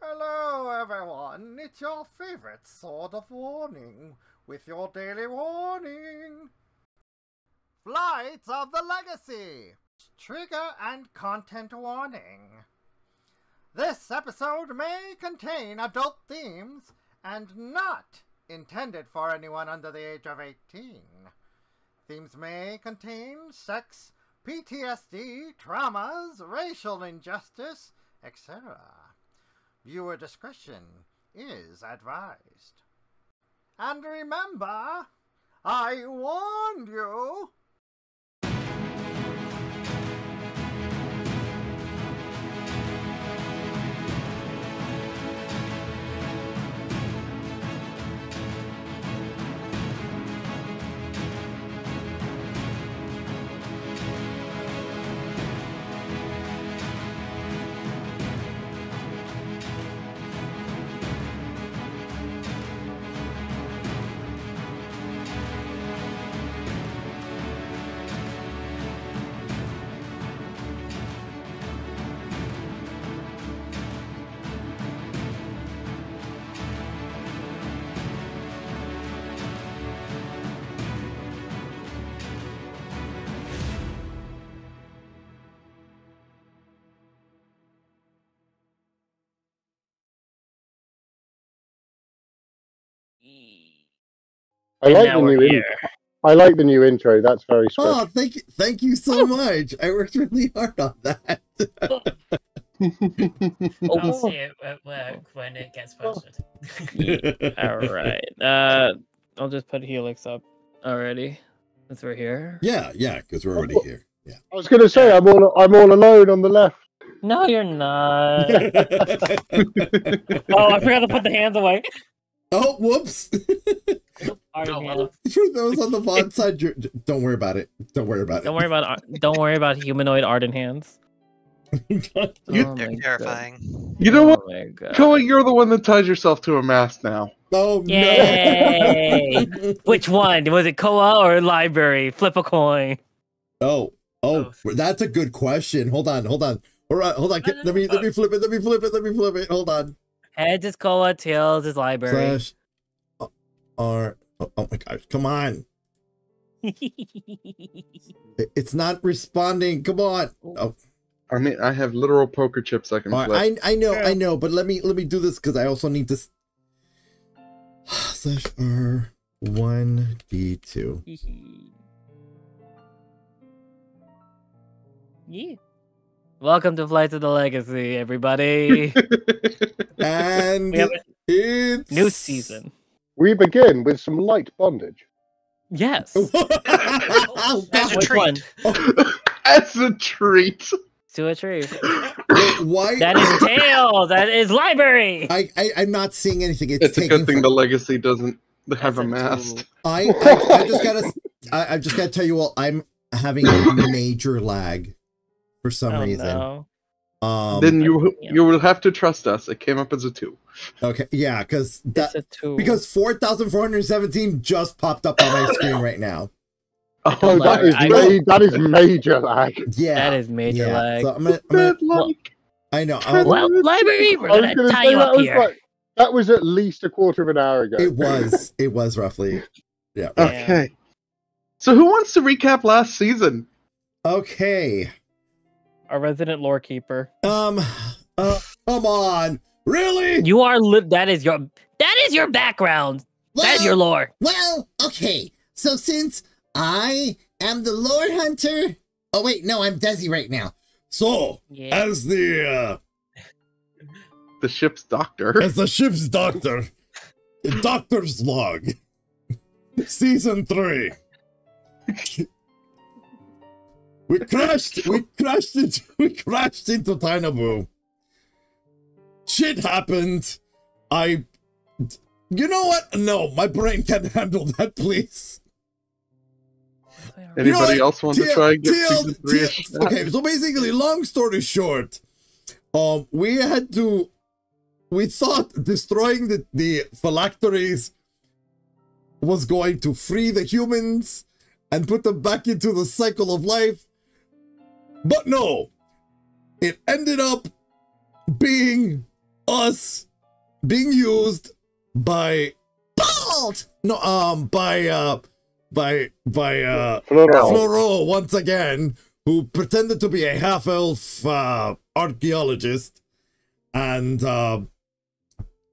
Hello everyone, it's your favorite Sword of Warning, with your daily warning. Flights of the Legacy! Trigger and content warning. This episode may contain adult themes and not intended for anyone under the age of 18. Themes may contain sex, PTSD, traumas, racial injustice, etc. Viewer discretion is advised. And remember, I warned you! I like the new intro. That's very special. Oh, thank you so much. I worked really hard on that. I'll see it at work when it gets posted. All right. I'll just put Helix up already since we're here. Yeah, because we're already here. Yeah. I was going to say I'm all alone on the left. No, you're not. Oh, I forgot to put the hands away. Oh, whoops. Hands. For those on the VOD side, don't worry about it. Don't worry about it. Don't worry about humanoid Arden hands. They're terrifying. You know what? Oh, you're the one that ties yourself to a mast now. Oh, yay! no. Which one? Was it Koa or library? Flip a coin. Oh, that's a good question. Hold on. Hold on. Let me flip it. Hold on. Heads is Koa, tails is library. / R. Oh my gosh! Come on. It's not responding. Come on. Oh. I mean, I have literal poker chips I can flip. I know, but let me do this because I also need to /R1D2. Yeah. Welcome to Flights of the Legacy, everybody. And it's new season. We begin with some light bondage. Yes. As a treat. As a treat. To a tree. Why? That is tail. That is library. I'm not seeing anything. It's a good thing the Legacy doesn't have a mast. I just gotta tell you all, I'm having major lag for some reason. No. Then you will have to trust us. It came up as a 2. Okay, yeah, because it's a 2. Because 4,417 just popped up on my screen right now. Oh, that is major lag. Yeah, that is major lag. So I know. Well, library, we're gonna tie you up here. That was at least a quarter of an hour ago. It was roughly. Yeah. Okay. So who wants to recap last season? Okay. Our resident lore keeper. Come on. Really? You are that is your background. Well, that is your lore. Well, okay. So since I am the lore hunter. Oh wait, no, I'm Desi right now. So, as the ship's doctor. As the ship's doctor. Doctor's log. Season 3. We crashed into Tynaboo. Shit happened. You know what? No, my brain can't handle that, please. Anybody else want to try and get season 3 a shot? Okay, so basically, long story short, we thought destroying the phylacteries was going to free the humans and put them back into the cycle of life. But no, it ended up being us being used by Koa'Balt. No, by Floro once again, who pretended to be a half-elf archaeologist, and on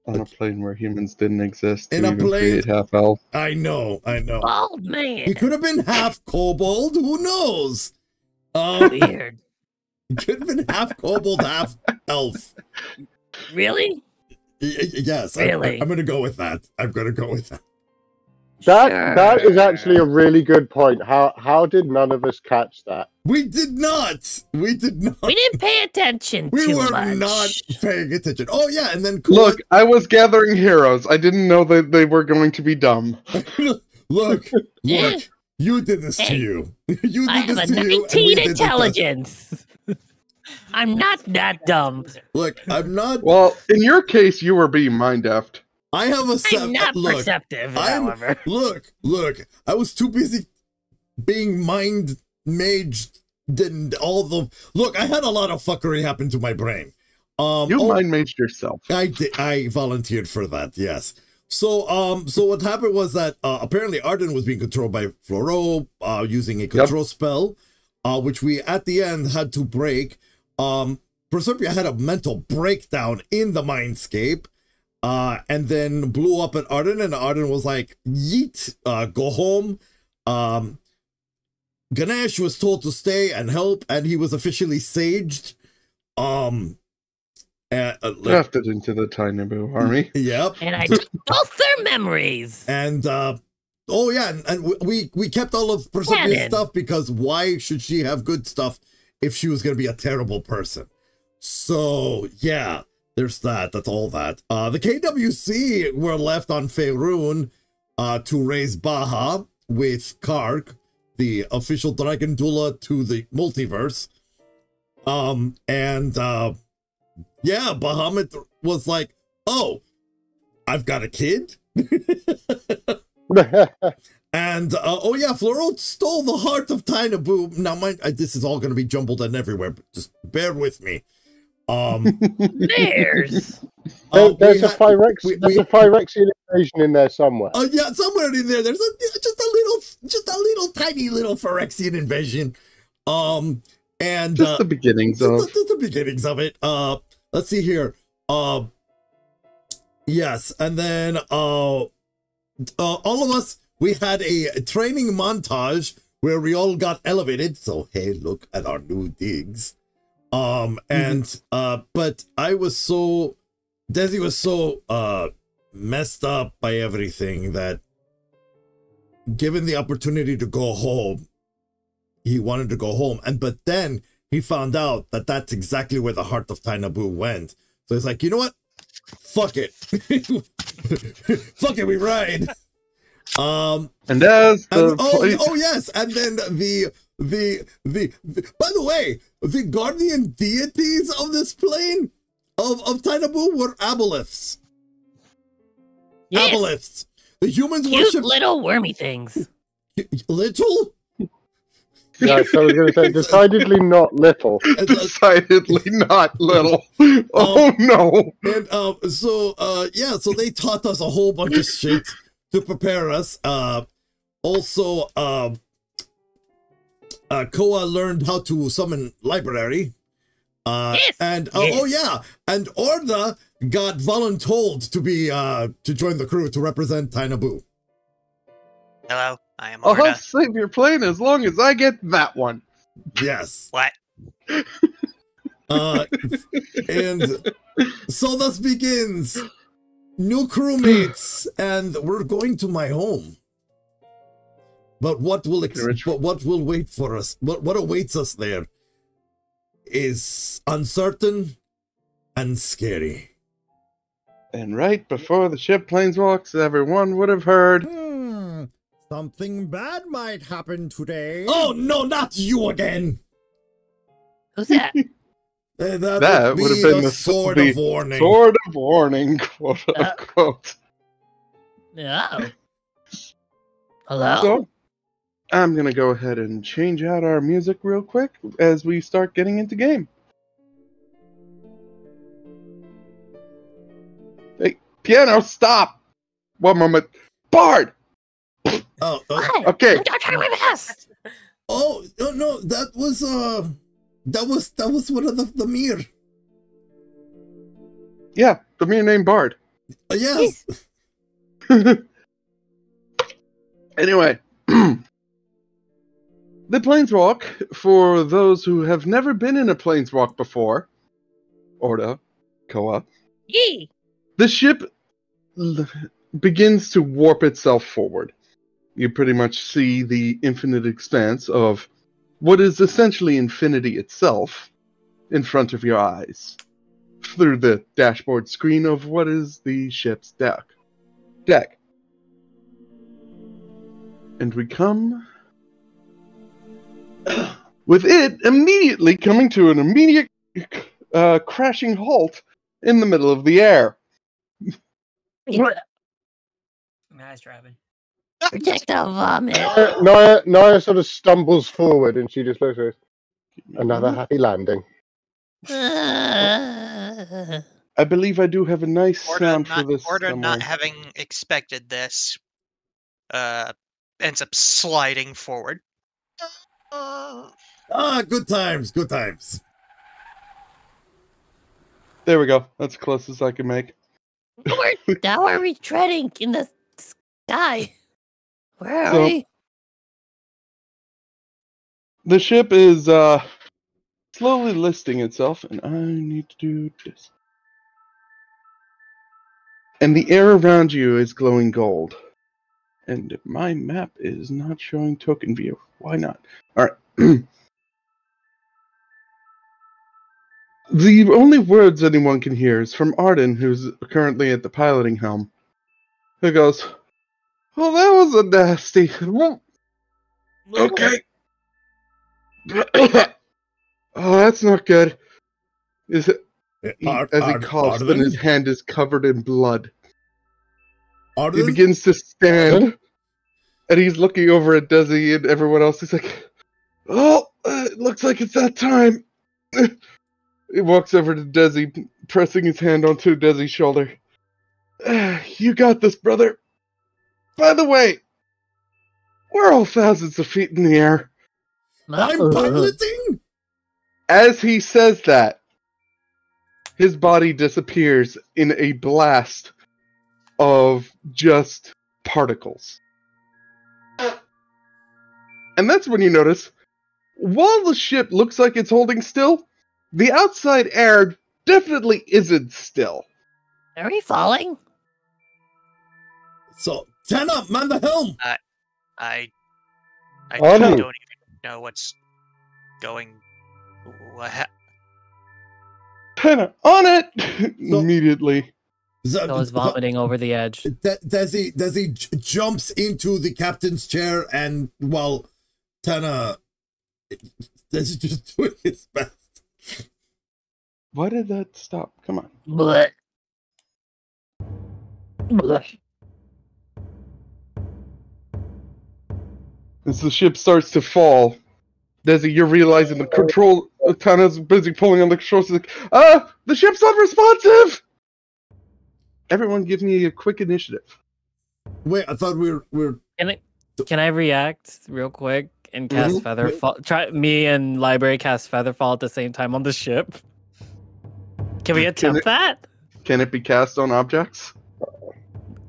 a plane where humans didn't exist in to a even plane, create half-elf. I know. Bald man. He could have been half kobold. Who knows? Weird. He could have been half kobold, half elf. Really? Yes. Really? I'm gonna go with that. I'm gonna go with that. That is actually a really good point. How did none of us catch that? We did not. We didn't pay attention we too were much. not paying attention. Oh yeah, and then Look, I was gathering heroes. I didn't know that they were going to be dumb. look. You did this to you. You did I have this a to you. 19 intelligence. I'm not that dumb. Look, I'm not. Well, in your case, you were being mind-effed. I have a I'm not perceptive, however. Look. I was too busy being mind-maged than all the... Look, I had a lot of fuckery happen to my brain. You mind-maged yourself. I did. I volunteered for that, yes. So what happened was that apparently Arden was being controlled by Floro using a control spell, which we, at the end, had to break. Persephone had a mental breakdown in the mindscape. And then blew up at Arden, and Arden was like, yeet, go home. Ganesh was told to stay and help, and he was officially saged. Drafted into the Tiny Boo army. Yep. And I took both their memories. And, oh yeah, and we kept all of Persephone's stuff, because why should she have good stuff if she was going to be a terrible person? So, yeah. There's that. That's all that. The KWC were left on Faerun to raise Baha with Kark, the official Dragon Doula to the multiverse. Yeah, Bahamut was like, oh, I've got a kid? And, oh yeah, Floro stole the heart of Tynaboo. Now, this is all going to be jumbled and everywhere, but just bear with me. There's a Phyrexian invasion in there somewhere. Oh yeah, somewhere in there. There's just a little tiny little Phyrexian invasion. And just the beginnings of just the beginnings of it. Let's see here. Yes, and then all of us, we had a training montage where we all got elevated. So hey, look at our new digs. But I was so, Desi was so, messed up by everything that given the opportunity to go home, he wanted to go home. But then he found out that that's exactly where the heart of Tynaboo went. So he's like, you know what? Fuck it. Fuck it, we ride. And as the oh yes, and then by the way, the guardian deities of this plane of Tynaboo were aboleths. Yes. Aboleths. The humans cute worship little wormy things. Little? Yeah, so I was going to say, decidedly not little. Decidedly not little. Oh no. And so they taught us a whole bunch of shit to prepare us. Also, Koa learned how to summon library. Yes. And oh yeah, and Orda got voluntold to be to join the crew to represent Tynaboo. Hello, I am I'll Orda. save your plane as long as I get that one. Yes. What? And so thus begins new crewmates, and we're going to my home. But what will wait for us? What awaits us there is uncertain and scary. And right before the ship planeswalks, everyone would have heard. Something bad might happen today. Oh no, not you again! Who's that? That would have been the sword of warning. Sword of warning, quote unquote. Oh. Hello? So, I'm gonna go ahead and change out our music real quick as we start getting into game. Piano, stop! One moment. Bard! Oh, What? Okay. I'm trying my best. oh, no, that was one of the mirror. Yeah, the mere name Bard. Yes. Anyway, the Planeswalk, for those who have never been in a Planeswalk before, Orda, Koa, Yee. the ship begins to warp itself forward. You pretty much see the infinite expanse of what is essentially infinity itself in front of your eyes through the dashboard screen of what is the ship's deck. And we come with it immediately coming to an immediate crashing halt in the middle of the air. Nice driving. Projectile vomit. Naia sort of stumbles forward and she just looks at us. Another happy landing. I believe I do have a nice sound for this. Orda not having expected this, ends up sliding forward. Good times, good times. There we go. That's the closest I can make. Now are we treading in the sky? Where are So- we? The ship is slowly listing itself, and I need to do this. And the air around you is glowing gold. And my map is not showing token view. Why not? Alright. The only words anyone can hear is from Arden, who's currently at the piloting helm. Who goes, "Well, that was a nasty. Okay. Oh, that's not good." Is it? As he coughs, then his hand is covered in blood. Arden? He begins to stand, and he's looking over at Desi and everyone else. He's like, "Oh, it looks like it's that time." He walks over to Desi, pressing his hand onto Desi's shoulder. "You got this, brother. By the way, we're all thousands of feet in the air." I'm piloting? As he says that, his body disappears in a blast of just particles. And that's when you notice, while the ship looks like it's holding still, the outside air definitely isn't still. Are we falling? So, Tenna, man the helm! I Arden. don't even know what's going. Kinda on it! Immediately. So, I was vomiting over the edge. Desi jumps into the captain's chair and, well, Tenna... Desi just doing his best. Why did that stop? Come on. Blech. Blech. As the ship starts to fall, Desi, you're realizing the control... Tana's busy pulling on the controls. She's like, the ship's unresponsive! Everyone give me a quick initiative. Wait, I thought we were... Can I react real quick and cast Featherfall? Try me and Library cast Featherfall at the same time on the ship. Can we attempt that? Can it be cast on objects?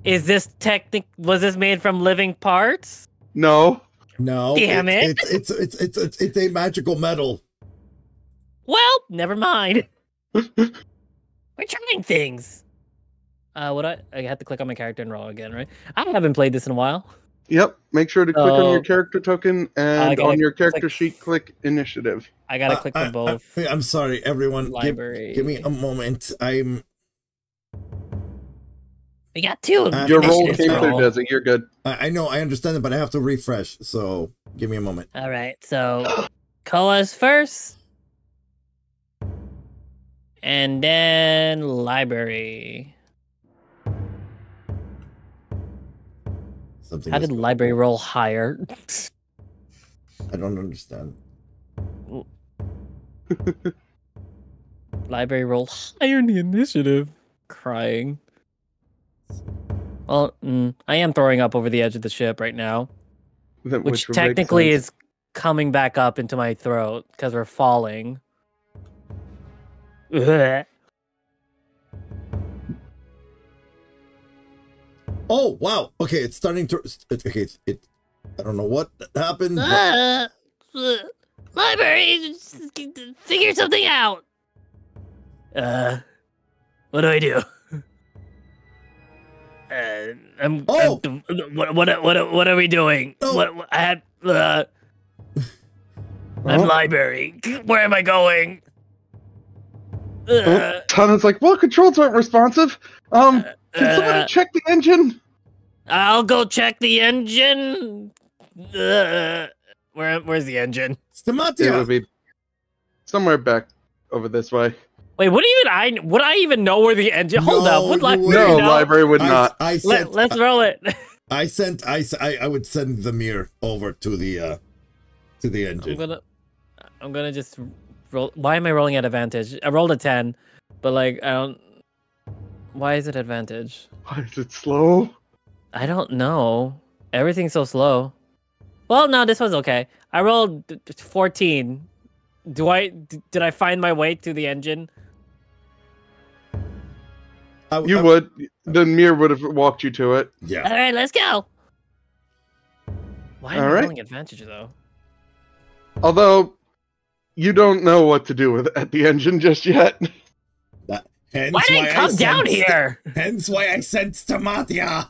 Is this was this made from living parts? No. No. Damn it. It's a magical metal. Well, never mind. We're trying things. I have to click on my character and roll again, right? I haven't played this in a while. Yep. Make sure to click on your character token and on your character sheet, click initiative. I gotta click them both. I'm sorry, everyone. Library. Give me a moment. We got two. Your roll initiatives came to through, roll. Desi. You're good. I know, I understand it, but I have to refresh. So give me a moment. All right, so Koa's first, And then library. Something. How did library roll higher? I don't understand. Library roll higher in the initiative. Crying. Well, I am throwing up over the edge of the ship right now, which would make technically sense. is coming back up into my throat because we're falling. Ugh. Oh wow. Okay, it's starting to. Okay, I don't know what happened. But... Library, figure something out. What do I do? What are we doing? No. What I had? I'm library. Where am I going? Tana's like, well, controls aren't responsive. Can somebody check the engine? I'll go check the engine. Where's the engine? It would be somewhere back over this way. Wait, would I even know where the engine? Hold up, would no, library would not. Let's roll it. I would send the mirror over to the engine. I'm gonna just roll. Why am I rolling at advantage? I rolled a 10, but like I don't. Why is it advantage? Why is it slow? I don't know. Everything's so slow. Well, no, this was okay. I rolled 14. Did I find my way to the engine? You would. The mirror would have walked you to it. Yeah. All right, let's go. Why am I rolling advantage though? Although you don't know what to do with at the engine just yet. Why did it come down here? Hence why I sent Stamatia.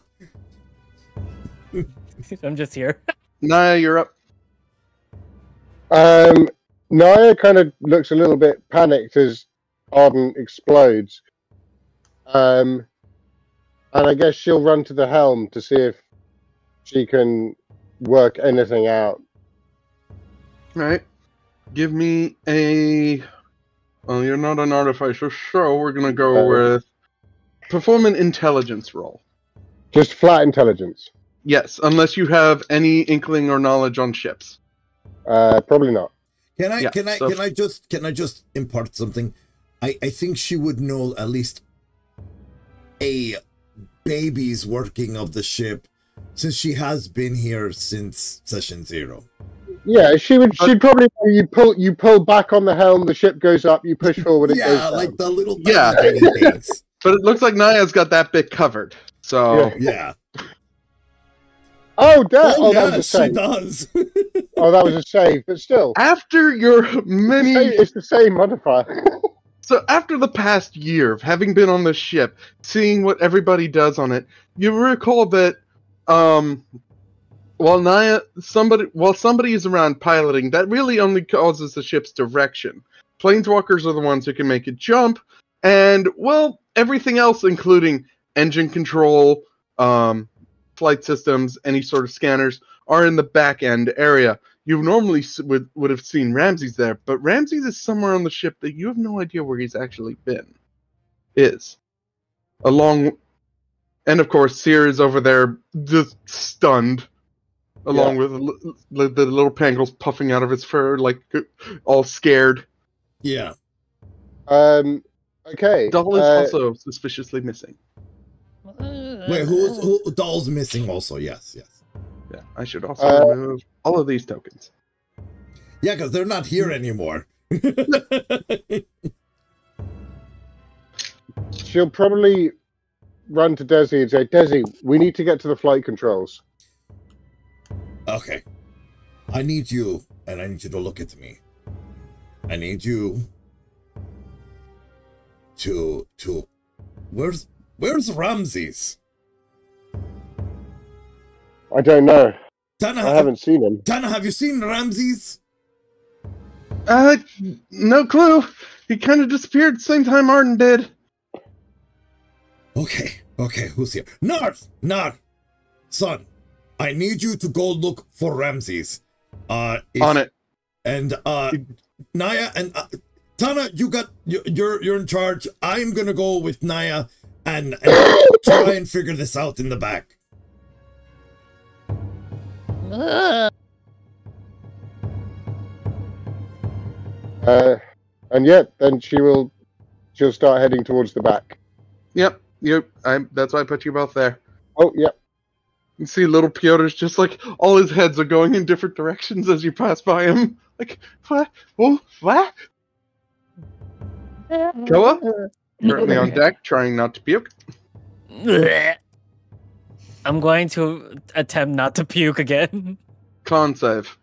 I'm just here. Naia, you're up. Naia kind of looks a little bit panicked as Arden explodes. And I guess she'll run to the helm to see if she can work anything out. Right. Give me a... Well, you're not an artificer, so we're going to go with... Perform an intelligence roll. Just flat intelligence? Yes, unless you have any inkling or knowledge on ships. Probably not. Can I just impart something? I think she would know at least a baby's working of the ship, since she has been here since session 0. Yeah, she'd probably you pull back on the helm, the ship goes up, you push forward, it goes down. Like the little tiny things. But it looks like Naia's got that bit covered. So yeah. Oh, that was a she save. does. Oh, that was a save, but still. After your many... It's the same modifier. So after the past year of having been on the ship, seeing what everybody does on it, you recall that while somebody is around piloting, that really only causes the ship's direction. Planeswalkers are the ones who can make it jump, and, well, everything else, including engine control, flight systems, any sort of scanners, are in the back end area. You normally would have seen Ramses there, but Ramses is somewhere on the ship that you have no idea where he's actually been. And of course, Seer is over there just stunned, along with the little pangolins puffing out of his fur, like all scared. Yeah. Okay. Doll is also suspiciously missing. Wait, who Doll's missing also? Yes. Yeah, I should also remove all of these tokens. Yeah, because they're not here anymore. She'll probably run to Desi and say, Desi, we need to get to the flight controls. Okay. I need you, and I need you to look at me. I need you to where's Ramses? I don't know. Tana, I haven't seen him. Tana, have you seen Ramses? No clue. He kind of disappeared the same time Arden did. Okay, who's here? Gnar! Son, I need you to go look for Ramses. On it. And, Naia and, Tana, you're in charge. I'm gonna go with Naia and try and figure this out in the back. And yet, then she'll start heading towards the back. Yep. That's why I put you both there. Oh, yep. You see little Piotr's just like, all his heads are going in different directions as you pass by him. Like, what? Oh, what? Koa? Currently on deck, trying not to puke. I'm going to attempt not to puke again. Con save.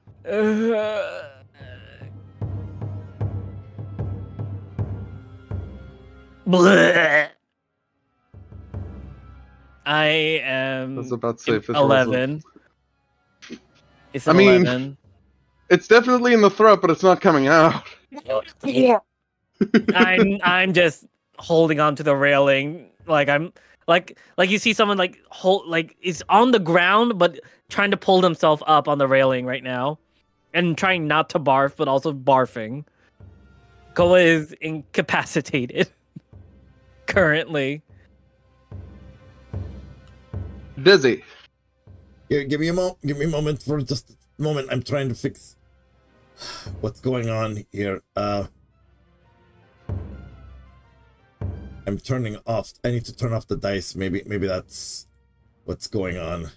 I I am was about to say if this 11. It's I an mean- 11. It's definitely in the throat, but it's not coming out. I'm just holding on to the railing, like I'm like you see someone like hold like is on the ground but trying to pull themselves up on the railing right now, and trying not to barf but also barfing. Koa is incapacitated currently. Desi. Give me a moment for just a moment. I'm trying to fix what's going on here. I'm turning off. I need to turn off the dice. Maybe that's what's going on.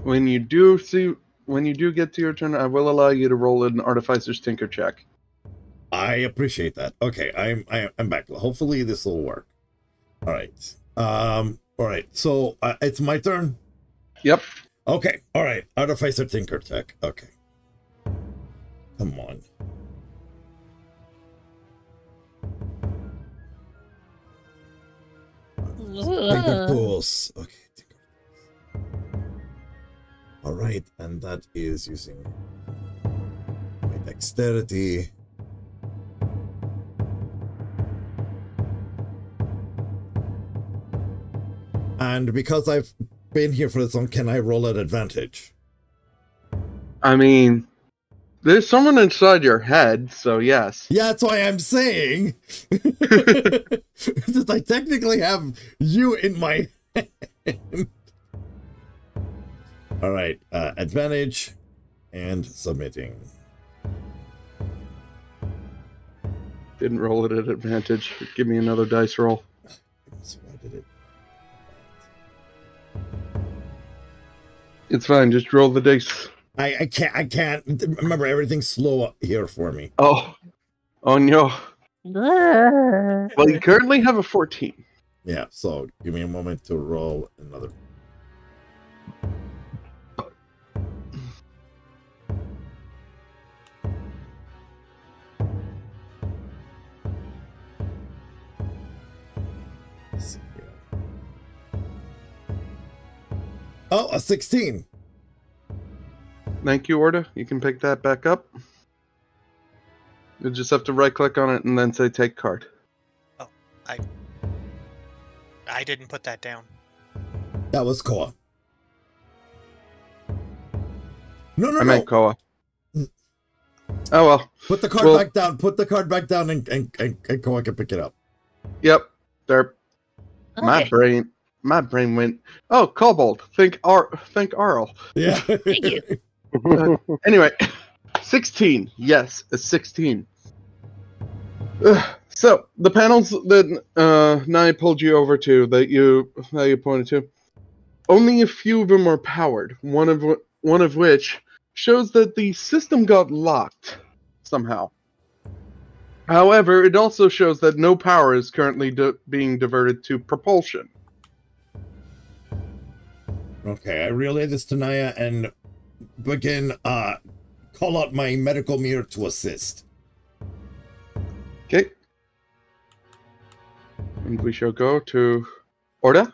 When you do get to your turn, I will allow you to roll an Artificer's Tinker check. I appreciate that. Okay, I'm back. Hopefully this will work. All right. All right. So it's my turn. Yep. Okay. All right. Artificer Tinker check. Okay. Come on. Tinker tools. Okay. Tinker tools. All right, and that is using my dexterity. And because I've been here for this long, can I roll at advantage? I mean, there's someone inside your head, so yes. Yeah, that's why I'm saying. Since I technically have you in my hand. All right, advantage and submitting. Didn't roll it at advantage. Give me another dice roll. So why did it? It's fine. Just roll the dice. I can't. Remember, everything's slow here for me. Oh no. Well, you currently have a 14. Yeah, so give me a moment to roll another. Let's see here. Oh, a 16. Thank you, Orda. You can pick that back up. You just have to right-click on it and then say take card. Oh, I didn't put that down. That was Koa. No, I meant Koa. Oh well. Put the card back down. Put the card back down, and Koa can pick it up. Yep. There. Okay. My brain went. Oh, Kobold. Think Arl. Yeah. Thank you. Anyway, 16. Yes, a 16. So the panels that Naia pulled you over to, that you pointed to, only a few of them are powered. One of which shows that the system got locked somehow. However, it also shows that no power is currently being diverted to propulsion. Okay, I relay this to Naia and begin call out my medical mirror to assist. Okay. And we shall go to Orda,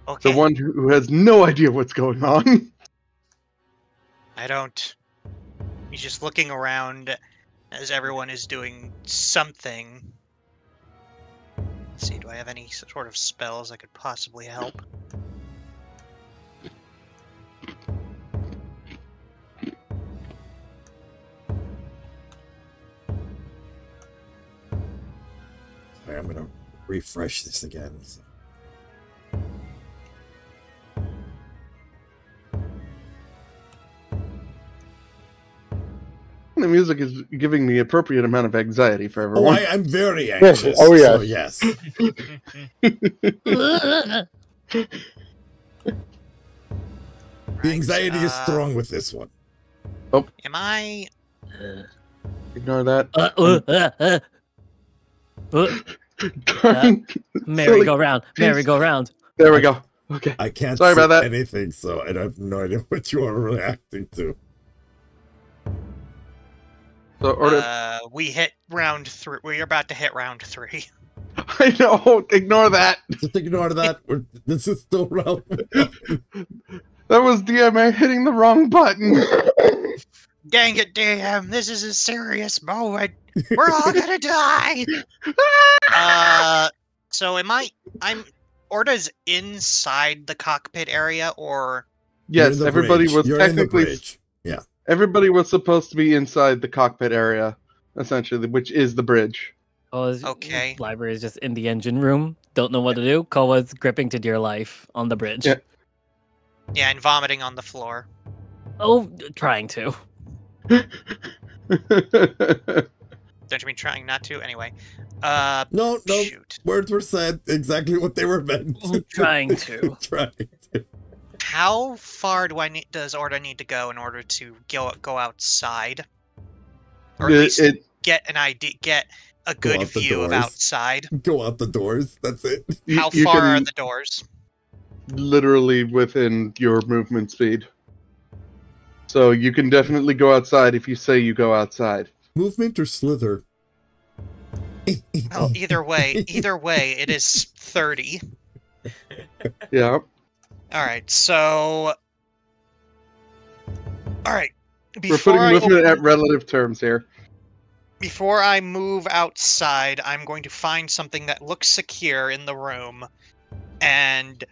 Okay. the one who has no idea what's going on. I don't. He's just looking around as everyone is doing something. Let's see, do I have any sort of spells that could possibly help? Sorry, I'm gonna refresh this again. So. The music is giving the appropriate amount of anxiety for Oh, everyone. I'm very anxious. Oh, yeah. So, yes. The anxiety is strong with this one. Am I? Ignore that. Merry-go-round. Merry-go-round. There we go. Okay. I can't Sorry see about that. anything, so I have no idea what you are reacting to. So order. We hit round 3. We're about to hit round 3. I know. Ignore that. Just ignore that. This is still round 1. That was DMA hitting the wrong button. Dang it, DM! This is a serious moment. We're all gonna die. So I'm Orda's inside the cockpit area, or Yes, everybody was You're in the technically. bridge. Yeah. Everybody was supposed to be inside the cockpit area, essentially, which is the bridge. Okay. Library is just in the engine room. Don't know what to do. Koa's gripping to dear life on the bridge. Yeah. Yeah, and vomiting on the floor. Oh, trying to. Don't you mean trying not to? Anyway. No. Shoot. Words were said exactly what they were meant. Trying to. Trying to. How far does Orda need to go in order to go outside? Or at least get an idea, get a good out the view of doors. outside. Go out the doors. That's it. How You far can- are the doors? Literally within your movement speed. So you can definitely go outside if you say you go outside. Movement or slither? Well, either way, it is 30. Yeah. Alright, so... Alright. We're putting movement at relative terms here. Before I move outside, I'm going to find something that looks secure in the room and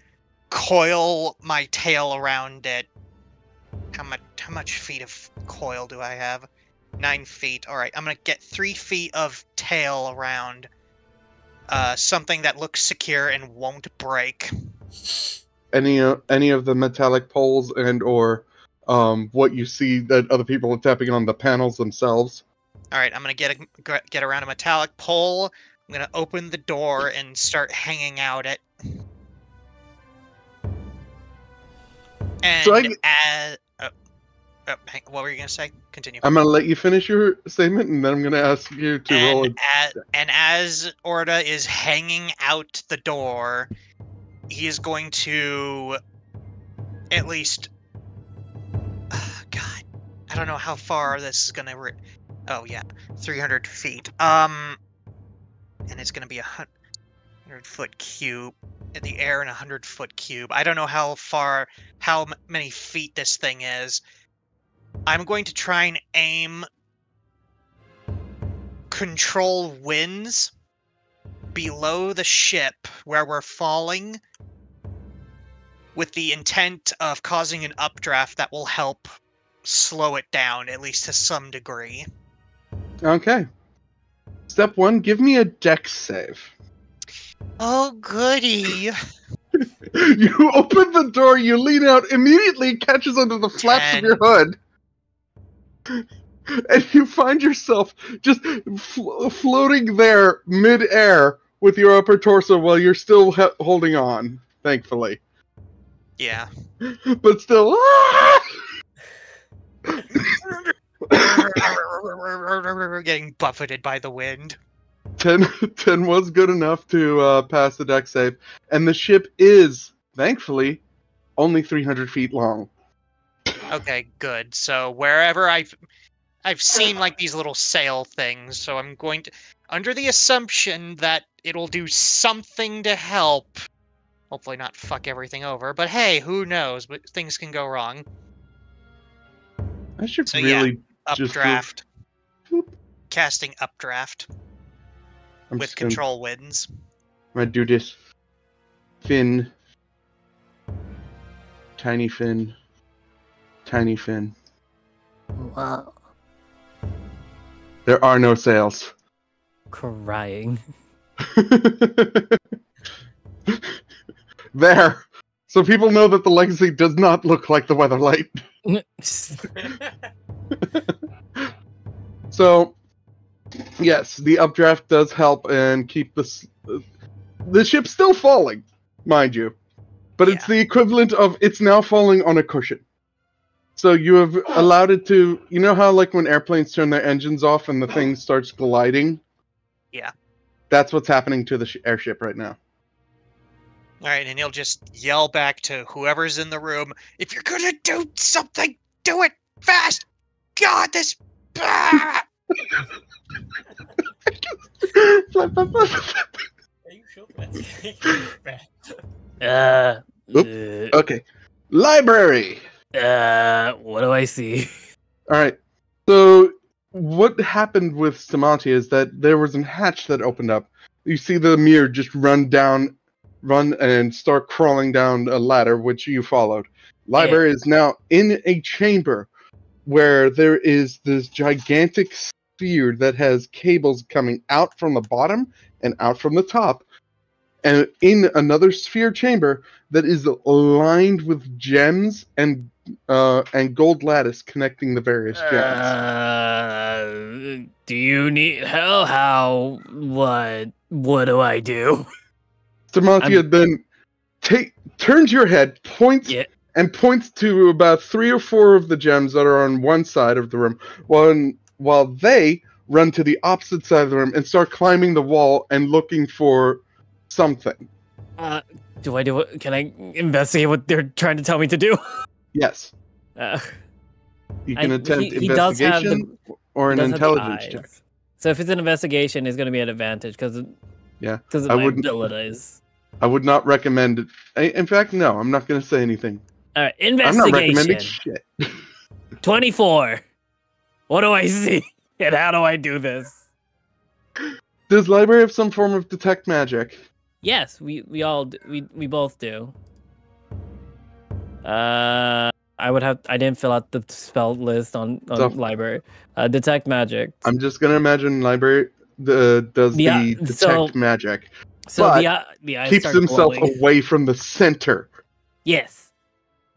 coil my tail around it. How much feet of coil do I have? 9 feet. Alright, I'm gonna get 3 feet of tail around something that looks secure and won't break. Any of the metallic poles and or what you see that other people are tapping on the panels themselves. Alright, I'm gonna get around a metallic pole. I'm gonna open the door and start hanging out it. And So what were you gonna say? Continue. I'm gonna let you finish your statement, and then I'm gonna ask you to roll it. And as Orda is hanging out the door, he is going to at least. God, I don't know how far this is gonna. Oh yeah, 300 feet. And it's gonna be 100-foot cube in the air and 100-foot cube. I don't know how many feet this thing is. I'm going to try and aim control winds below the ship where we're falling with the intent of causing an updraft that will help slow it down, at least to some degree. Okay. Step 1, give me a dex save. Oh, goody. You open the door, you lean out, immediately catches under the flaps of your hood. And you find yourself just floating there mid-air with your upper torso while you're still holding on, thankfully. Yeah. But still, getting buffeted by the wind. 10 was good enough to pass the deck save. And the ship is, thankfully, only 300 feet long. Okay, good. So wherever I've seen like these little sail things, so I'm going to, under the assumption that it'll do something to help. Hopefully not fuck everything over, but hey, who knows? But things can go wrong. I should So really yeah, just updraft. Boop. Casting updraft I'm with just gonna- control winds. I'm gonna do this. Fin. Tiny fin. Tiny fin. Wow. There are no sails. Crying. There. So people know that the legacy does not look like the Weatherlight. So, yes, the updraft does help and keep the ship's still falling, mind you, but it's the equivalent of it's now falling on a cushion. So you have allowed it to, you know how like when airplanes turn their engines off and the thing starts gliding? Yeah. That's what's happening to the airship right now. All right, and he'll just yell back to whoever's in the room, if you're gonna do something, do it fast! God, this... Ah! Flip, flip, flip. Are you sure that's Okay. Library! What do I see? Alright. So, what happened with Stamati is that there was a hatch that opened up. You see the mirror just run and start crawling down a ladder, which you followed. Library is now in a chamber where there is this gigantic sphere that has cables coming out from the bottom and out from the top, and in another sphere chamber that is lined with gems and gold lattice connecting the various gems. Do you need help? How? What do I do? Samathia then turns your head, points to about 3 or 4 of the gems that are on one side of the room, while they run to the opposite side of the room and start climbing the wall and looking for something. Do I do it? Can I investigate what they're trying to tell me to do? Yes. You can attempt investigation or an intelligence check. So if it's an investigation, it's going to be an advantage because of my abilities. I would not recommend it. In fact, no, I'm not going to say anything. All right, investigation. I'm not recommending shit. 24. What do I see? And how do I do this? Does library have some form of detect magic? Yes, we both do. I didn't fill out the spell list on library. Detect magic. I'm just gonna imagine library does the detect magic. So but the eyes keeps himself away from the center. Yes.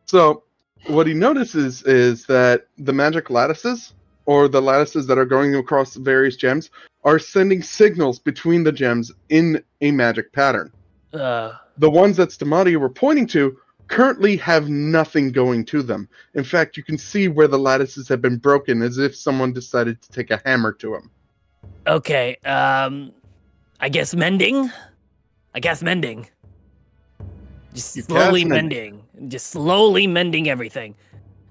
So what he notices is that the magic lattices, or the lattices that are going across various gems, are sending signals between the gems in a magic pattern. The ones that Stamati were pointing to currently have nothing going to them. In fact, you can see where the lattices have been broken, as if someone decided to take a hammer to them. Okay, I guess mending? Just slowly mending. Just slowly mending everything.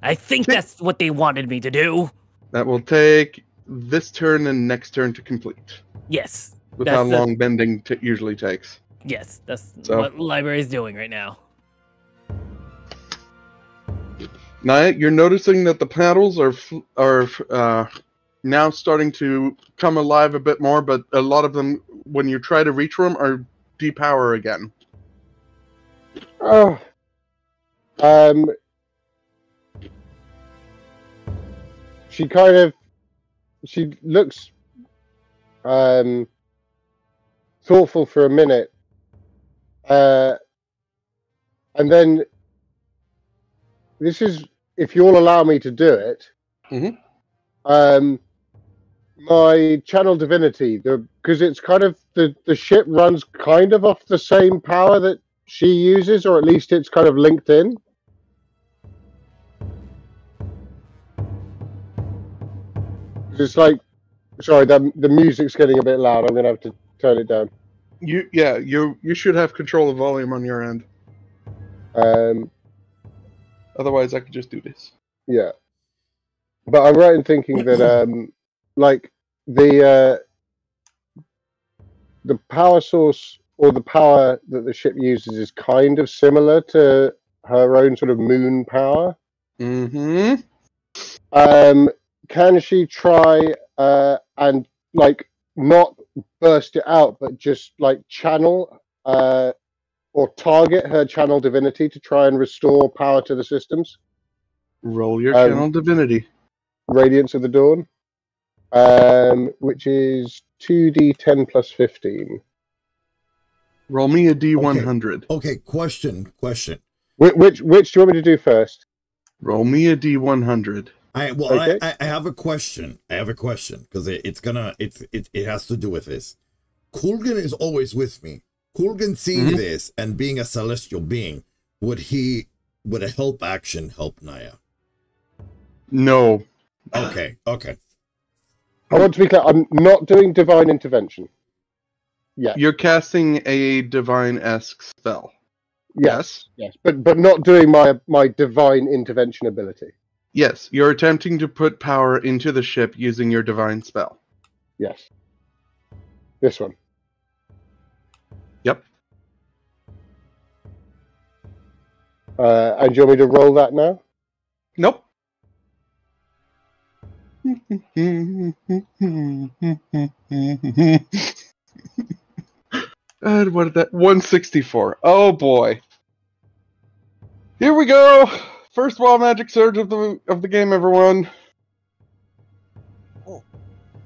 I think that's what they wanted me to do. That will take this turn and next turn to complete. Yes. With how long bending usually takes. Yes, that's what library is doing right now. Naia, you're noticing that the panels are now starting to come alive a bit more, but a lot of them, when you try to reach them, are depower again. Oh. She looks thoughtful for a minute, and then this is, if you'll allow me to do it. Mm-hmm. My channel divinity, because it's kind of the ship runs kind of off the same power that she uses, or at least it's kind of linked in. It's like, sorry, the music's getting a bit loud. I'm gonna have to turn it down. You should have control of volume on your end. Otherwise, I could just do this. Yeah, but I'm right in thinking that like the power source, or the power that the ship uses, is kind of similar to her own sort of moon power. Mm-hmm. Can she try and like not burst it out, but just like channel or target her channel divinity to try and restore power to the systems? Roll your channel divinity. Radiance of the Dawn, which is 2d10 plus 15. Roll me a d100. Okay, question. Which do you want me to do first? Roll me a d100. Okay. I have a question. I have a question because it has to do with this. Kulgan is always with me. Kulgan seeing this and being a celestial being, would a help action help Naia? No. Okay. I want to be clear. I'm not doing divine intervention. Yeah. You're casting a divine-esque spell. Yes. Yes, but not doing my divine intervention ability. Yes, you're attempting to put power into the ship using your divine spell. Yes. This one. Yep. And do you want me to roll that now? Nope. What did that? 164. Oh boy. Here we go. First wild magic surge of the game, everyone. Oh.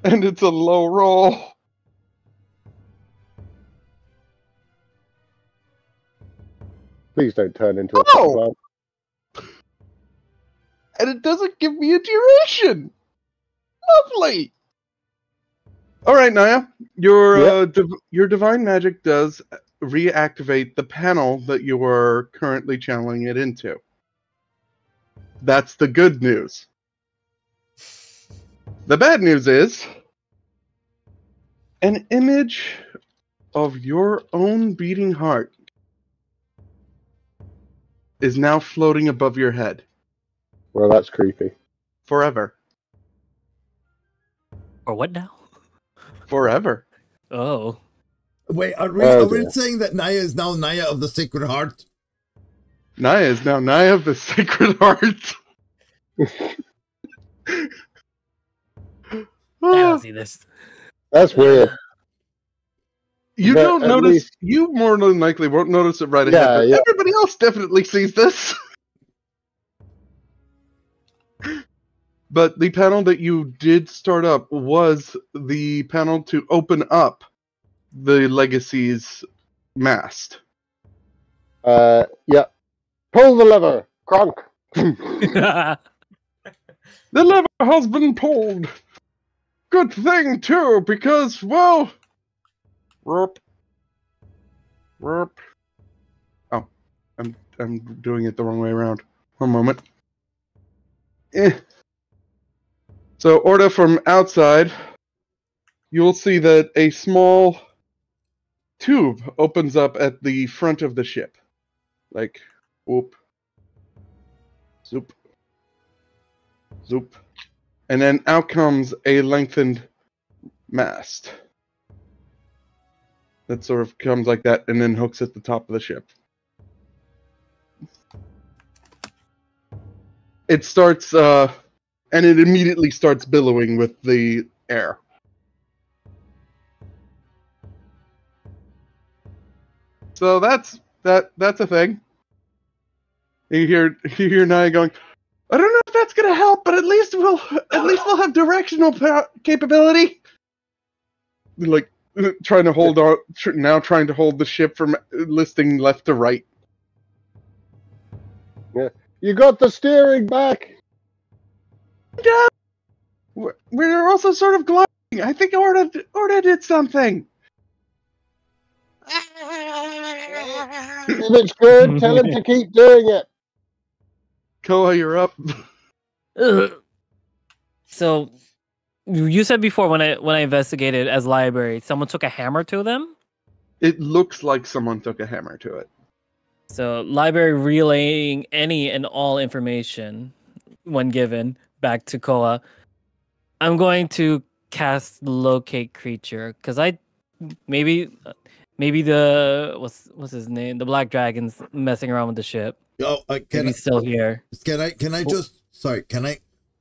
And it's a low roll. Please don't turn into a pot plant. And it doesn't give me a duration. Lovely. All right, Naia. Your divine magic does reactivate the panel that you are currently channeling it into. That's the good news. The bad news is an image of your own beating heart is now floating above your head. Well, that's creepy. Forever. Or what now? Forever. Oh. Wait, are we saying that Naia is now Naia of the Sacred Heart? Naia is now Naia of the Sacred Heart. I don't see this. That's weird. You But don't at notice. least- You more than likely won't notice it right ahead. Yeah, But yeah. everybody else definitely sees this. But the panel that you did start up was the panel to open up the Legacy's mast. Yeah. Pull the lever, Kronk. The lever has been pulled. Good thing too, because well, Rip. Oh, I'm doing it the wrong way around. One moment. So, Orda, from outside, you'll see that a small tube opens up at the front of the ship. Like, whoop, zoop, zoop. And then out comes a lengthened mast. That sort of comes like that and then hooks at the top of the ship. It starts, and it immediately starts billowing with the air. So that's a thing. You hear Naia going, I don't know if that's gonna help, but at least we'll have directional capability. Like trying to hold on, now trying to hold the ship from listing left to right. Yeah. You got the steering back. Yeah. We're also sort of gliding. I think Orda did something. If it's good, tell him to keep doing it. Koa, you're up. So, you said before when I investigated as library, someone took a hammer to them? It looks like someone took a hammer to it. So, library relaying any and all information when given back to Koa. I'm going to cast locate creature because maybe the what's his name, the black dragon's messing around with the ship. Oh, He's still here. Can I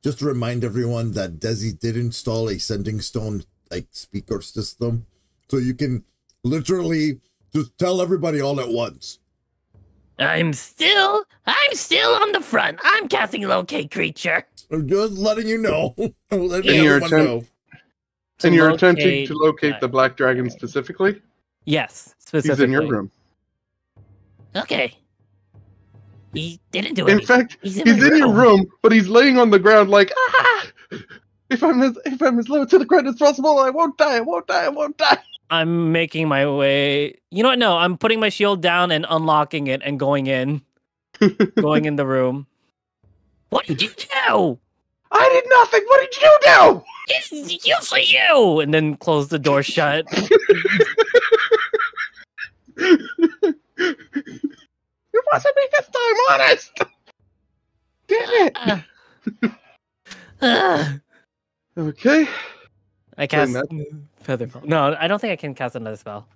just remind everyone that Desi did install a sending stone like speaker system, so you can literally just tell everybody all at once. I'm still on the front. I'm casting locate creature. I'm just letting you know. Letting And you're everyone know. And you're attempting to locate the black dragon specifically? Yes, specifically. He's in your room. Okay. He didn't do In anything. fact, he's he's in your room, but he's laying on the ground like, ah! If I'm as low to the ground as possible, I won't die. I won't die. I won't die. I'm making my way. You know what? No, I'm putting my shield down and unlocking it and going in. Going in the room. What did you do? I did nothing. What did you do? It's usually you. And then close the door shut. It wasn't me this time, honest. Damn it. Okay. I cast that. Featherfall. No, I don't think I can cast another spell.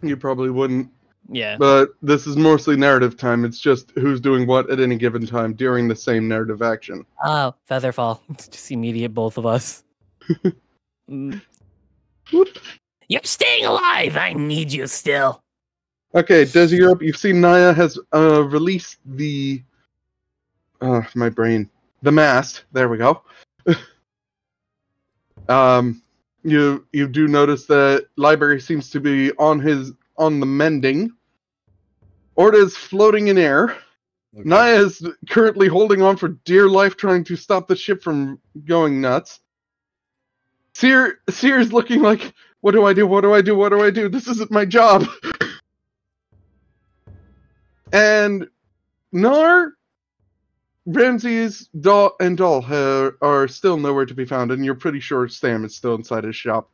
You probably wouldn't. Yeah. But this is mostly narrative time. It's just who's doing what at any given time during the same narrative action. Oh, Featherfall. It's just immediate, both of us. Mm. You're staying alive. I need you still. Okay, Desi, you're up. You've seen Naia has released the... my brain. The mast. There we go. You do notice that Library seems to be on the mending. Orda is floating in air. Okay. Naia is currently holding on for dear life, trying to stop the ship from going nuts. Seer's looking like, what do I do? What do I do? What do I do? This isn't my job. And Gnar, Ramses, and Doll are still nowhere to be found, and you're pretty sure Sam is still inside his shop.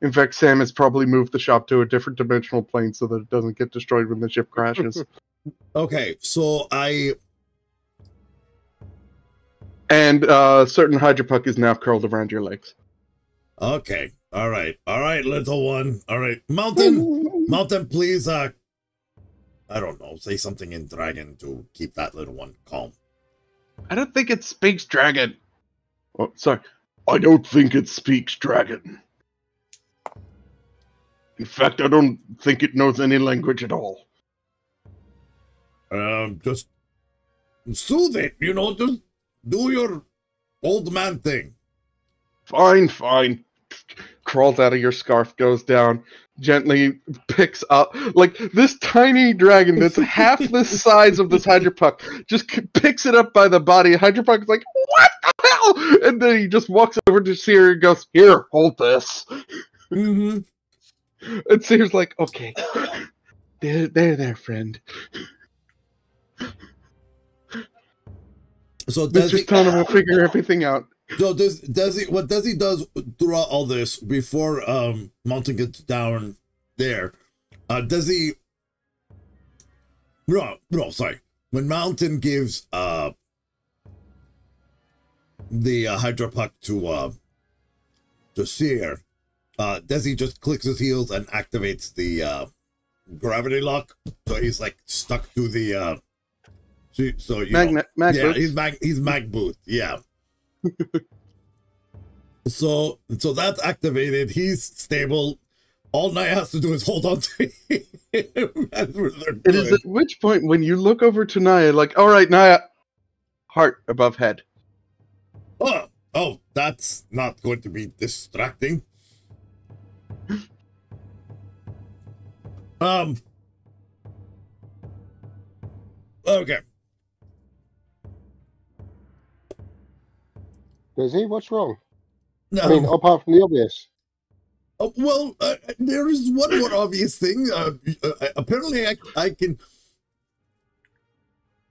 In fact, Sam has probably moved the shop to a different dimensional plane so that it doesn't get destroyed when the ship crashes. Okay, so And certain Hydropuck is now curled around your legs. Okay, all right, little one. All right, Mountain, please, I don't know, say something in Dragon to keep that little one calm. I don't think it speaks Dragon. Oh, sorry. I don't think it speaks Dragon. In fact, I don't think it knows any language at all. Just soothe it, just do your old man thing. Fine. Crawls out of your scarf, goes down, gently picks up, like this tiny dragon that's half the size of this Hydropuck, just picks it up by the body. Hydropuck's like, what the hell? And then he just walks over to Seer and goes, here, hold this. Mm-hmm. And Seer's like, okay, there, friend. So Mr. Tana will figure everything out. So what Desi does throughout all this, before Mountain gets down there, Desi... No, sorry. When Mountain gives the Hydropuck to Seer, Desi just clicks his heels and activates the gravity lock, so he's like stuck to the mag boots. He's mag boot, yeah. So that's activated. He's stable. All Naia has to do is hold on to him. It is at which point when you look over to Naia, like, all right, Naia, heart above head. Oh, that's not going to be distracting. Okay. Desi, what's wrong? No. I mean, apart from the obvious. Well, there is one more obvious thing. Apparently, I can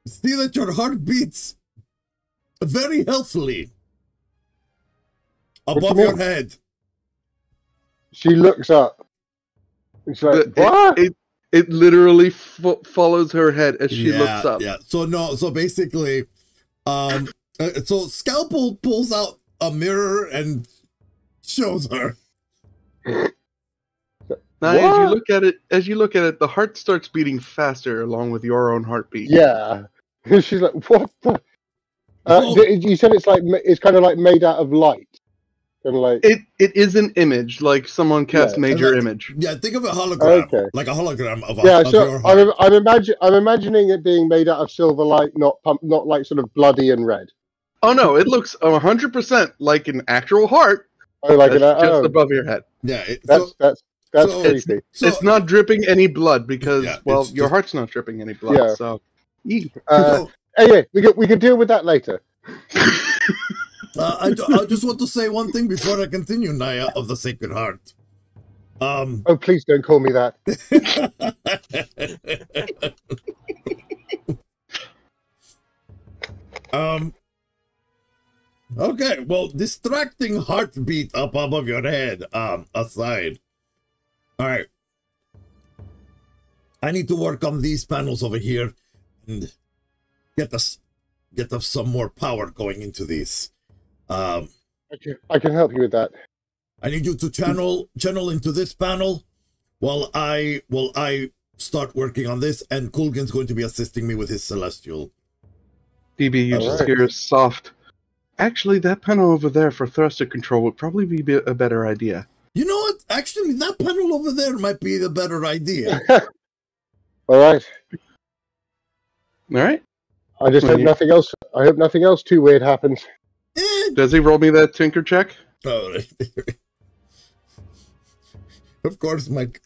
see that your heart beats very healthily above your head. She looks up. It's like, what? It literally follows her head as she looks up. Yeah. So basically, so Scalpel pulls out a mirror and shows her. Now, as you look at it, the heart starts beating faster along with your own heartbeat. Yeah. She's like, what the? You said it's kind of like made out of light. And like it is an image, like someone cast major image. Yeah, think of a hologram, like a hologram of your heart. I'm imagining it being made out of silver light, not like sort of bloody and red. Oh no, it looks 100% like an actual heart. Oh, like just above your head. Yeah, that's creepy. It's not dripping any blood because your heart's not dripping any blood. Yeah. So Anyway, we can deal with that later. I just want to say one thing before I continue, Naia of the Sacred Heart. Oh, please don't call me that. Okay, well, distracting heartbeat up above your head, aside. Alright. I need to work on these panels over here and get us some more power going into these. I can help you with that. I need you to channel into this panel while I start working on this, and Kulgan's going to be assisting me with his celestial. DB, you just hear a soft. Actually, that panel over there for thruster control would probably be a better idea. You know what? Actually, that panel over there might be the better idea. All right. All right. I just hope nothing else. I hope nothing else too weird happens. Does he roll me that tinker check? Oh, of course, Mike.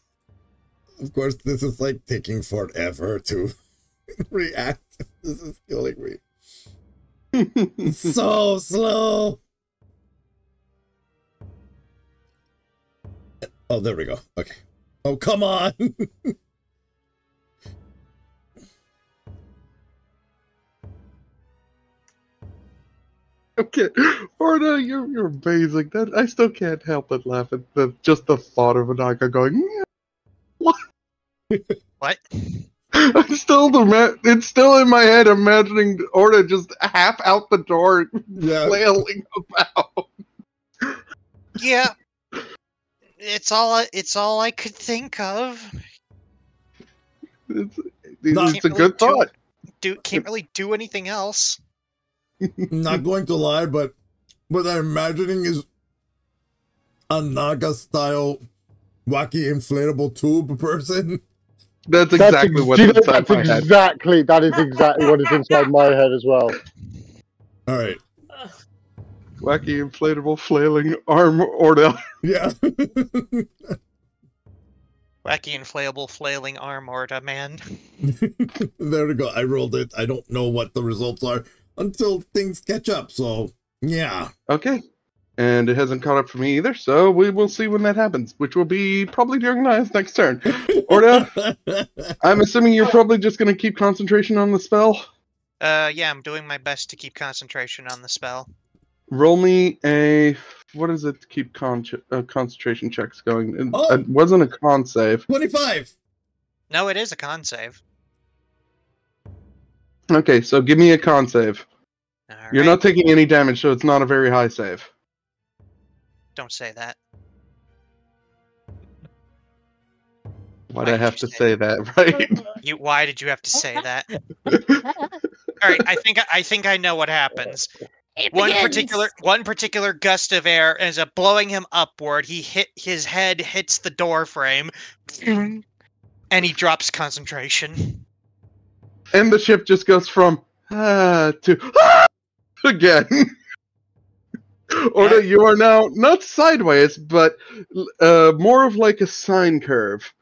Of course, this is like taking forever to react. This is killing me. So slow. Oh, there we go. Okay. Oh, come on. Okay, Orda, you're amazing. That I still can't help but laugh at just the thought of Naga going. What? What? It's still in my head imagining Orda just half out the door, flailing about. Yeah, it's all I could think of. It's a good thought. Can't really do anything else. Not going to lie, but what I'm imagining is a Naga-style wacky inflatable tube person. That's exactly what's inside my head. That is exactly what is inside my head as well. All right. Wacky inflatable flailing arm Orda. Yeah. Wacky inflatable flailing arm Orda, man. There we go. I rolled it. I don't know what the results are until things catch up, so yeah. Okay. And it hasn't caught up for me either, so we will see when that happens, which will be probably during Naia's next turn. Orda, I'm assuming you're probably just going to keep concentration on the spell? Yeah, I'm doing my best to keep concentration on the spell. Roll me a... What is it to keep concentration checks going? It wasn't a con save. 25! No, it is a con save. Okay, so give me a con save. You're not taking any damage, so it's not a very high save. Don't say that. Why'd I have to say that, right? Why did you have to say that? Alright, I think I know what happens. One particular gust of air ends up blowing him upward. His head hits the door frame, and he drops concentration. And the ship just goes from to again. Orda, you are now not sideways, but more of like a sine curve.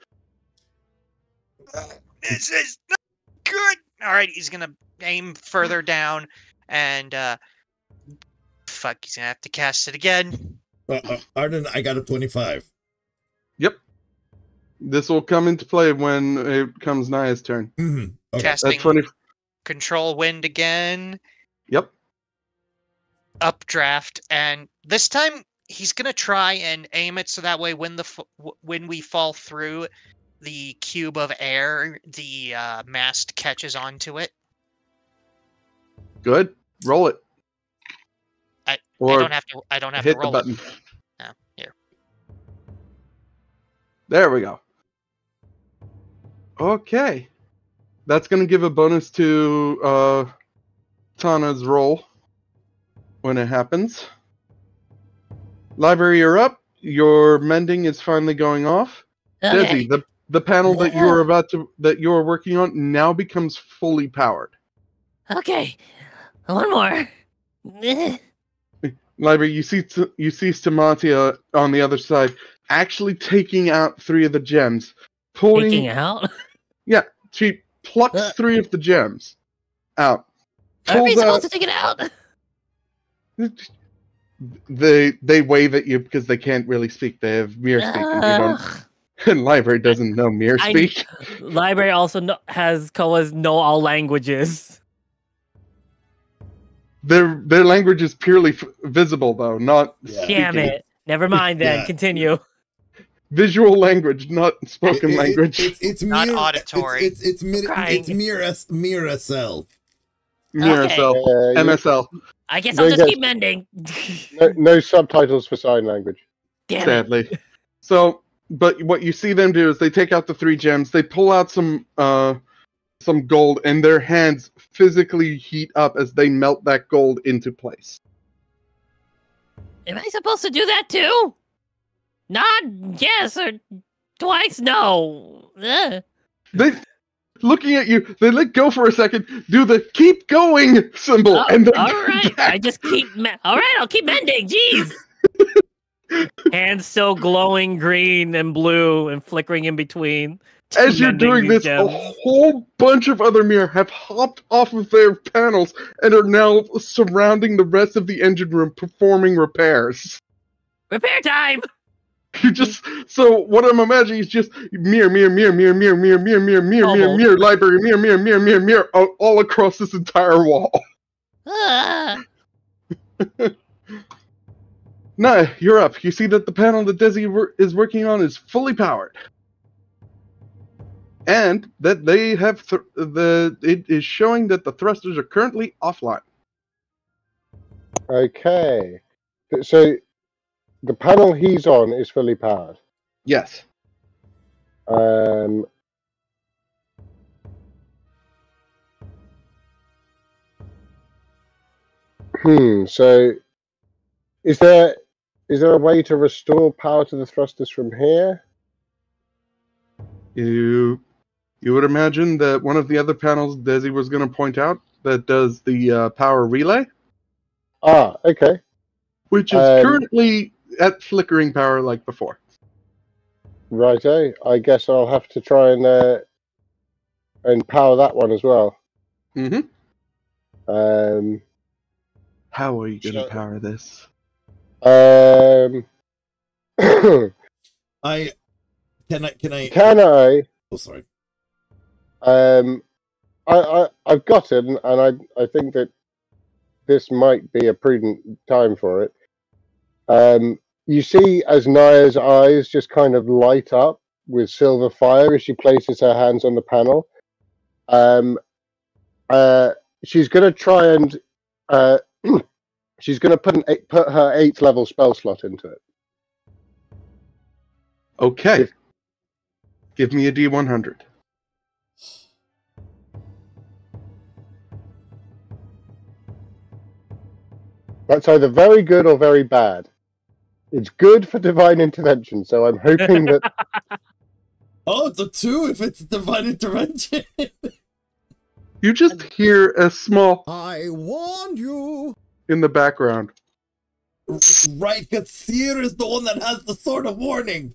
This is not good. All right, he's gonna aim further down, and he's gonna have to cast it again. Arden, I got a 25. Yep. This will come into play when it comes Naia's turn. Mm-hmm. Okay. Casting control wind again. Yep. Updraft, and this time he's gonna try and aim it so that way when we fall through the cube of air, the mast catches onto it. Good. Roll it. I don't have to hit roll the button. Oh, here. There we go. Okay. That's going to give a bonus to Tana's roll when it happens. Library, you're up. Your mending is finally going off. Okay. Desi, the panel that you are working on now becomes fully powered. Okay. One more. Library, you see Stamatia on the other side actually taking out 3 of the gems. Taking out? Yeah, she plucks 3 of the gems. out. Everybody's Pulls supposed to take it out. They wave at you because they can't really speak. They have mirror speak, and you don't. And library doesn't know mirror speak. Library also has Koa's know all languages. Their language is purely visible, though, not speaking. Damn it! Never mind then. Yeah. Continue. Visual language, not spoken language. It's Not mere, auditory. It's mere SL. Mirror Okay. cell, MSL. I guess They I'll just get- keep mending. No subtitles for sign language. Damn it. Sadly. So, but what you see them do is they take out the 3 gems, they pull out some gold, and their hands physically heat up as they melt that gold into place. Am I supposed to do that too? Not yes or twice no. Ugh. They, looking at you, they let go for a second, do the keep going symbol, Oh, and then all right, I just keep. All right, I'll keep mending. Jeez. Hands still glowing green and blue and flickering in between. as you're mending doing these this, gems. a whole bunch of other mirror have hopped off of their panels and are now surrounding the rest of the engine room performing repairs. Repair time. You just so what I'm imagining is just mirror, library, mirror, all across this entire wall. Nah, you're up. You see that the panel that Desi is working on is fully powered, and that they have it is showing that the thrusters are currently offline. Okay. So the panel he's on is fully powered. Yes. So is there a way to restore power to the thrusters from here? You would imagine that one of the other panels Desi was going to point out that does the power relay, Ah, okay. which is currently at flickering power like before. Righto. I guess I'll have to try and power that one as well. Mm-hmm. Um, How are you going to So- power this? Can I? Can I? Oh, sorry. I've got it, and I think that this might be a prudent time for it. You see, as Naia's eyes just kind of light up with silver fire as she places her hands on the panel. She's going to try and she's going to put her 8th level spell slot into it. Okay. Give me a D100. That's either very good or very bad. It's good for divine intervention, so I'm hoping that Oh, it's a 2 if it's divine intervention. You just hear a small I warned you. in the background. Right, because Seer is the one that has the sword of warning.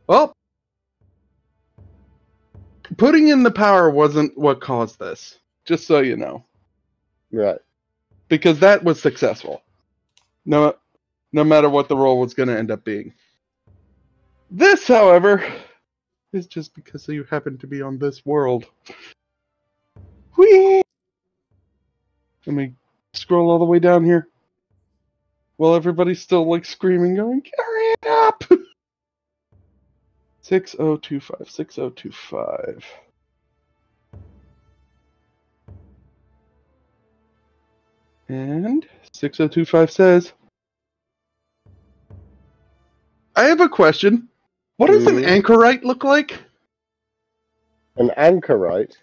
Well, putting in the power wasn't what caused this, just so you know. right. Because that was successful. No matter what the role was going to end up being. This, however, is just because you happen to be on this world. Whee! Let me scroll all the way down here. While everybody's still like screaming, going, carry it up! 6025, 6025. And 6025 says, I have a question. What does an anchorite look like? An anchorite?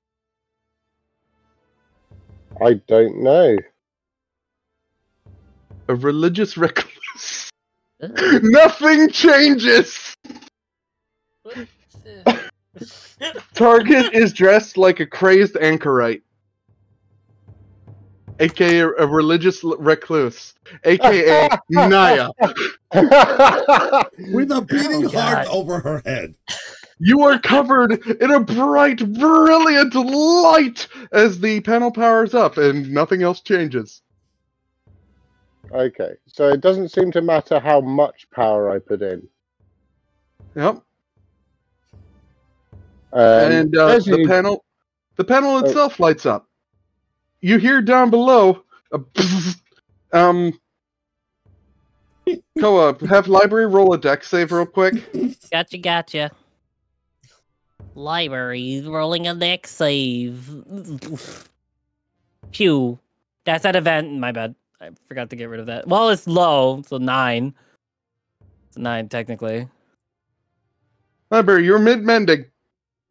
I don't know. A religious recluse. Nothing changes! Target is dressed like a crazed anchorite. aka a religious recluse, aka Naia. With a beating heart God. over her head. You are covered in a bright, brilliant light as the panel powers up and nothing else changes. Okay, so it doesn't seem to matter how much power I put in. Yep. And the panel itself lights up. You hear down below a Koa, have library roll a deck save real quick. Gotcha. Library rolling a deck save. Phew. That's that event. My bad. I forgot to get rid of that. Well, it's low, so 9. It's 9 technically. Library, you're mid-mending.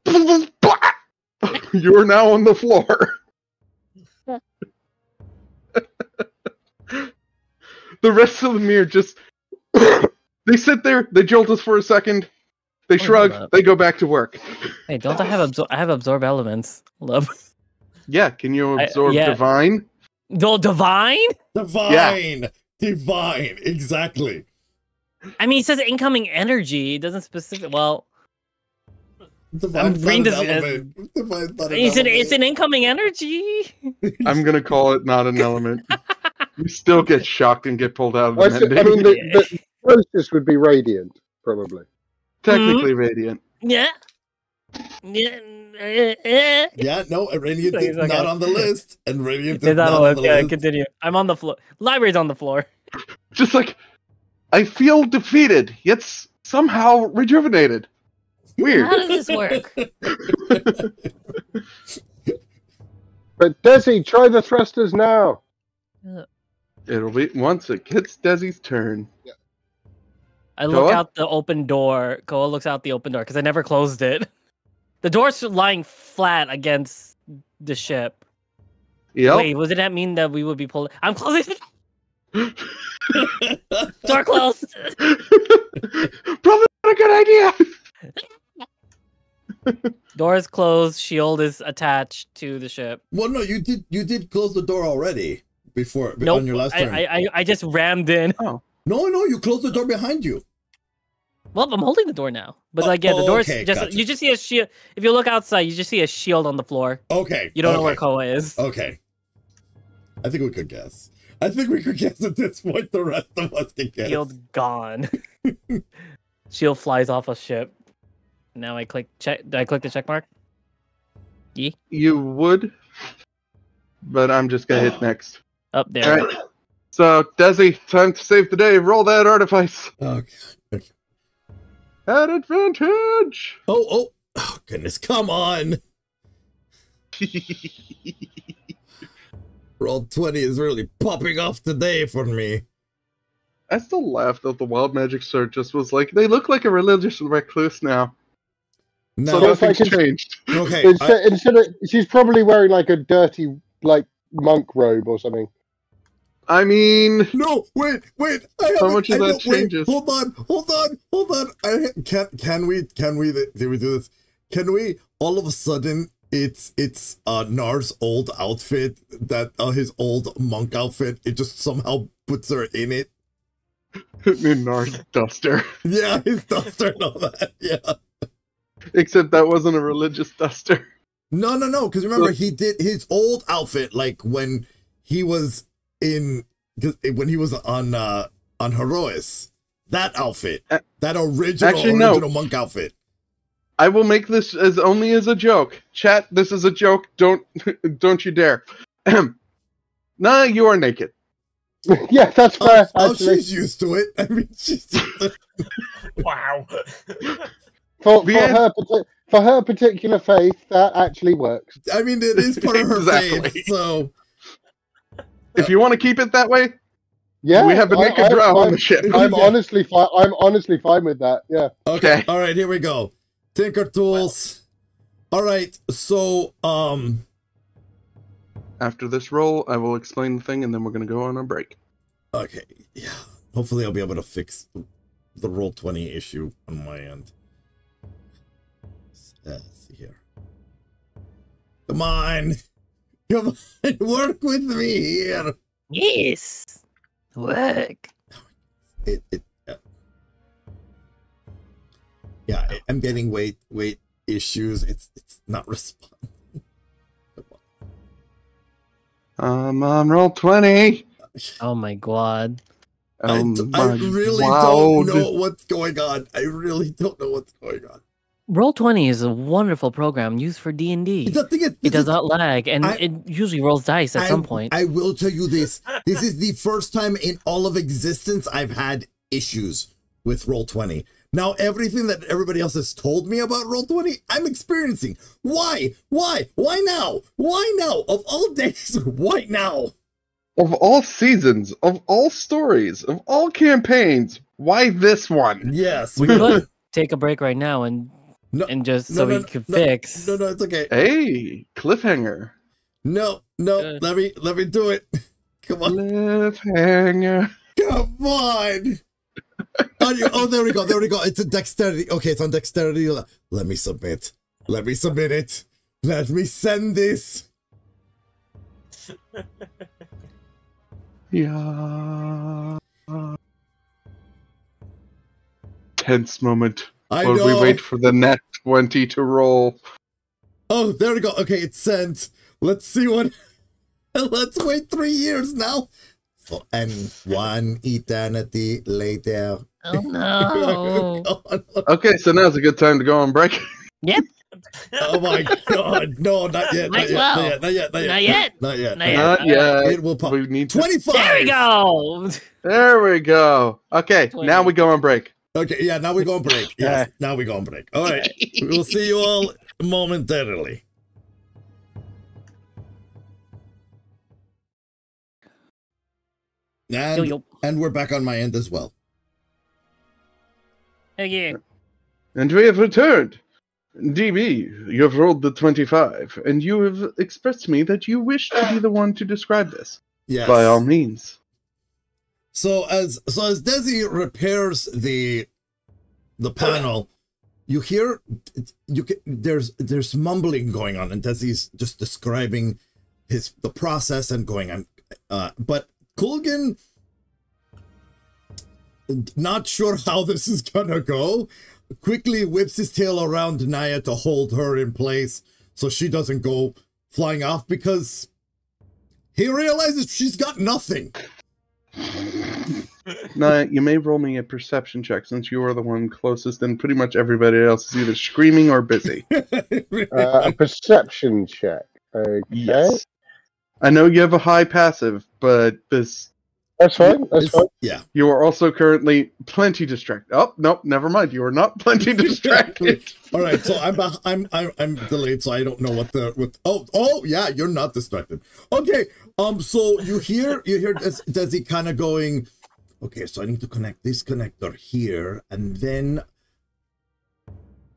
You are now on the floor. The rest of the mirror just... they sit there, they jolt us for a second, they shrug, they go back to work. Hey, don't I have I have absorb elements? Love. Yeah, can you absorb divine? No, divine? Divine! Yeah. Divine, exactly. I mean, it says incoming energy. It doesn't specific. Well, Divine's not an element. Divine's not an element. It's an incoming energy. I'm gonna call it not an element. You still get shocked and get pulled out of the mending. I mean, the closest would be radiant, probably. Technically radiant. Yeah. Yeah, no, Radiant is not on the list. And Radiant is not on the list. Continue. I'm on the floor. Library's on the floor. Just like, I feel defeated, yet somehow rejuvenated. Weird. How does this work? But Desi, try the thrusters now. It'll be once it gets Desi's turn. Yeah. I look out the open door. Koa looks out the open door because I never closed it. The door's lying flat against the ship. Yep. Wait, does that mean that we would be pulling? I'm closing the door. Closed. Probably not a good idea. Door is closed. Shield is attached to the ship. Well, no, you did close the door already before Nope, on your last turn. I just rammed in. Oh. No, you closed the door behind you. Well, I'm holding the door now. But like, yeah, the door's okay, just, gotcha. you just see a shield. If you look outside, you just see a shield on the floor. Okay. You don't know where Koa is. Okay. I think we could guess. I think we could guess at this point. The rest of us can guess. Shield gone. Shield flies off a ship. Now I click check. Did I click the check mark? Yeah. You would, but I'm just gonna hit next. Up there. All right. So, Desi, time to save the day. Roll that artifice. Okay. At advantage. Oh, goodness! Come on. Roll 20 is really popping off today for me. I still laughed that the wild magic sword just was like, they look like a religious recluse now. No, So nothing's changed. Okay. Instead of, she's probably wearing like a dirty monk robe or something. I mean, no, wait. How much of that changes? Hold on. Can we do this? Can we all of a sudden it's Gnar's old outfit, that his old monk outfit, it just somehow puts her in it. Gnar's duster. Yeah, his duster and all that. Yeah. Except that wasn't a religious duster. No, because remember he did his old outfit like when he was on Herois. That outfit, that original monk outfit. I will make this only as a joke. Chat, this is a joke. Don't you dare. Nah, you are naked. Yeah, that's fair. Oh, she's used to it. I mean, she's used to it. Wow. For her particular faith, that actually works. I mean, it is part of her Exactly. faith, so... If you want to keep it that way, Yeah, we have a naked drow on the ship. I'm honestly fine with that. Yeah. Okay. All right, here we go. Tinker Tools. All right, so after this roll, I will explain the thing, and then we're going to go on a break. Okay, yeah. Hopefully I'll be able to fix the roll 20 issue on my end. Let's see here. Come on. Come on, work with me here. Yes. Work. I'm getting weight issues. It's not responding. On roll 20. Oh my god. I really don't know what's going on. I really don't know what's going on. Roll20 is a wonderful program used for D&D. The thing is, It does not lag, and it usually rolls dice at some point. I will tell you this. This is the first time in all of existence I've had issues with Roll20. Now, everything that everybody else has told me about Roll20, I'm experiencing. Why? Why? Why now? Why now? Of all days, why now? Of all seasons, of all stories, of all campaigns, why this one? Yes. We could take a break right now and just so we could fix. No, it's okay. Hey, cliffhanger. No, let me do it. Come on. Cliffhanger. Come on. Oh, there we go. It's a dexterity. Okay, it's on dexterity. Let me submit. Let me submit it. Let me send this. Yeah. Tense moment. I While know. we wait for the nat 20 to roll. Oh, there we go. Okay, it's sent. Let's see what. Let's wait 3 years now. And 1 eternity later. Oh no. Okay, so now's a good time to go on break. Yep. Oh my god. No, not yet. Might as well. Not yet. Not yet. Not yet. It will pop. We need 25. There we go. There we go. Okay, 20. now we go on break. Okay, yeah, now we go on break. Yes, now we go on break. All right. We'll see you all momentarily. And we're back on my end as well. Oh yeah. And we have returned. DB, you have rolled the 25, and you have expressed to me that you wish to be the one to describe this. Yes. By all means. So as Desi repairs the panel, you hear there's mumbling going on, and Desi's just describing the process and going on. But Kulgan, not sure how this is gonna go, quickly whips his tail around Naia to hold her in place so she doesn't go flying off, because he realizes she's got nothing. Now, you may roll me a perception check, since you are the one closest, and pretty much everybody else is either screaming or busy. A perception check. Okay. Yes. I know you have a high passive, but this... That's fine. That's fine. Yeah. You are also currently plenty distracted. Oh, nope, never mind. You are not plenty distracted. All right, so I'm delayed, so I don't know what. Oh yeah, you're not distracted. Okay, so you hear Desi kind of going, okay, so I need to connect this connector here, and then.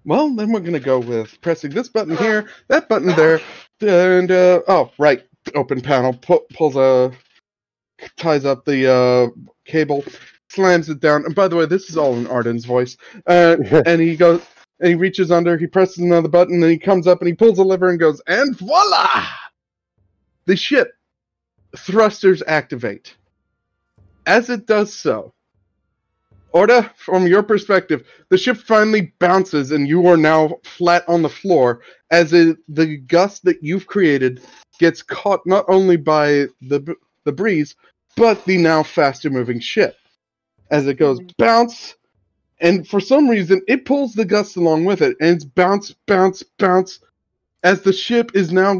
Well, then we're gonna go with pressing this button here, that button there, and oh right, open panel ties up the cable, slams it down. And by the way, this is all in Arden's voice. And he goes, and he reaches under, he presses another button, and he comes up and he pulls a lever and goes, and voila! The ship thrusters activate. As it does so, Orda, from your perspective, the ship finally bounces and you are now flat on the floor as the gust that you've created gets caught not only by the breeze, but the now faster moving ship. As it goes bounce, and for some reason it pulls the gust along with it, and it's bounce, bounce, bounce, as the ship is now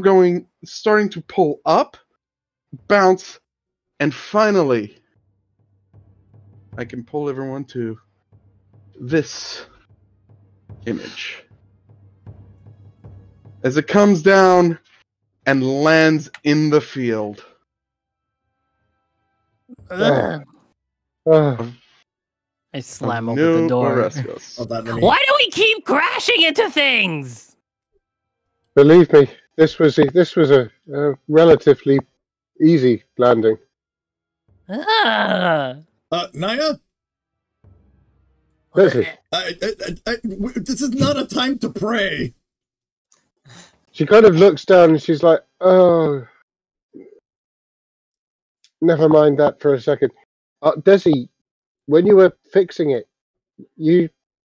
starting to pull up, bounce, and finally, I can pull everyone to this image. As it comes down and lands in the field. Ugh. I slam open the door. Why do we keep crashing into things? Believe me, this was a relatively easy landing. Naia? Desi. This is not a time to pray. She kind of looks down and she's like, oh, never mind that for a second. Desi, when you were fixing it, you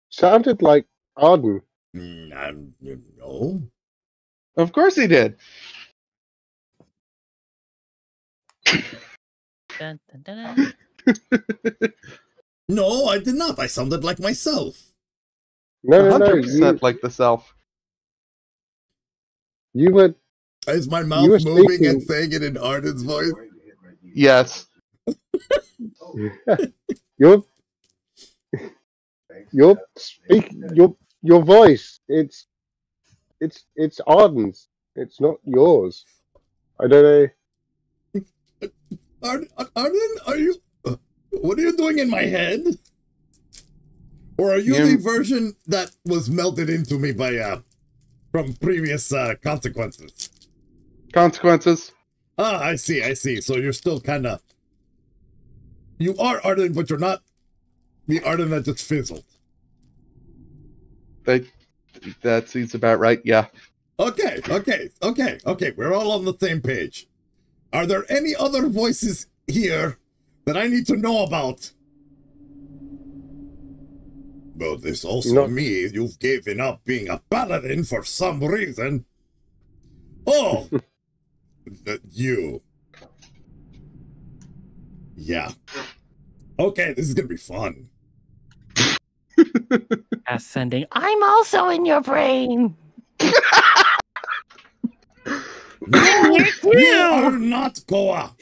sounded like Arden. No. Of course he did. Dun, dun, dun, dun. No, I did not. I sounded like myself. No, 100% like the self. you were. Is my You mouth were moving and speaking- saying it in Arden's voice? Yes. Your voice. It's Arden's. It's not yours. I don't know. Arden, are you... what are you doing in my head? Or are you Yeah. the version that was melted into me by, from previous, consequences? Consequences. Ah, I see. So you're still kind of... You are Arden, but you're not the Arden that just fizzled. That seems about right, yeah. Okay. We're all on the same page. Are there any other voices here that I need to know about? Well, this also No. me. You've given up being a paladin for some reason. Oh! You. Yeah. Okay, this is gonna be fun. Ascending. I'm also in your brain. I'm here You are too. not Koa.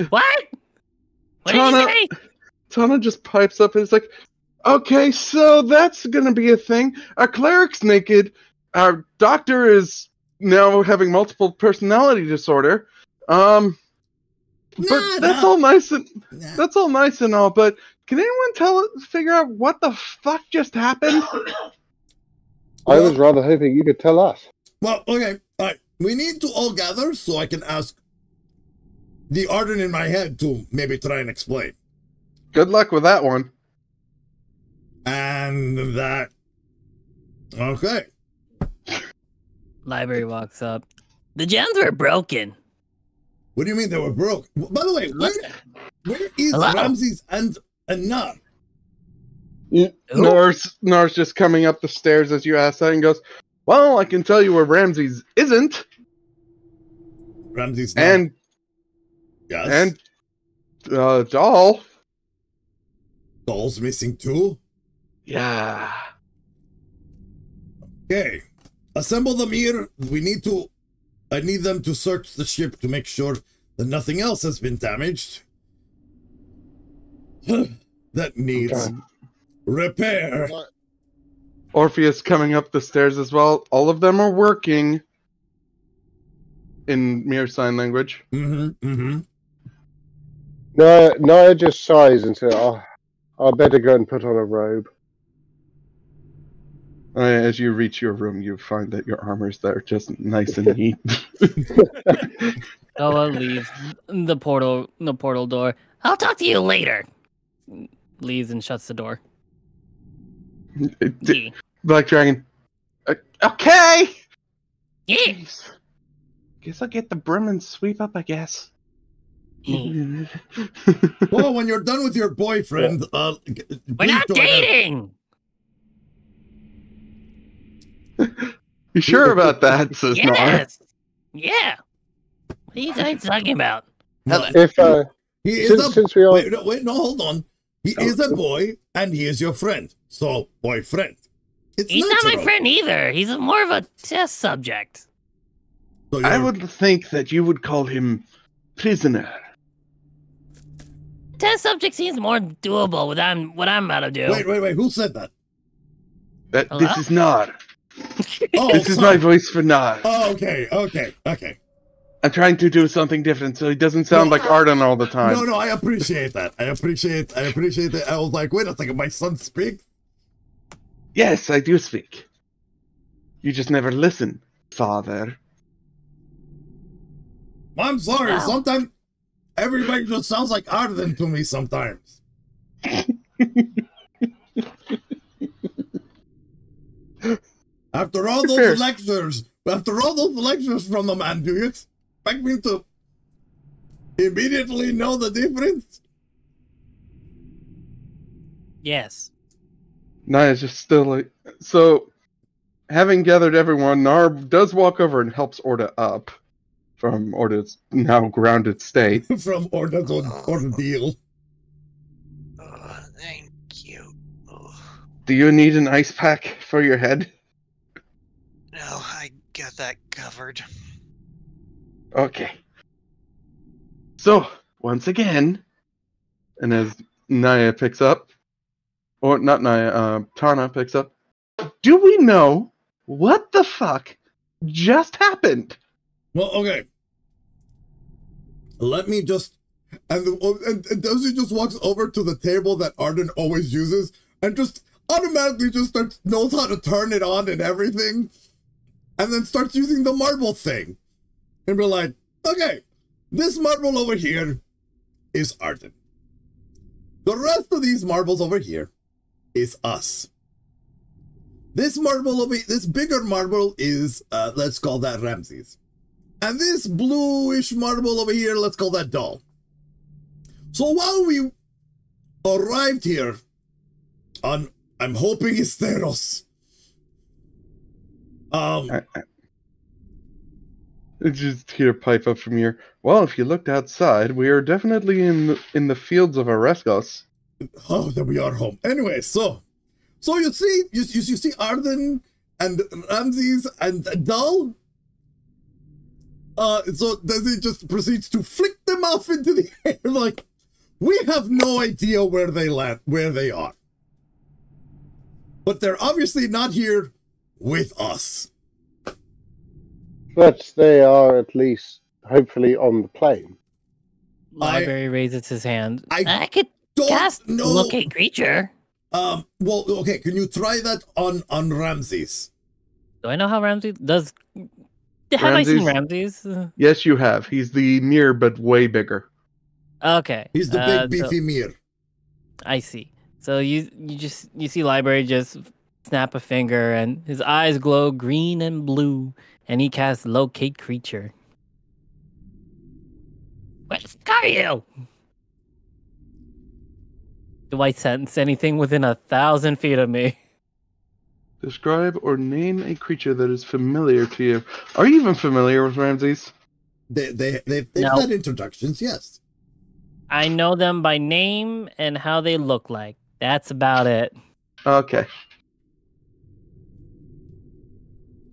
What? What did you Tana- say? Tana just pipes up and is like, okay, so that's gonna be a thing. Our cleric's naked. Our doctor is now having multiple personality disorder. But Nah, that's nah. all nice and Nah. that's all nice and all, but can anyone figure out what the fuck just happened? I was rather hoping you could tell us. Well, okay, all right. We need to all gather so I can ask the Arden in my head to maybe try and explain. Good luck with that one. And that... Okay. Library walks up. The gems were broken. What do you mean they were broke? By the way, where is Hello? Ramses and Gnar? Nar's just coming up the stairs as you ask that and goes, well, I can tell you where Ramses isn't. Ramses And yes. Doll. Doll's missing too? Yeah. Okay. Assemble them here. I need them to search the ship to make sure that nothing else has been damaged. That needs Okay. repair. Orpheus coming up the stairs as well. All of them are working in mere sign language. Mm-hmm. No, Naia just sighs and says, "Oh, I better go and put on a robe." As you reach your room, you find that your armor's there, just nice and neat. Koa leaves the portal door. I'll talk to you later. Leaves and shuts the door. Yeah. Black Dragon. Okay! Yeah. Jeez. Guess I'll get the broom and sweep up, I guess. Well, when you're done with your boyfriend, We're please not join us. dating! You sure about that, says Gnar? Yes! Yeah! What are you guys talking about? No, If he is a since we are wait, no, hold on. He is a boy, and he is your friend. So, boyfriend. It's He's not natural. my friend either. He's more of a test subject. So I you're- would think that you would call him prisoner. Test subject seems more doable with what I'm about to do. Wait. Who said that? This Hello? is Gnar. Oh, This is sorry. my voice for Gnar. Oh, okay. I'm trying to do something different so he doesn't sound No, like Arden all the time. No, I appreciate that. I appreciate that. I was like, wait a second, my son speaks? Yes, I do speak. You just never listen, father. I'm sorry. Wow. Sometimes everybody just sounds like Arden to me sometimes. After all those lectures from the man, do you expect me to immediately know the difference? Yes. Naia's just still like, so having gathered everyone, Gnar does walk over and helps Orda up from Orda's now grounded state. From Orda's ordeal. Thank you. Do you need an ice pack for your head? No, I got that covered. Okay. So, once again, and as Naia picks up, or not Naia, Tana picks up, do we know what the fuck just happened? Well, okay. Let me just... And Desi just walks over to the table that Arden always uses and just automatically just knows how to turn it on and everything. And then starts using the marble thing. And be like, okay, this marble over here is Arden. The rest of these marbles over here is us. This marble over this bigger marble is, let's call that Ramses. And this bluish marble over here, let's call that Doll. So while we arrived here on, I'm hoping it's Theros. I just hear a pipe up from here. Well, if you looked outside, we are definitely in the fields of Areskos. Oh, then we are home. Anyway, so you see, you see Arden and Ramses and Doll. So Desi just proceeds to flick them off into the air like, we have no idea where they land, where they are. But they're obviously not here with us. But they are at least, hopefully, on the plane. Library raises his hand. I could cast locate creature. Well, okay, can you try that on Ramses? Do I know how Ramses does? Have I seen Ramses? Yes, you have. He's the mirror, but way bigger. Okay. He's the big beefy mirror. I see. So you see Library just snap a finger and his eyes glow green and blue and he casts locate creature. Where are you? Do I sense anything within 1,000 feet of me? Describe or name a creature that is familiar to you. Are you even familiar with Ramses? They've No. had introductions, yes. I know them by name and how they look like. That's about it. Okay.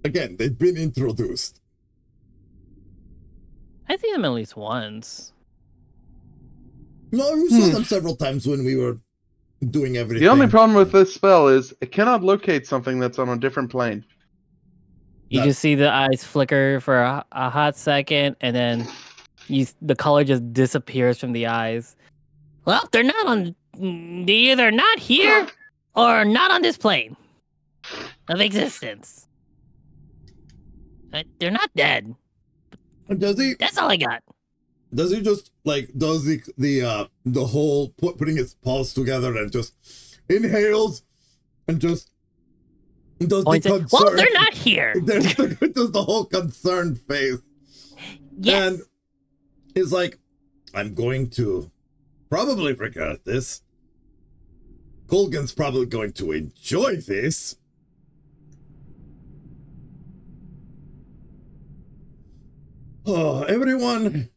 Again, they've been introduced. I've seen them at least once. No, you saw them several times when we were doing everything. The only problem with this spell is it cannot locate something that's on a different plane. You just see the eyes flicker for a hot second, and then the color just disappears from the eyes. Well, they're not on. They're either not here or not on this plane of existence. They're not dead. Does he? That's all I got. Does he just like does the whole putting his paws together and just inhales and just does the concern? Well, they're not here. Does the whole concerned face? Yes. And is like, I'm going to probably regret this. Colgan's probably going to enjoy this. Oh, everyone,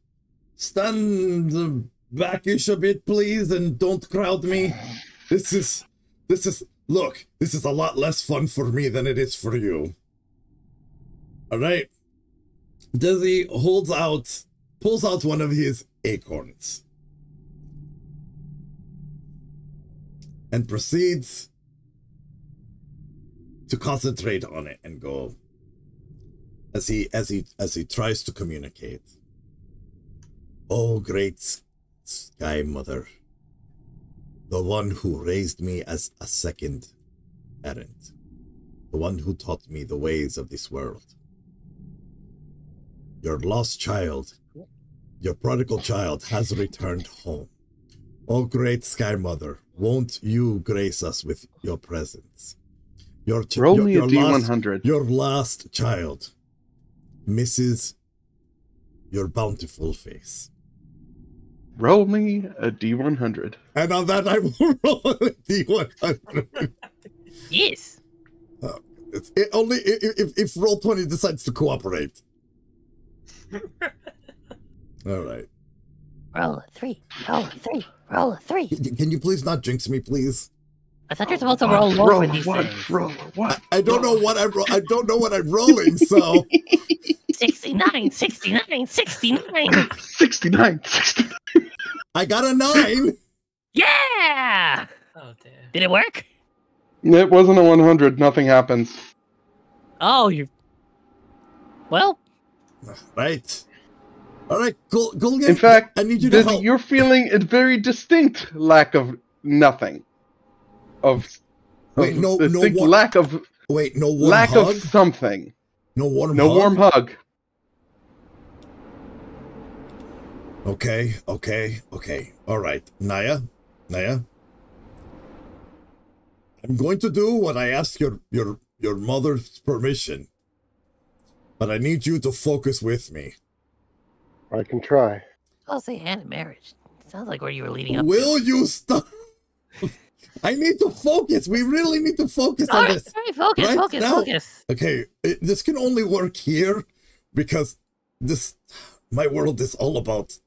stand backish a bit, please, and don't crowd me. Look, this is a lot less fun for me than it is for you. All right. Desi pulls out one of his acorns and proceeds to concentrate on it and go as he tries to communicate. Oh, great Sky Mother, the one who raised me as a second parent, the one who taught me the ways of this world. Your lost child, your prodigal child has returned home. Oh, great Sky Mother, won't you grace us with your presence? Roll me a D100. Your last child misses your bountiful face. Roll me a D100. And on that, I will roll a D100. Yes. Only if Roll20 decides to cooperate. All right. Roll a 3. Roll a 3. Roll a 3. Can you please not jinx me, please? I thought you're supposed to roll low for these things. Roll one. I don't know what I don't know what I'm rolling, so 69, 69, 69. 69. I got a 9. Yeah! Oh dear. Did it work? It wasn't a 100. Nothing happens. Oh, you. Well, Right. All right, Gulgan. In fact, I need you to help. you're feeling a very distinct lack of nothing. Wait, no distinct warm. lack of Wait, no warm lack hug. of something. No warm. No hug? warm hug. Okay. All right, Naia. I'm going to do what I asked your mother's permission, but I need you to focus with me. I can try. I'll say hand in marriage. Sounds like where you were leading up Will to. you stop? I need to focus. We really need to focus on this. All right, focus, Right focus, now? focus. Okay, this can only work here because my world is all about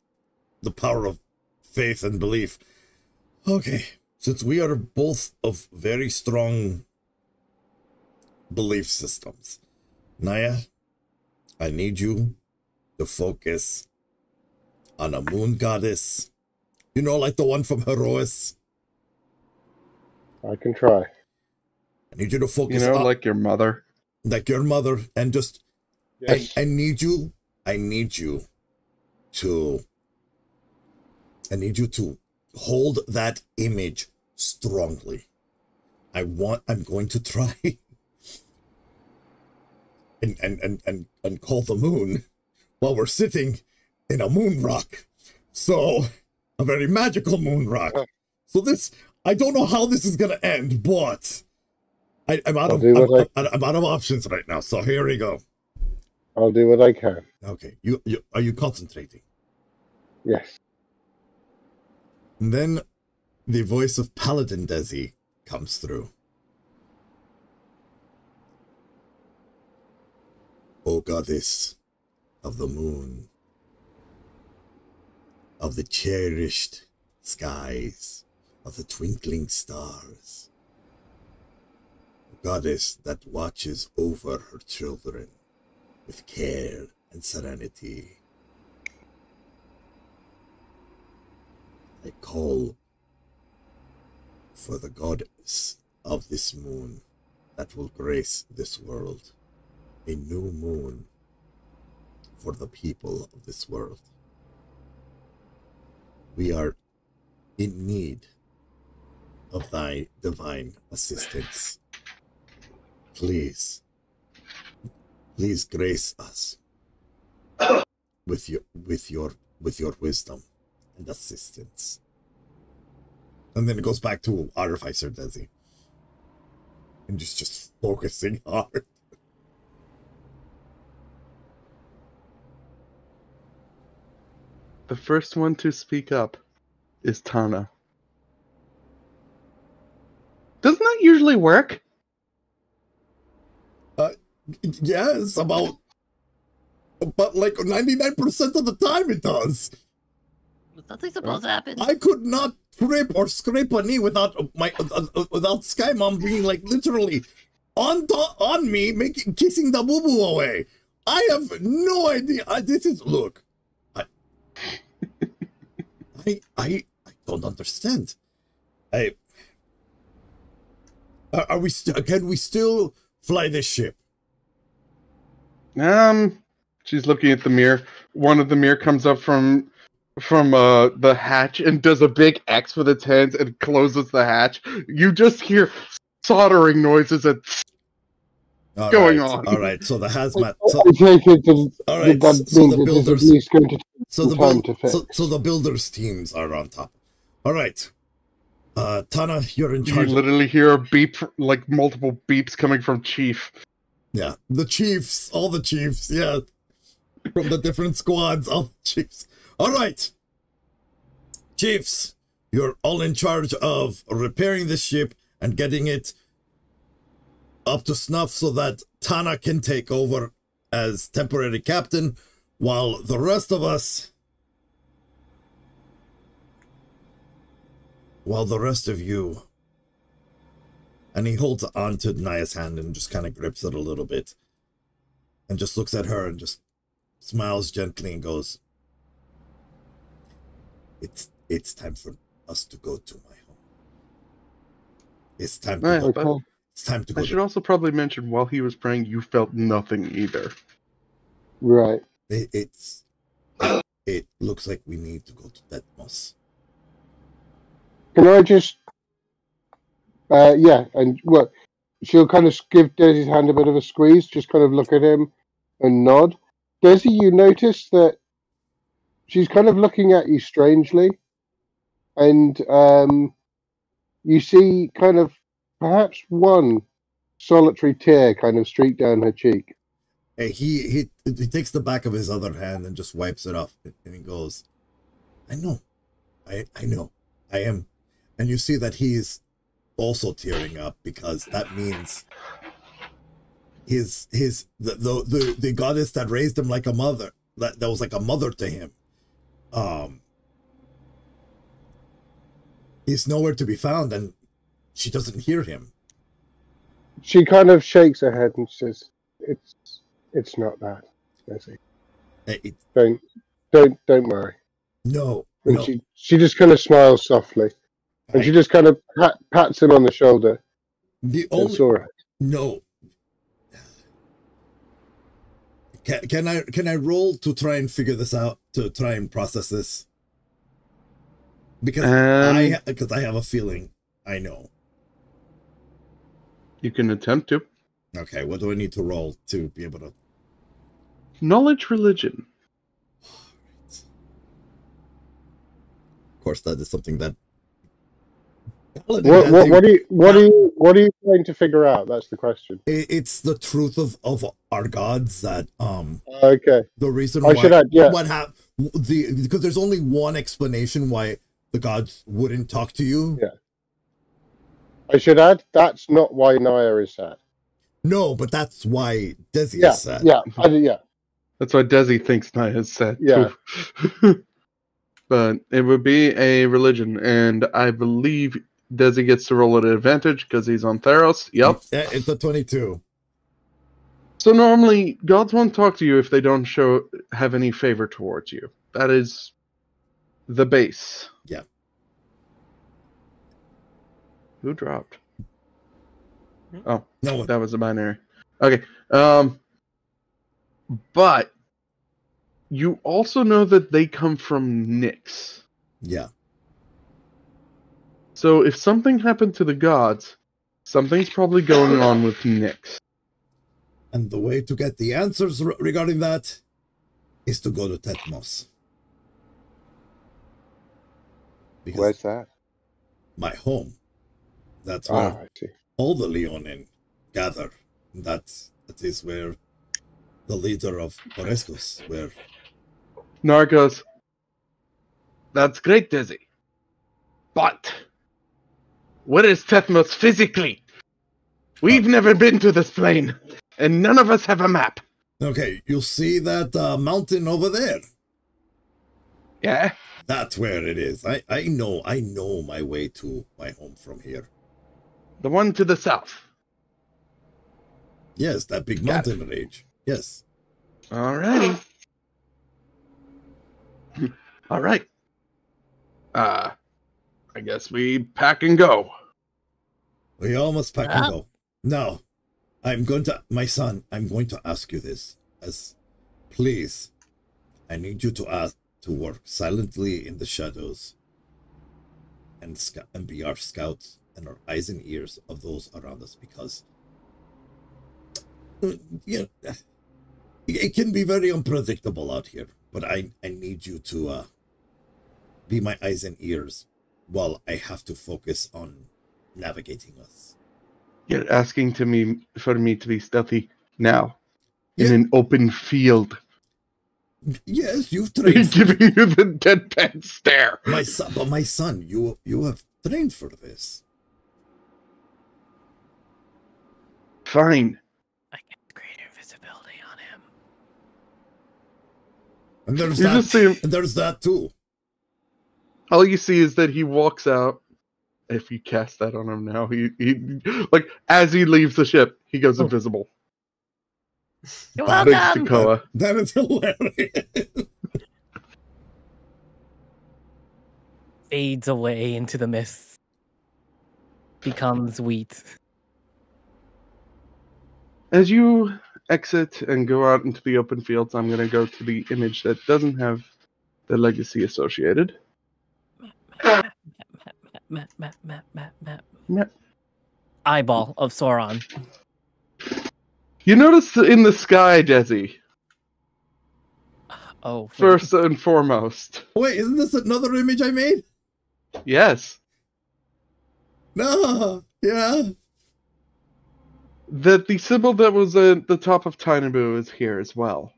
the power of faith and belief. Okay, since we are both of very strong belief systems, Naia, I need you to focus on a moon goddess. You know, like the one from Herois. I can try. I need you to focus You know, on like your mother. like your mother, and just Yes. I need you to hold that image strongly. I'm going to try and call the moon while we're sitting in a moon rock. So a very magical moon rock. So this, I don't know how this is gonna end, but I'm out of options right now. So here we go. I'll do what I can. Okay, you are you concentrating? Yes. And then the voice of Paladin Desi comes through. O goddess of the moon, of the cherished skies, of the twinkling stars, goddess that watches over her children with care and serenity. I call for the goddess of this moon that will grace this world, a new moon for the people of this world. We are in need of thy divine assistance. Please grace us with your wisdom and assistance. And then it goes back to Artificer Desi. And just focusing hard. The first one to speak up is Tana. Doesn't that usually work? Yes, but like 99% of the time it does. Nothing's supposed to happen. I could not trip or scrape a knee without without Sky Mom being like literally on me, kissing the boo boo away. I have no idea. Look. I don't understand. Are we can we still fly this ship? She's looking at the mirror. One of the mirror comes up from the hatch and does a big X with its hands and closes the hatch. You just hear soldering noises and going on. All right, so the hazmat. I take it that, all right, that so means the it is builders. at least going to So take time to fix. so the builders teams are on top. All right, Tana, you're in You charge. literally hear a beep, like multiple beeps coming from Chief. Yeah, the chiefs, all the chiefs, yeah, from the different squads, all the chiefs. All right, Chiefs, you're all in charge of repairing the ship and getting it up to snuff so that Tana can take over as temporary captain, while the rest of us, you, and he holds on to Naia's hand and just kind of grips it a little bit and just looks at her and just smiles gently and goes, it's time for us to go to my home. It's time to go. It's time to go. I should also probably mention, while he was praying, you felt nothing either. Right. It looks like we need to go to Deathmoss. Can I just... yeah, and well, she'll kind of give Desi's hand a bit of a squeeze, just kind of look at him and nod. Desi, you notice that she's kind of looking at you strangely, and you see kind of perhaps one solitary tear kind of streak down her cheek. He takes the back of his other hand and just wipes it off, and he goes, I know, I am. And you see that he's also tearing up, because that means the goddess that raised him like a mother, that was like a mother to him, is nowhere to be found, and she doesn't hear him. She kind of shakes her head and says, It's not that, Desi. Don't worry. No. And she just kind of smiles softly, and she just kind of pats him on the shoulder. No. Can I roll to try and figure this out, to try and process this? Because I have a feeling I know. You can attempt to. Okay, what do I need to roll to be able to? Knowledge religion. Right. Of course, that is something that. What are you trying to figure out? That's the question. It's the truth of our gods that Okay. The reason I why should add, yeah. what happened, because there's only one explanation why the gods wouldn't talk to you. Yeah. I should add, that's not why Naia is sad. No, but that's why Desi is sad. Yeah, That's why Desi thinks Naia is sad. Yeah. Too. But it would be a religion, and I believe Desi gets to roll at an advantage because he's on Theros. Yep. Yeah, it's a 22. So normally, gods won't talk to you if they don't have any favor towards you. That is the base. Yeah. Who dropped? Oh, no, that was a binary. Okay. But you also know that they come from Nyx. Yeah. So if something happened to the gods, something's probably going on with Nyx. And the way to get the answers regarding that is to go to Deathmoss. Where's that? My home. That's where I see. all the Leonin gather. That is where the leader of Orescos, where... Narcos. That's great, Desi. But where is Deathmoss physically? We've never been to this plane, and none of us have a map. Okay, you'll see that mountain over there. Yeah? That's where it is. I know my way to my home from here. The one to the south. Yes, that big mountain range. Yes. Alrighty. Alright. I guess we pack and go. We almost pack and go. Now, my son, I'm going to ask you this. Please, I need you to work silently in the shadows and be our scouts and our eyes and ears of those around us, because it can be very unpredictable out here, but I need you to be my eyes and ears while I have to focus on navigating us. You're asking for me to be stealthy now in an open field. Yes, you've He's trained. giving you the deadpan stare. My son, you have trained for this. Fine. I get greater visibility on him. And there's You that. just see him. And there's that too. All you see is that he walks out. If you cast that on him now, he like as he leaves the ship, he goes invisible. You're Thanks to welcome. Koa. That is hilarious. Fades away into the mist. Becomes wheat. As you exit and go out into the open fields, I'm going to go to the image that doesn't have the legacy associated. Map. Eyeball of Sauron. You notice in the sky, Desi, Oh, first and foremost. Wait, isn't this another image I made? Yes. No. Yeah. That the symbol that was at the top of Tynaboo is here as well.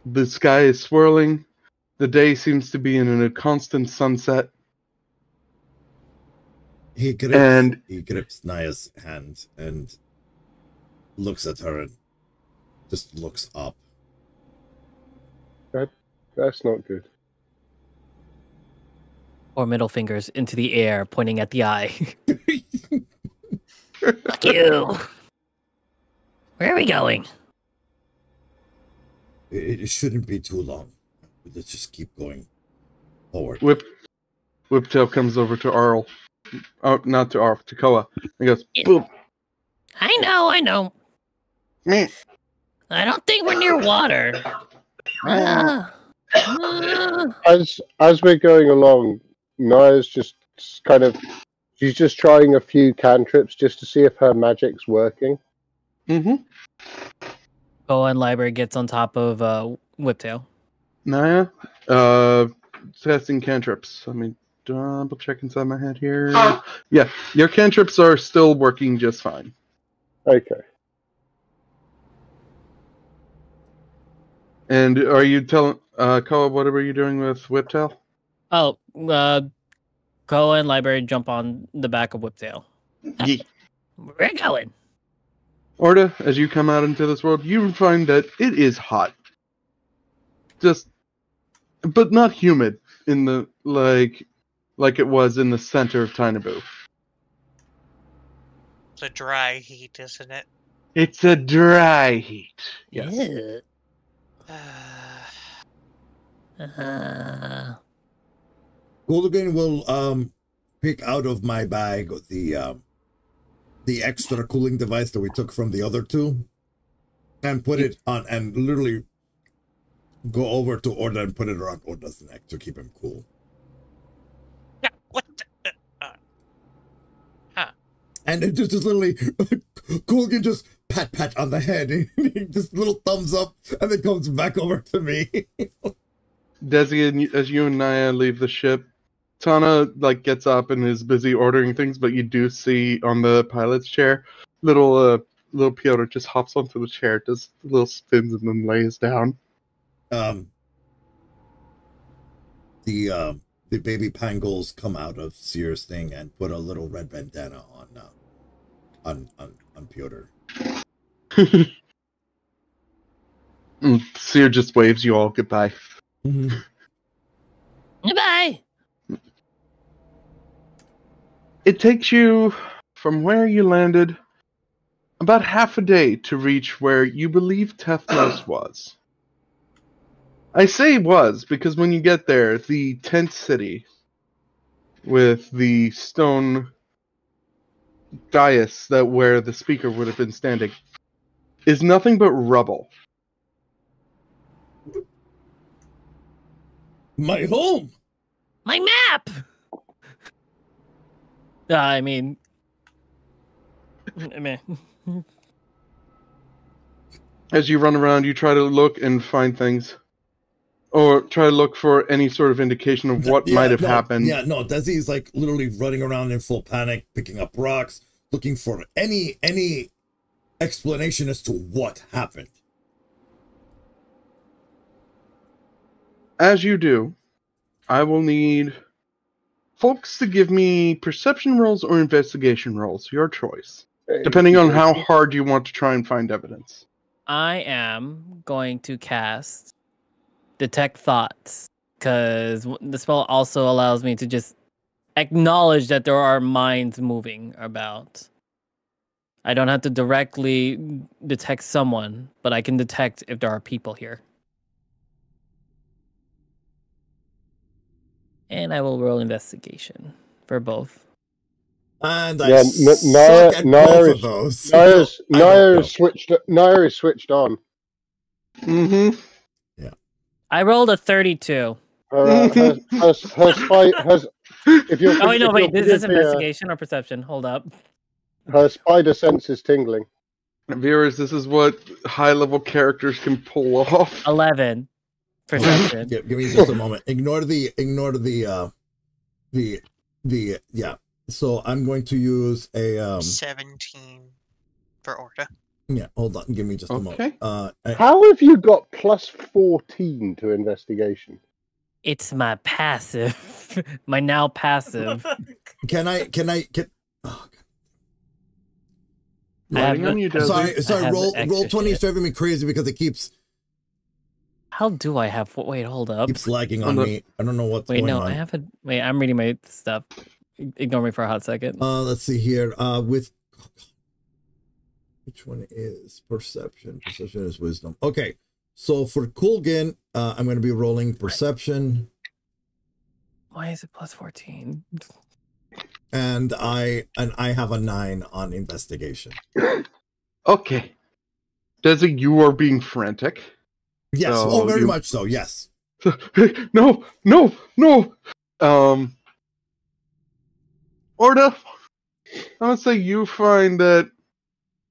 The sky is swirling. The day seems to be in a constant sunset. He grips Naia's hand and looks at her and just looks up. That's not good. Or middle fingers into the air, pointing at the eye. Fuck you. Where are we going? It shouldn't be too long. Let's just keep going forward. Whiptail comes over to Arl. Oh, not to Arl, to Koa. He goes, Yeah. boop. I know. Meh. Ah. I don't think we're near water. As we're going along, Naia's just kind of, she's just trying a few cantrips just to see if her magic's working. Mm-hmm. Koa and Library gets on top of Whiptail. Naia, testing cantrips. Let me double check inside my head here. Yeah, your cantrips are still working just fine. Okay. And are you telling Koa, what were you doing with Whiptail? Oh, Koa and Library jump on the back of Whiptail. Yeah. We're going. Orda, as you come out into this world, you find that it is hot. But not humid in the like it was in the center of Tynaboo. It's a dry heat, isn't it? It's a dry heat. Yes. Ew. Golden will pick out of my bag the extra cooling device that we took from the other two and put it on and literally go over to Orda and put it around Orda's neck to keep him cool. Yeah, what? And it just literally, Colgan just pat on the head, and just little thumbs up, and then comes back over to me. Desi, as you and Naia leave the ship, Tana gets up and is busy ordering things, but you do see on the pilot's chair, little Piotr just hops onto the chair, does little spins, and then lays down. The baby pangolins come out of Seer's thing and put a little red bandana on Piotr. Seer just waves you all goodbye. Mm-hmm. Goodbye. It takes you from where you landed about half a day to reach where you believe Tethnos was. I say was because when you get there, the tent city with the stone dais where the speaker would have been standing is nothing but rubble. My home! My map. I mean, As you run around, you try to look and find things. Or try to look for any sort of indication of what might have happened. Yeah, no, Desi is literally running around in full panic, picking up rocks, looking for any explanation as to what happened. as you do, I will need folks to give me perception rolls or investigation rolls, your choice, depending on how hard you want to try and find evidence. I am going to cast Detect Thoughts, because the spell also allows me to just acknowledge that there are minds moving about. I don't have to directly detect someone, but I can detect if there are people here. And I will roll investigation for both. And I suck at both of those. Naia is switched on. Mm-hmm. Yeah. I rolled a 32. Her spy has. If you're, Oh, wait, no, wait. This is forgive me, investigation or perception? Hold up. her spider sense is tingling. Viewers, this is what high-level characters can pull off. 11. Perception. Give me just a moment. Ignore the yeah. So I'm going to use a 17 for Orda. Yeah, hold on. Give me just a moment. How have you got plus 14 to investigation? It's my passive. My now passive. Can I oh, Sorry, roll 20 is driving me crazy because it keeps. How do I have? Wait, hold up. Keeps lagging on me. I don't know what's going on. I have a. Wait, I'm reading my stuff. Ignore me for a hot second. Let's see here. With which one is perception? Perception is wisdom. Okay, so for Kulgan, I'm going to be rolling perception. Why is it plus 14? And I have a 9 on investigation. Okay, Desi, you are being frantic. Yes. So very much so. Yes. No. Orda, I'm gonna say you find that,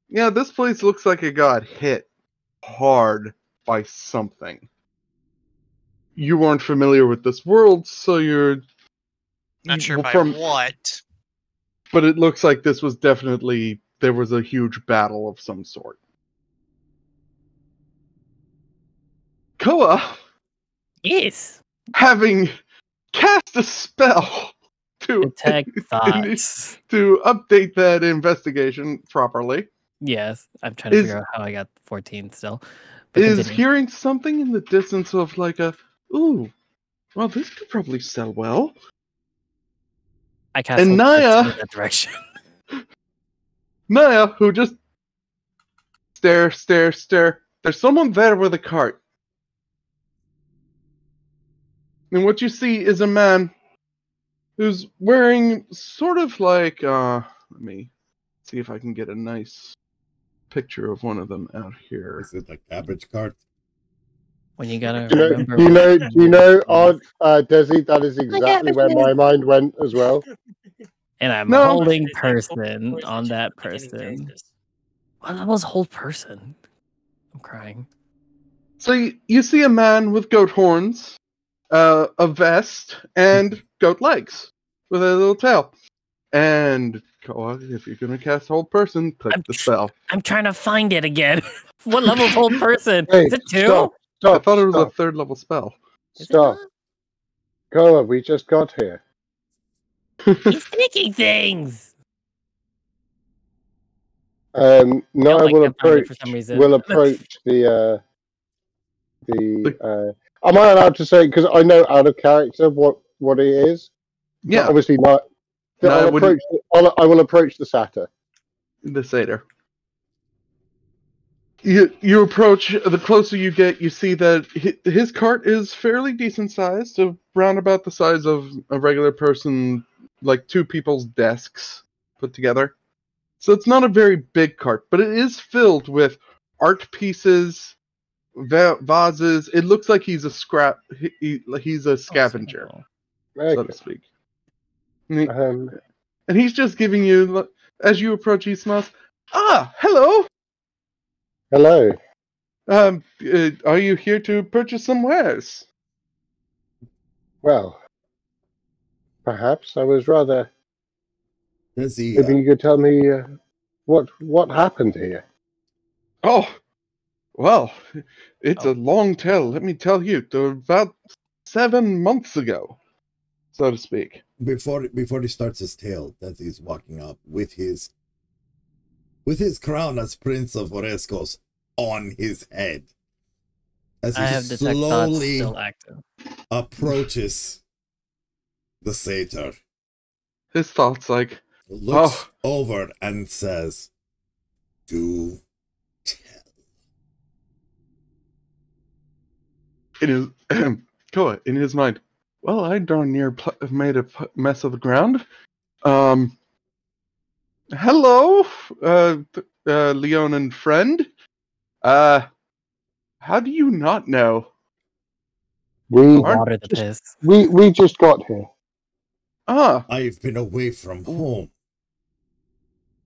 yeah, this place looks like it got hit hard by something. You aren't familiar with this world, so you're not sure by what. But it looks like this was definitely, there was a huge battle of some sort. Koa, yes, having cast a spell to detect thoughts to update that investigation properly. Yes, I'm trying to figure out how I got 14 still. But is hearing something in the distance of like a, ooh, well, this could probably sell well. I cast and Naia in that direction. Naia, who just stare. There's someone there with a cart. And what you see is a man who's wearing sort of like, let me see if I can get a nice picture of one of them out here. Is it a cabbage cart? When you gotta remember. Do you know, Desi, that is exactly where my mind went as well. And I'm holding person on that person. Well, that was hold person. I'm crying. So you see a man with goat horns, a vest, and goat legs with a little tail. And if you're gonna cast hold person, click the spell. I'm trying to find it again. What level is hold person? Hey, is it 2? Stop, I thought it was a 3rd level spell. Stop. Koa, we just got here. He's thinking things. No, I will approach. For some reason. Will approach the. Am I allowed to say, because I know out of character what it is? Yeah, but obviously not. No, I will approach the satyr. The satyr. You approach. The closer you get, you see that his cart is fairly decent sized, around about the size of a regular person, like 2 people's desks put together. So it's not a very big cart, but it is filled with art pieces, vases. It looks like he's a he's a scavenger, so to speak. And he's just giving you, as you approach, he smiles. Ah, hello. Hello. Are you here to purchase some wares? Well, perhaps I was rather. Desi, maybe you could tell me what happened here. Oh, well, it's a long tale. Let me tell you. About 7 months ago, so to speak. Before he starts his tale, that he's walking up with his crown as Prince of Orescos on his head. As I he have detect thoughts slowly still active. approaches the satyr, His thoughts like, looks over and says, "Do tell." in his Koa, in his mind, well, I darn near made a mess of the ground. Hello, Leonin friend. How do you not know? We Water the piss. we just got here. I've been away from home.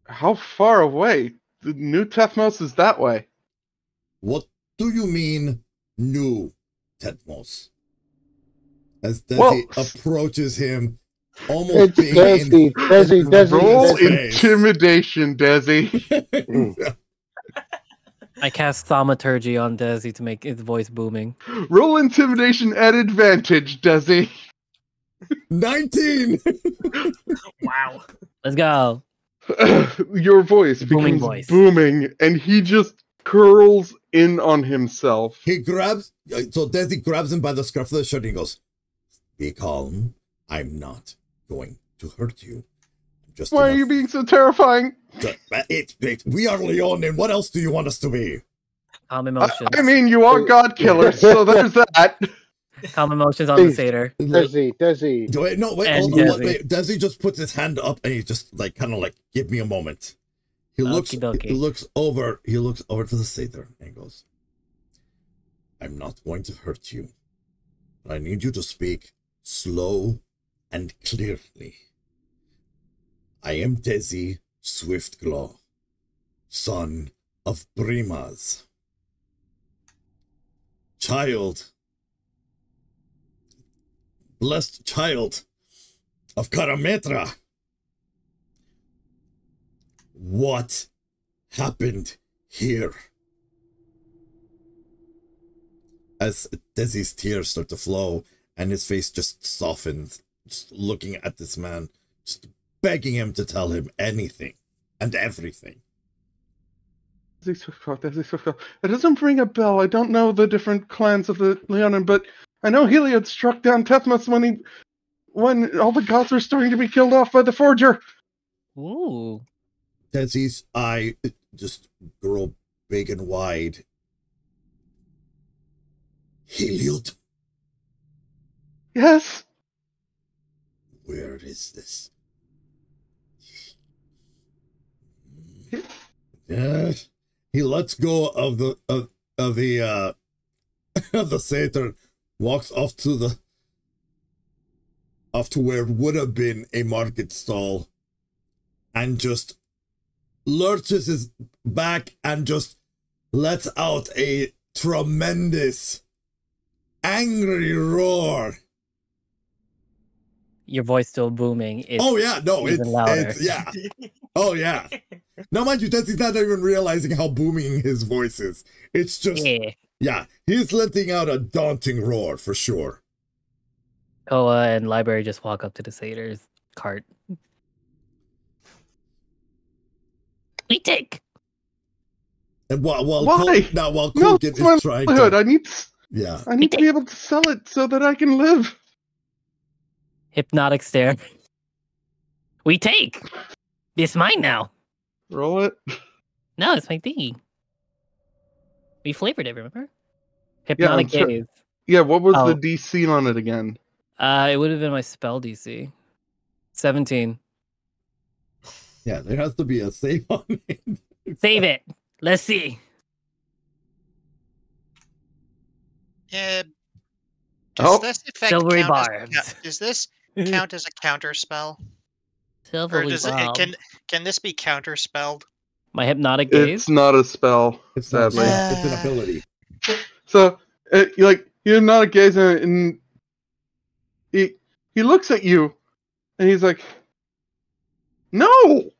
How far away? The New Tethmos is that way. What do you mean, New Tethmos? As Desi Well, approaches him, almost It's being Desi. Roll face. intimidation, Desi. I cast Thaumaturgy on Desi to make his voice booming. Roll intimidation at advantage, Desi. 19! Wow. Let's go. Your voice Booming becomes voice. booming, and he just curls in on himself. So Desi grabs him by the scruff of the shirt and he goes, "Be calm. I'm not going to hurt you. Just Why are you being so terrifying? We are Leonin. What else do you want us to be?" Calm emotions. I mean, you are god killers, so there's that. Calm emotions on the satyr. Desi. Wait, no, wait, And hold on, Desi. wait. Desi just puts his hand up and he just kind of give me a moment. He looks over to the satyr and goes, "I'm not going to hurt you, but I need you to speak slow and clearly. I am Desi Swiftclaw, son of Brimaz, blessed child of Karametra. What happened here?" As Desi's tears start to flow and his face just softens, just looking at this man, just begging him to tell him anything and everything. Desi Swiftclaw. It doesn't ring a bell. I don't know the different clans of the Leonin, but I know Heliod struck down Tethmos when all the gods were starting to be killed off by the Forger. Ooh. Desi's eye just grow big and wide. Heliod? Yes. Where is this? Yes. He lets go of the of the satyr, walks off to where would have been a market stall, and just lurches his back and just lets out a tremendous angry roar. Your voice still booming. It's It's yeah. Oh yeah. Now mind you, Desi's not even realizing how booming his voice is. It's just yeah, he's letting out a daunting roar for sure. Koa and Library just walk up to the satyr's cart. We take. And while Why? Colgan is trying to, I need yeah. to be able to sell it so that I can live. Hypnotic stare. We take. It's mine now. Roll it. No, it's my thingy. We flavored it, remember? Hypnotic I'm sure- gaze. Yeah, what was Oh. the DC on it again? It would have been my spell DC. 17. Yeah, there has to be a save on it. Save it. Let's see. Does Oh. this effect Silvery count barbs. does this count as a counter spell? Or Silvery does bulb. can this be counter spelled? My hypnotic gaze. It's not a spell, It's not, sadly. it's an ability. So, you're not a gazer, and he looks at you, and he's like, "No,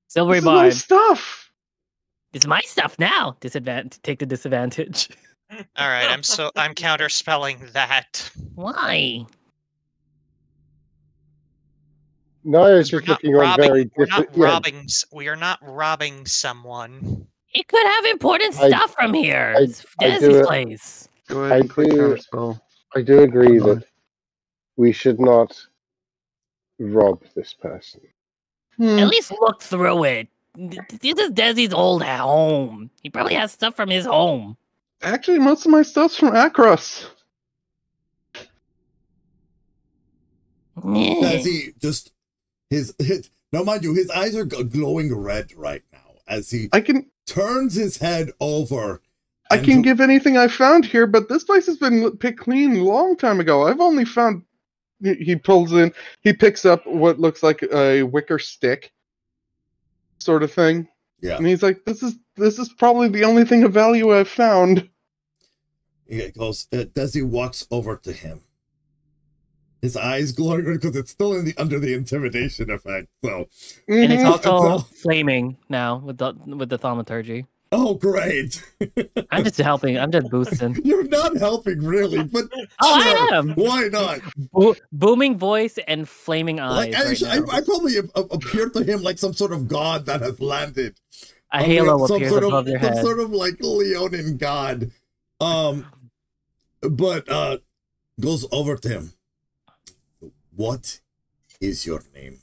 Silvery this is my barb. stuff." It's my stuff now. Take the disadvantage. All right, I'm counterspelling that. Why? Naia's We're just not looking on very We're not different. Yeah, robbing. We are not robbing someone. It could have important I- stuff from here. I- It's I Desi's do it- place. Go ahead and quick counterspell. I do agree Come on. that we should not rob this person. At least look through it. This is Desi's old home. He probably has stuff from his home. Actually, most of my stuff's from Akaros. As he just his now mind you, his eyes are glowing red right now as he I can turns his head over. I and can to- give anything I found here, but this place has been picked clean a long time ago. I've only found. He pulls in. He picks up what looks like a wicker stick, sort of thing. Yeah. And he's like, "This is probably the only thing of value I've found." He goes. Desi walks over to him. His eyes glowing because it's still under the intimidation effect. So, And it's Mhm. also So- flaming now with the thaumaturgy. oh great! I'm just helping. I'm just boosting. You're not helping really, but Oh, sure, I am. why not? Booming voice and flaming eyes. Like right now. I probably appear to him like some sort of god that has landed. A halo Some appears sort above of, your some head. sort of like Leonin god. But goes over to him. What is your name?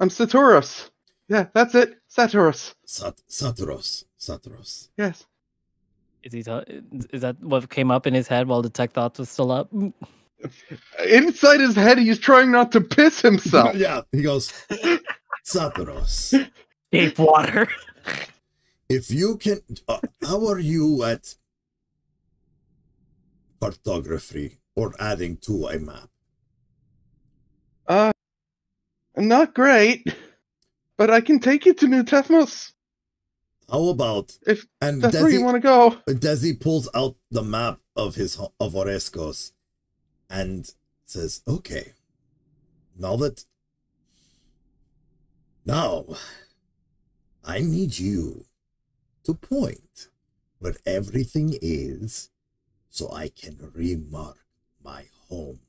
I'm Saturos. Yeah, that's it. Saturos. Saturos. Yes. Is that what came up in his head while the tech thoughts was still up? Inside his head, he's trying not to piss himself. Yeah, he goes, Saturos. Deep water. If you can, how are you at cartography or adding to a map? Not great, but I can take you to New Tethmos How about if and that's where you want to go. Desi pulls out the map of Oreskos and says, "Okay, now I need you to point where everything is, so I can remark my home."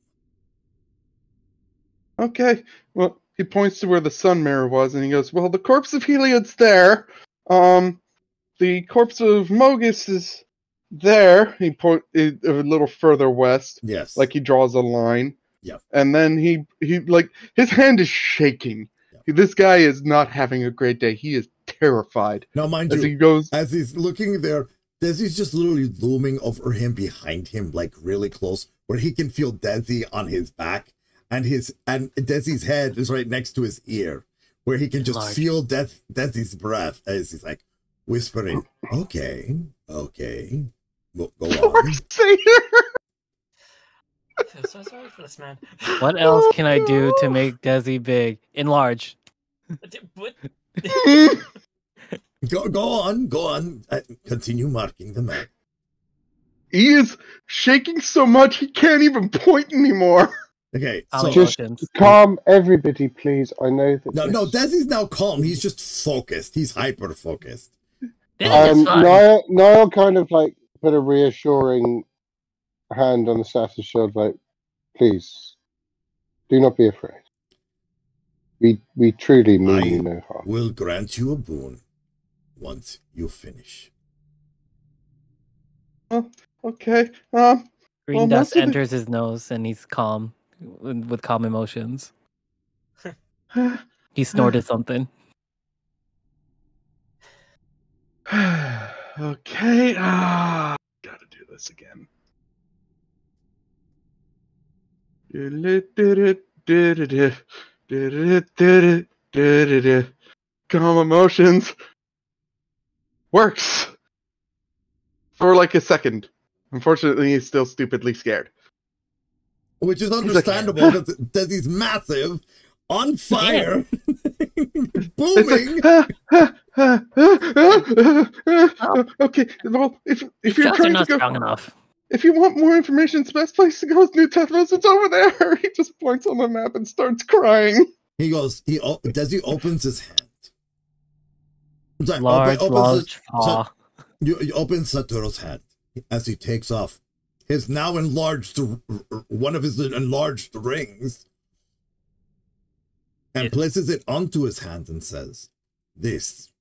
Okay. Well, he points to where the sun mirror was, and he goes, "Well, the corpse of Heliod's there. The corpse of Mogus is there." He a little further west, Yes, like he draws a line. Yeah. And then he like his hand is shaking. Yeah. This guy is not having a great day. He is terrified now mind as you, he goes. as he's looking there, Desi's just literally looming over him behind him, like really close, where he can feel Desi on his back, and Desi's head is right next to his ear, where he can just feel Desi's breath as he's like whispering, "Okay, go on." I feel so sorry for this man. What else can I do to make Desi big? Enlarge. What? Go on. Continue marking the map. He is shaking so much he can't even point anymore. Okay, I'll so Just emotions. calm everybody, please. I know that. no, Desi's now calm. He's just focused. He's hyper focused. This is fun. Niall kind of like put a reassuring hand on the status shield, like, please, do not be afraid. We truly mean you no harm. Will grant you a boon once you finish. Okay. Green Well, dust most of the- enters his nose, and he's calm, with calm emotions. He snorted something. Okay. Gotta do this again. Calm emotions. Works. For like a second. Unfortunately, he's still stupidly scared. Which is understandable because Desi's massive, on fire, booming. Okay, well, if These you're shots are trying to not go, strong enough. if you want more information, the best place to go is New Tethmos. It's over there. He just points on the map and starts crying. He goes, Desi opens his hand. Sorry, Large paw. You open Satoru's hand as he takes off his now enlarged, one of his enlarged rings, and places it onto his hand and says, "This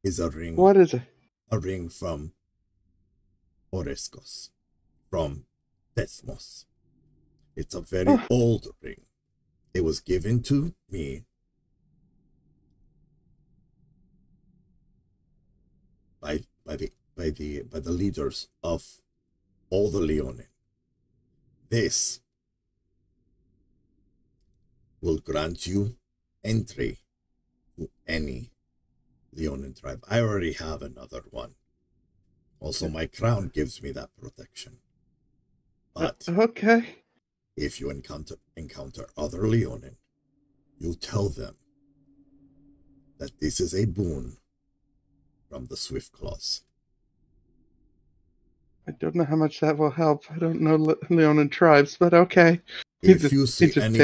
is a ring." What is it? A ring from Oreskos, from Desmos. It's a very old ring. It was given to me by the leaders of all the Leonin. This will grant you entry to any Leonin tribe. I already have another one. Also, my crown gives me that protection. But Okay. if you encounter other Leonin, you tell them that this is a boon from the Swift Claws. I don't know how much that will help. I don't know Leonin tribes, but okay. If you see any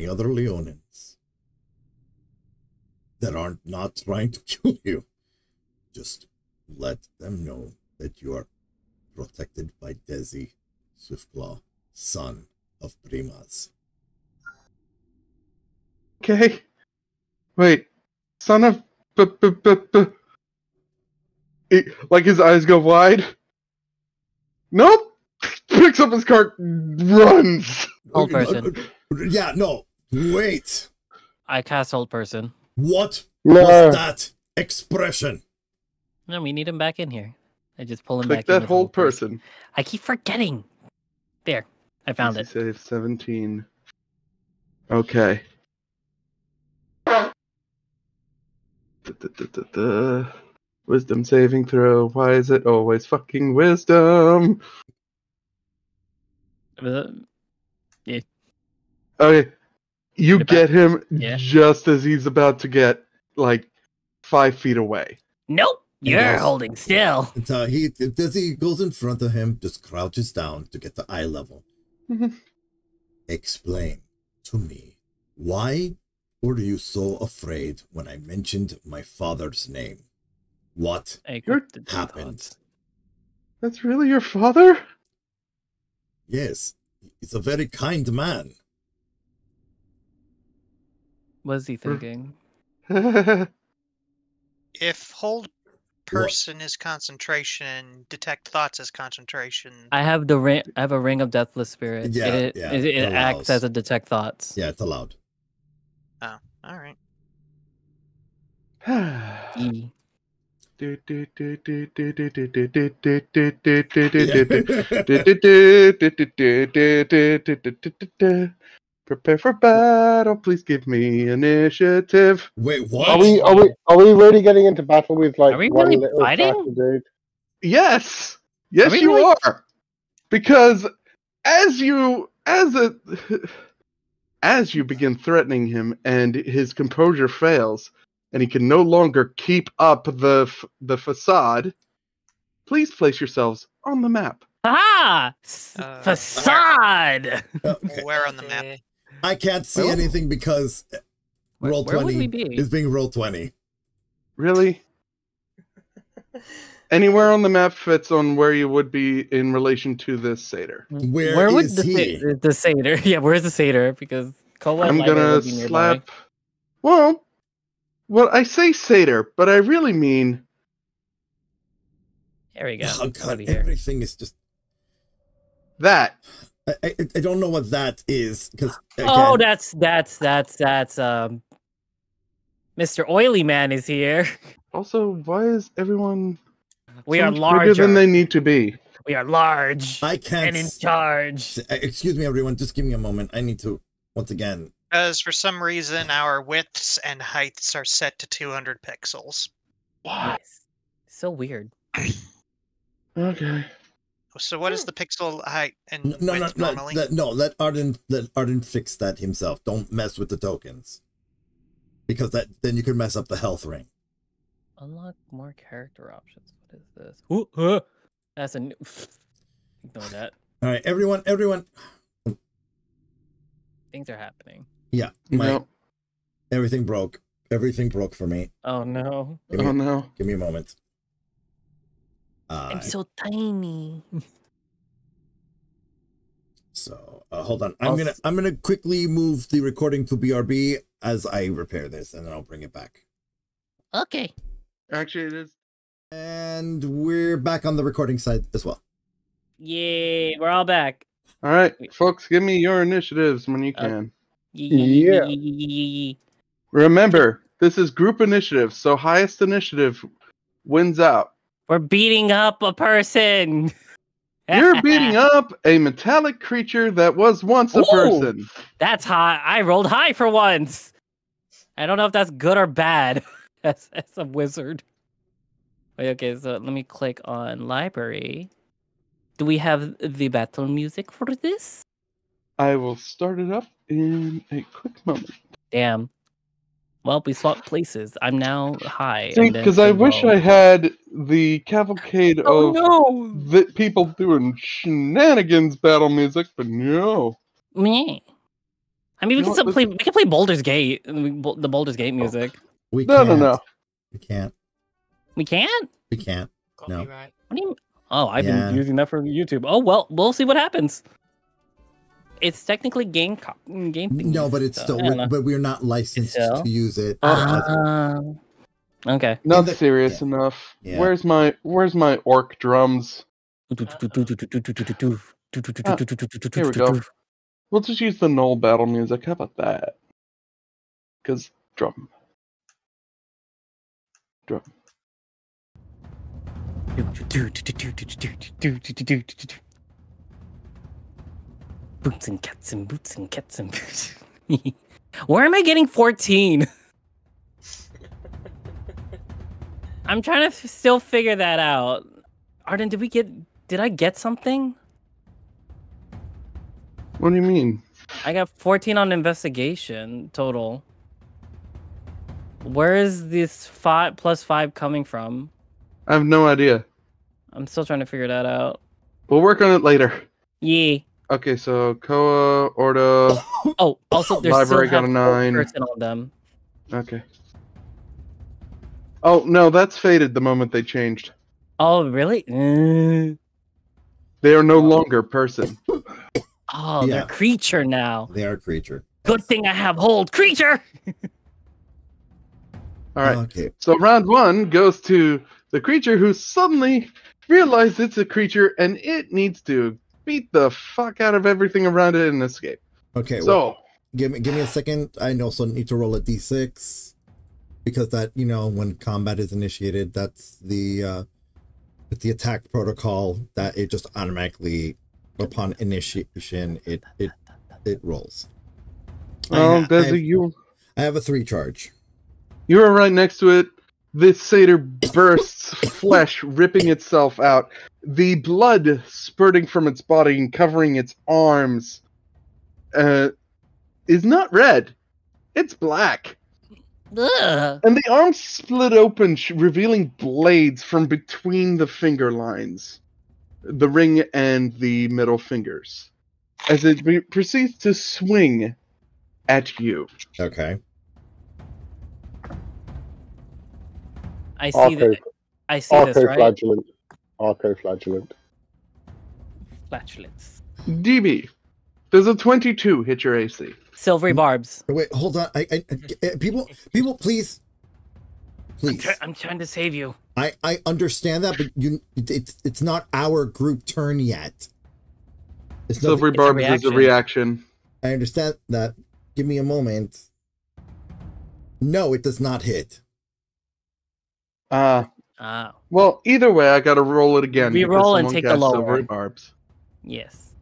other Leonins that aren't not trying to kill you, just let them know that you are protected by Desi, Swiftclaw, son of Primas. Okay. Wait. Son of... Like his eyes go wide? Nope! Picks up his cart, runs! Old person. Yeah, no. Wait. I cast old person. What No. was that expression? No, we need him back in here. I just pull him Click back in. that with whole old person. I keep forgetting. There. I found it. Save 17. Okay. Wisdom saving throw. Why is it always fucking wisdom? Yeah. Okay. You Get get him Yeah. just as he's about to get, like, 5 feet away. Nope. You're goes- holding still. Desi goes in front of him, just crouches down to get the eye level. Mhm. Explain to me, why were you so afraid when I mentioned my father's name? What happened? That's really your father? Yes, he's a very kind man. What is he thinking? If hold person is concentration, detect thoughts is concentration. I have the ring. I have a ring of deathless spirit. Yeah, it yeah, it, it it acts allows. as a detect thoughts. Yeah, it's allowed. Oh, all right. E. Prepare for battle. Please give me initiative. Wait, what? Are we really getting into battle with like Are we one really little fighting? castle dude? Yes, yes, Are we you really- are. Because as you begin threatening him, and his composure fails, and he can no longer keep up the facade, please place yourselves on the map. Ah! Facade! Where on the map? I can't see Where- anything because roll where would 20 we be? is being roll 20. Really? Anywhere on the map fits on where you would be in relation to this satyr. Where would is the he? the satyr? Yeah, where's the satyr? Because Koa'Balt I'm Library gonna would be nearby. slap. Well, I say satyr, but I really mean. There we go. Oh It's god, over here. everything is just. That. I don't know what that is because. Oh, that's Mr. Oily Man is here. Also, why is everyone We so are much bigger than larger. they need to be? We are large I can't. and in charge. Excuse me, everyone. Just give me a moment. I need to once again. Because for some reason our widths and heights are set to 200 pixels. Yes. So weird. Okay. So what is the pixel height and No, width normally? let Arden fix that himself. Don't mess with the tokens, because then you could mess up the health ring. Unlock more character options. What is this? Ooh, that's a new. Ignore that. All right, everyone. Things are happening. Yeah, everything broke. Everything broke for me. Oh no. No. Give me a moment. I'm so tiny. So hold on. I'm gonna quickly move the recording to BRB as I repair this, and then I'll bring it back. Okay. Actually, it is. And we're back on the recording side as well. Yay, we're all back. All right, folks, give me your initiatives when you can. Yeah. Remember, this is group initiative, so highest initiative wins out. We're beating up a person. You're beating up a metallic creature that was once a person. That's high. I rolled high for once. I don't know if that's good or bad as a wizard. Wait, okay, so let me click on library. Do we have the battle music for this? I will start it up in a quick moment. Damn. Well, we swapped places. I'm now high. See, because I wish I had the cavalcade of the people doing shenanigans battle music, but no. Meh. I mean, we can still play. We can play Baldur's Gate, the Baldur's Gate music. We can't. No. We can't. We can't. We can't. No. Copyright. What do you? Oh, I've been using that for YouTube. Oh well, we'll see what happens. It's technically game thing. No, but it's still. But we're not licensed to use it. Okay. Not serious enough. Yeah. Where's my orc drums? Here we go. We'll just use the null battle music. How about that? Because drum. Boots and cats and boots and cats and boots. Where am I getting 14? I'm trying to still figure that out. Arden, did I get something? What do you mean? I got 14 on investigation total. Where is this 5 plus 5 coming from? I have no idea. I'm still trying to figure that out. We'll work on it later. Yeah. Okay, so Koa, Orda. Oh, also there's library still got a 9. person on them. Okay. Oh no, that's faded the moment they changed. Oh really? They are no longer person. Oh, they're creature now. They are creature. Good thing I have hold creature. All right. Okay. So round 1 goes to the creature who suddenly realized it's a creature and it needs to beat the fuck out of everything around it and escape. Okay. So well, give me a second. I also need to roll a d6 because that when combat is initiated, that's the with the attack protocol that it just automatically upon initiation it rolls. Oh, Desi, I have a 3 charge. You are right next to it. This satyr bursts, flesh ripping itself out, the blood spurting from its body and covering its arms. Is not red. It's black. Ugh. And the arms split open, revealing blades from between the finger lines, the ring and the middle fingers, as it proceeds to swing at you. Okay. I see that. I see this, right? Arcoflagellant. Flatulence. DB, does a 22 hit your AC? Silvery barbs. Wait, hold on. I people, please. I'm trying to save you. I understand that, but it's not our group turn yet. Silvery barbs is a reaction. I understand that. Give me a moment. No, it does not hit. Well, either way, I gotta roll it again. Re-roll and take the lower. Silvery barbs. Yes.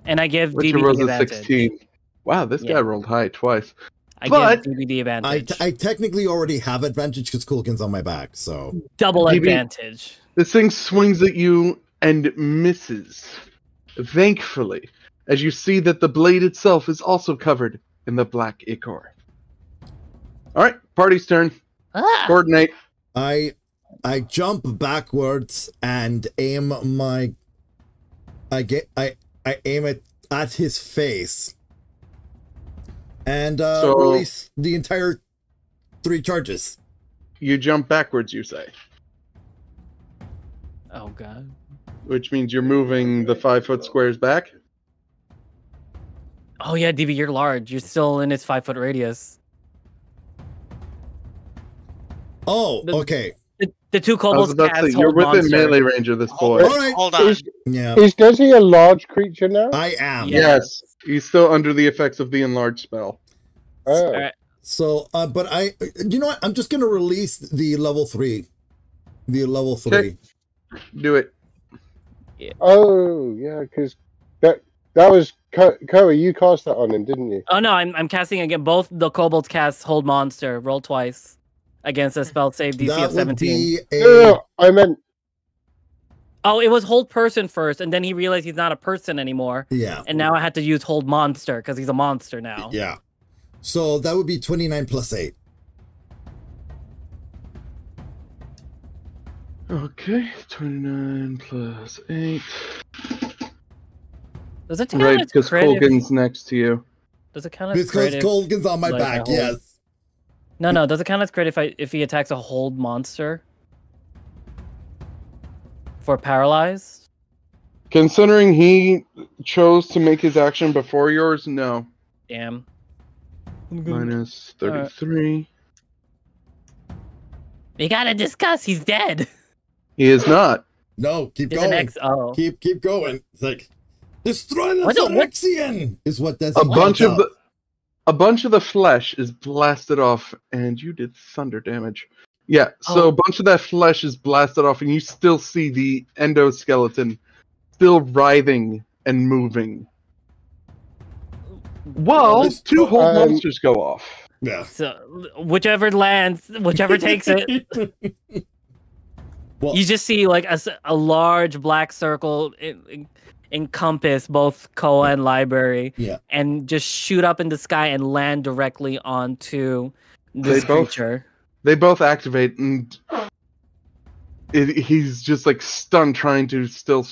And I give Which DB rolls the a advantage. 16. Wow, this guy rolled high twice. I give DB the advantage. I technically already have advantage because Kulkin's on my back, so double DB, advantage. This thing swings at you and misses. Thankfully, as you see that the blade itself is also covered in the black ichor. All right, party's turn. Coordinate. I jump backwards and aim I aim it at his face and So- release the entire 3 charges. You jump backwards, you say, Oh god. which means you're moving the 5-foot squares back. Oh yeah, DB, you're large. You're still in its 5-foot radius. Oh, The- okay. The 2 I was kobolds about to cast say, you're hold within monster. melee range of this Hold, boy. All right. hold on. Yeah, Is Desi a large creature now? I am. Yeah. Yes, he's still under the effects of the enlarge spell. Oh. Alright. So, but you know what? I'm just gonna release the level 3. The level 3. Okay. Do it. Oh, yeah, because that was Koa. You cast that on him, didn't you? Oh no, I'm casting again. Both the kobolds cast hold monster. Roll twice against a spell save DC That of would 17. be No, I meant Oh, it was hold person first, and then he realized he's not a person anymore, yeah, and now I had to use hold monster because he's a monster now. yeah. So that would be 29 plus 8. Okay, 29 plus 8. Does it count Right, as because crit? Colgan's next to you. Does it count as Because crit? if- Colgan's on my like, I back. hold- Yes. No. Does it count as crit if he attacks a hold monster for paralyzed? Considering he chose to make his action before yours, no. Damn. Minus 33. We gotta discuss. He's dead. He is not. No, keep He's an going. ex. Oh. Keep going. It's like destroy the What the- what- Phyrexian is what that's A bunch of the flesh is blasted off, and you did thunder damage. Yeah, so Oh. a bunch of that flesh is blasted off, and you still see the endoskeleton still writhing and moving. While Let's 2 go- whole monsters go off. Yeah. So whichever lands, whichever takes it. Well, You just see like a large black circle encompass both Koa and Library, yeah. and just shoot up in the sky and land directly onto this They both- creature. They both activate, and he's just like stunned, trying to still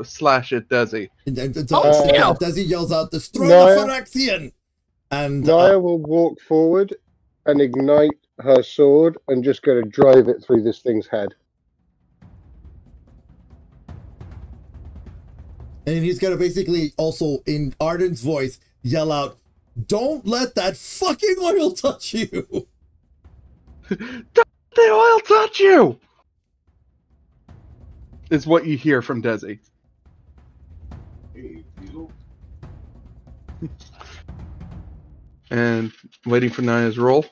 slash at Desi. Desi yells out, destroy Naia- the Phyrexian! And Naia will walk forward and ignite her sword and just go to drive it through this thing's head. and he's gonna basically also, in Arden's voice, yell out, don't let that fucking oil touch you! Don't the oil touch you! Is what you hear from Desi. And waiting for Naia's roll.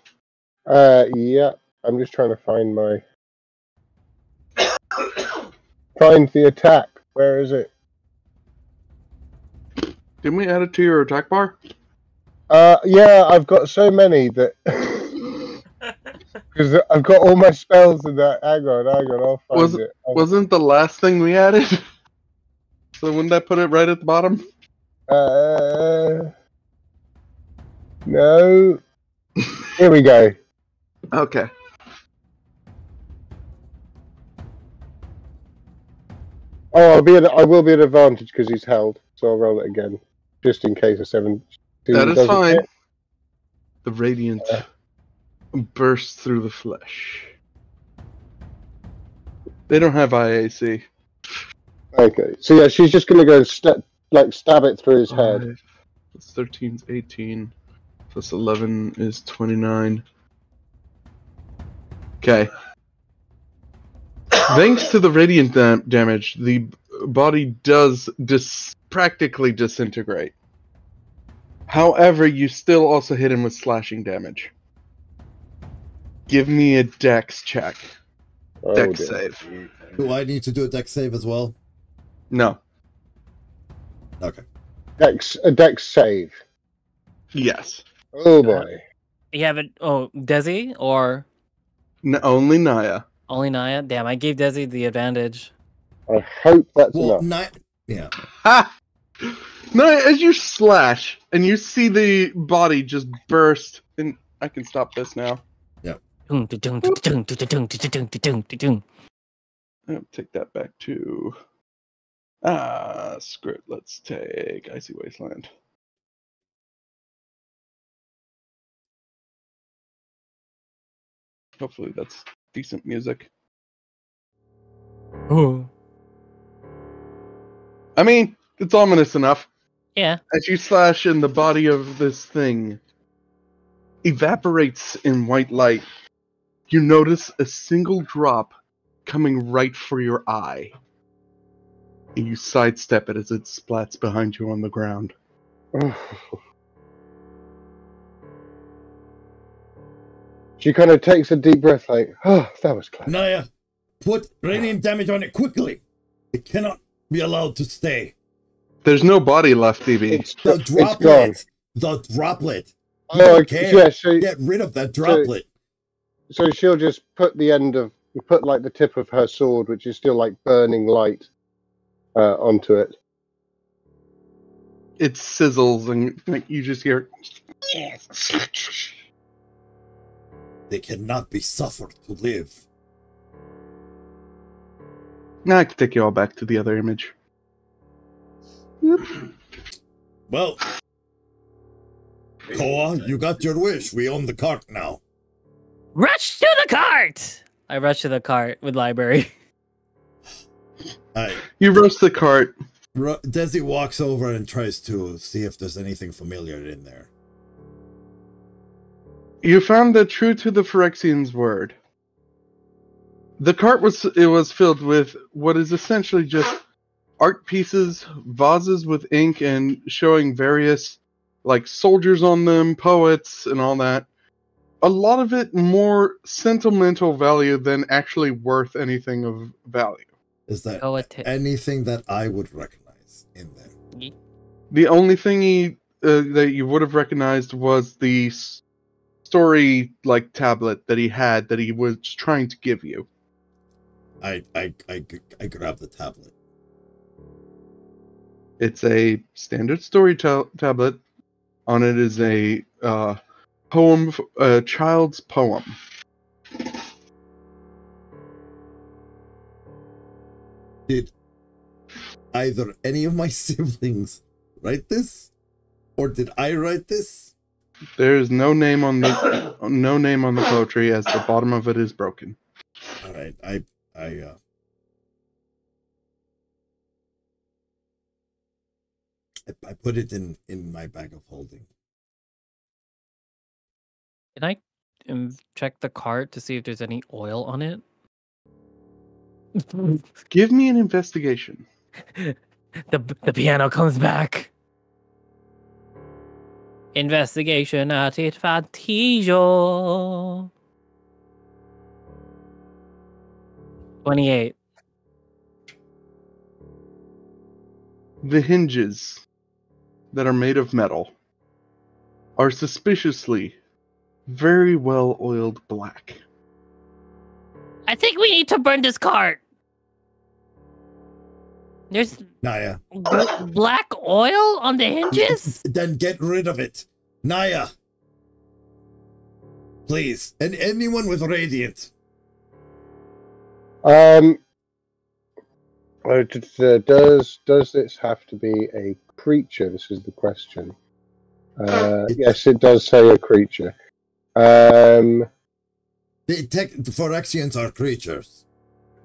Yeah, I'm just trying to find find the attack. Where is it? Didn't we add it to your attack bar? Yeah, I've got so many that because I've got all my spells in that. Hang on, I'll find it. Wasn't the last thing we added? So wouldn't that put it right at the bottom? No. Here we go. Okay. Oh, I will be at advantage because he's held, so I'll roll it again, just in case a 17 That is doesn't fine. hit. The radiant bursts through the flesh. They don't have IAC. Okay, so yeah, she's just gonna go and stab it through his head. 5 plus 13 is 18. Plus 11 is 29. Okay. Thanks to the radiant damage, the body does practically disintegrate. However, you still also hit him with slashing damage. Give me a dex check. Oh, Dex dear. save. Do I need to do a dex save as well? No. Okay. A dex save. Yes. Oh boy. You have it. Oh, Desi or Only Naia. only Naia? Damn, I gave Desi the advantage. I hope that's Well, enough. yeah. Ha! Naia, as you slash and you see the body just burst, and I can stop this now. Take that back to script. Let's take Icy Wasteland. Hopefully that's decent music. Ooh. I mean, it's ominous enough. Yeah. As you slash in, the body of this thing evaporates in white light. You notice a single drop coming right for your eye. And you sidestep it as it splats behind you on the ground. She kind of takes a deep breath, like, oh, that was close. Naia, put radiant damage on it quickly. It cannot be allowed to stay. There's no body left, DB. It's The gone. droplet. The droplet. I Oh, don't care. yeah, so, Get rid of that droplet. so she'll just put like the tip of her sword, which is still like burning light, onto it. It sizzles and like, you just hear... They cannot be suffered to live. Now I can take you all back to the other image. Well, Koa, you got your wish. We own the cart now. Rush to the cart! I rush to the cart with library. You rush the cart. Desi walks over and tries to see if there's anything familiar in there. You found that true to the Phyrexian's word. The cart was filled with what is essentially just art pieces, vases with ink and showing various like soldiers on them, poets and all that. A lot of it more sentimental value than actually worth anything of value. Is there anything that I would recognize in there? The only thing that you would have recognized was the story like tablet that he had that he was trying to give you. I grab the tablet. It's a standard story tablet. On it is a poem, a child's poem. Did either any of my siblings write this, or did I write this? There is no name on the poetry, as the bottom of it is broken. All right, I put it in my bag of holding. Can I check the cart to see if there's any oil on it? Give me an investigation. The piano comes back. Investigation at it fatijo. 28. The hinges that are made of metal are suspiciously very well oiled black. I think we need to burn this cart. There's Naia. black oil on the hinges? Then get rid of it. Naia. Please. And anyone with radiant. Does this have to be a creature? This is the question. Yes, it does say a creature. The Phyrexians are creatures.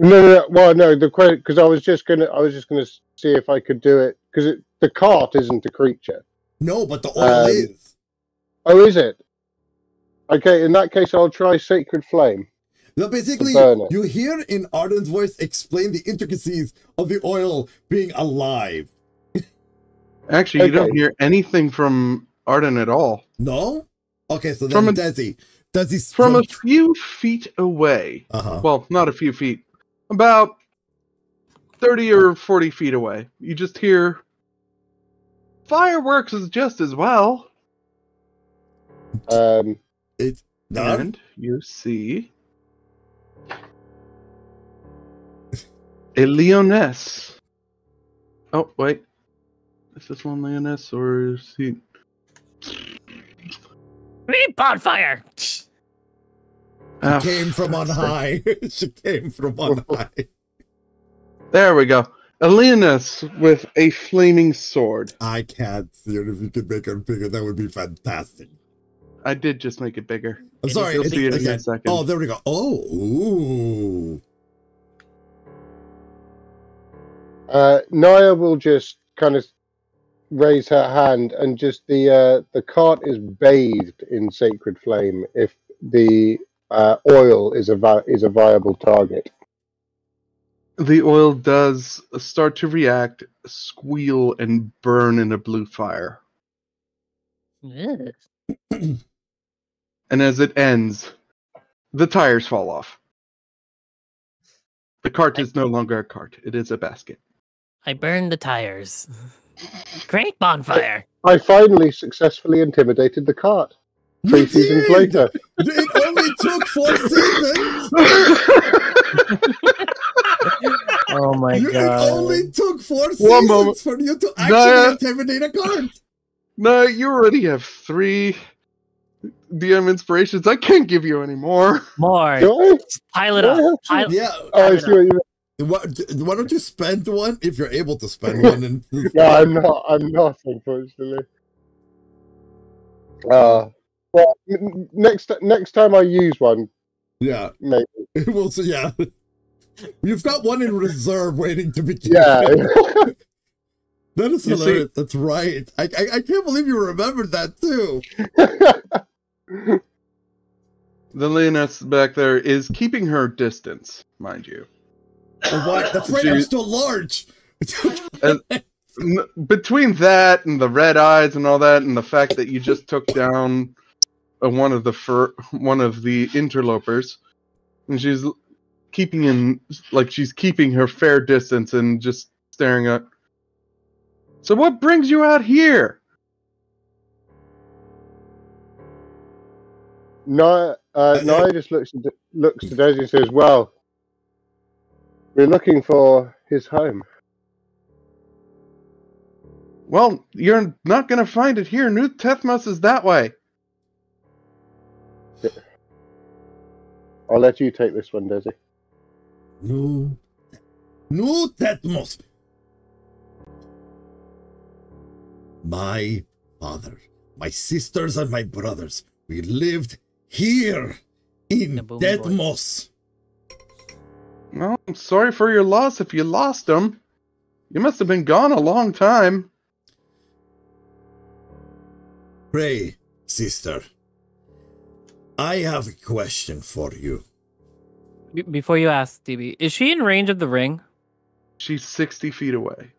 No. Well, no. The question, because I was just gonna see if I could do it, because the cart isn't a creature. No, but the oil is. Oh, is it? Okay, in that case, I'll try Sacred Flame. Well, basically, you hear in Arden's voice explain the intricacies of the oil being alive. Actually, you don't hear anything from Arden at all. No? Okay, so then Desi's from a few feet away. Well, not a few feet. About 30 or 40 feet away. You just hear fireworks is just as well. It's done. And you see a Leoness. Oh, wait. Is this one Leoness or is he? Bonfire! She came from on high. She came from on high. There we go. A Leoness with a flaming sword. I can't see it. If you could make her bigger, that would be fantastic. I did just make it bigger. I'm sorry. You'll see it in again. a second. Oh, there we go. Oh, ooh. Naia will just kind of raise her hand, and just the cart is bathed in sacred flame if the oil is a viable target. The oil does start to react, squeal, and burn in a blue fire. Ugh. And as it ends, the tires fall off. The cart is no longer a cart. It is a basket. I burned the tires. Great bonfire. I finally successfully intimidated the cart. 3 seasons did! later. It only took 4 seasons. Oh my It god. only took 4 One seasons moment. for you to actually Naia. intimidate a cart. No, you already have 3 DM inspirations. I can't give you any more. More. Do I? Just pile it up. Pile, Yeah. Oh, I see what you mean. Why don't you spend one if you're able to spend one? And No, I'm not. I'm not, unfortunately. Well, next time I use one, yeah, maybe. we'll see. Yeah, you've got one in reserve waiting to be used. Yeah. That is You see- hilarious. That's right. I can't believe you remembered that too. The lioness back there is keeping her distance, mind you. Oh, what? That's right. I'm She- still large. Between that and the red eyes and all that, and the fact that you just took down one of the interlopers, and she's keeping her fair distance and just staring at. So what brings you out here? Naia just looks to Desi and says, "Well, we're looking for his home." Well, you're not going to find it here. New Tethmos is that way. I'll let you take this one, Desi. No, Tetmos. My father, my sisters, and my brothers, we lived here in The Boom Tetmos. Well, I'm sorry for your loss if you lost them. You must have been gone a long time. Pray, sister. I have a question for you. Before you ask, DB, is she in range of the ring? She's 60 feet away.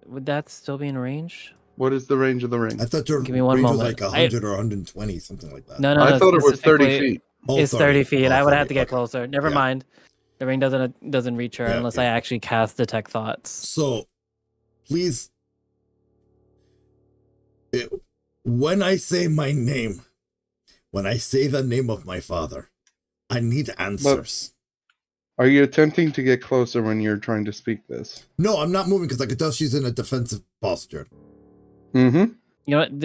Would that still be in range? What is the range of the ring? I thought your Give me one range was moment. like 100 or 120, something like that. No, I thought it was 30 specifically, feet. Oh, It's 30 feet. Oh, I would 30, have to get okay. closer. Never Yeah. mind. The ring doesn't reach her Yeah, unless yeah. I actually cast Detect Thoughts. So, please, when I say my name, when I say the name of my father, I need answers. Are you attempting to get closer when you're trying to speak this? No, I'm not moving because I can tell she's in a defensive posture. Mm-hmm. You know what?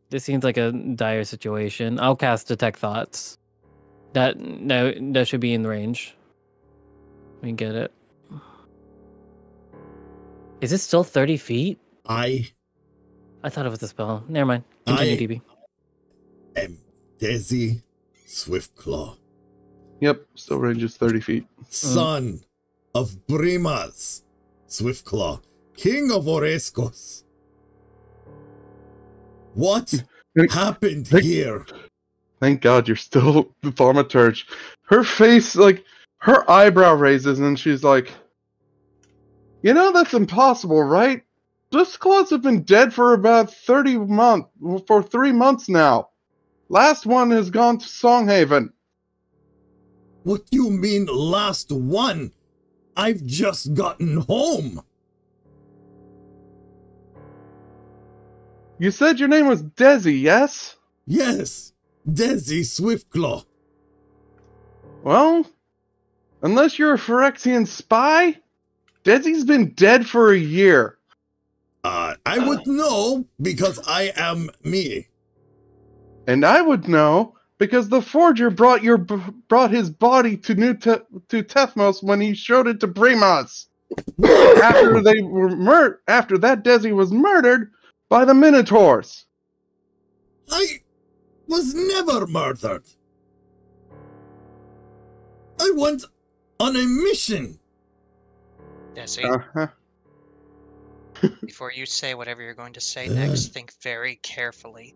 This seems like a dire situation. I'll cast Detect Thoughts. That should be in range. Let me get it. Is it still 30 feet? I I thought it was a spell. Never mind. Continue, DB. am Desi Swiftclaw, Yep, still range is 30 feet. son of Brimas Swiftclaw, king of Oreskos. What happened here? Thank God you're still the thaumaturge. Her face, her eyebrow raises and she's like, you know, that's impossible, right? This claws have been dead for about 3 months now. Last one has gone to Songhaven. What do you mean, last one? I've just gotten home. You said your name was Desi, yes? Yes, Desi Swiftclaw. Well, unless you're a Phyrexian spy, Desi's been dead for a year. I would know because I am me. And I would know because the forger brought his body to Tethmos when he showed it to Brimas. After that, Desi was murdered by the Minotaurs. was never murdered. I went on a mission. Desi, Uh-huh. before you say whatever you're going to say next, think very carefully.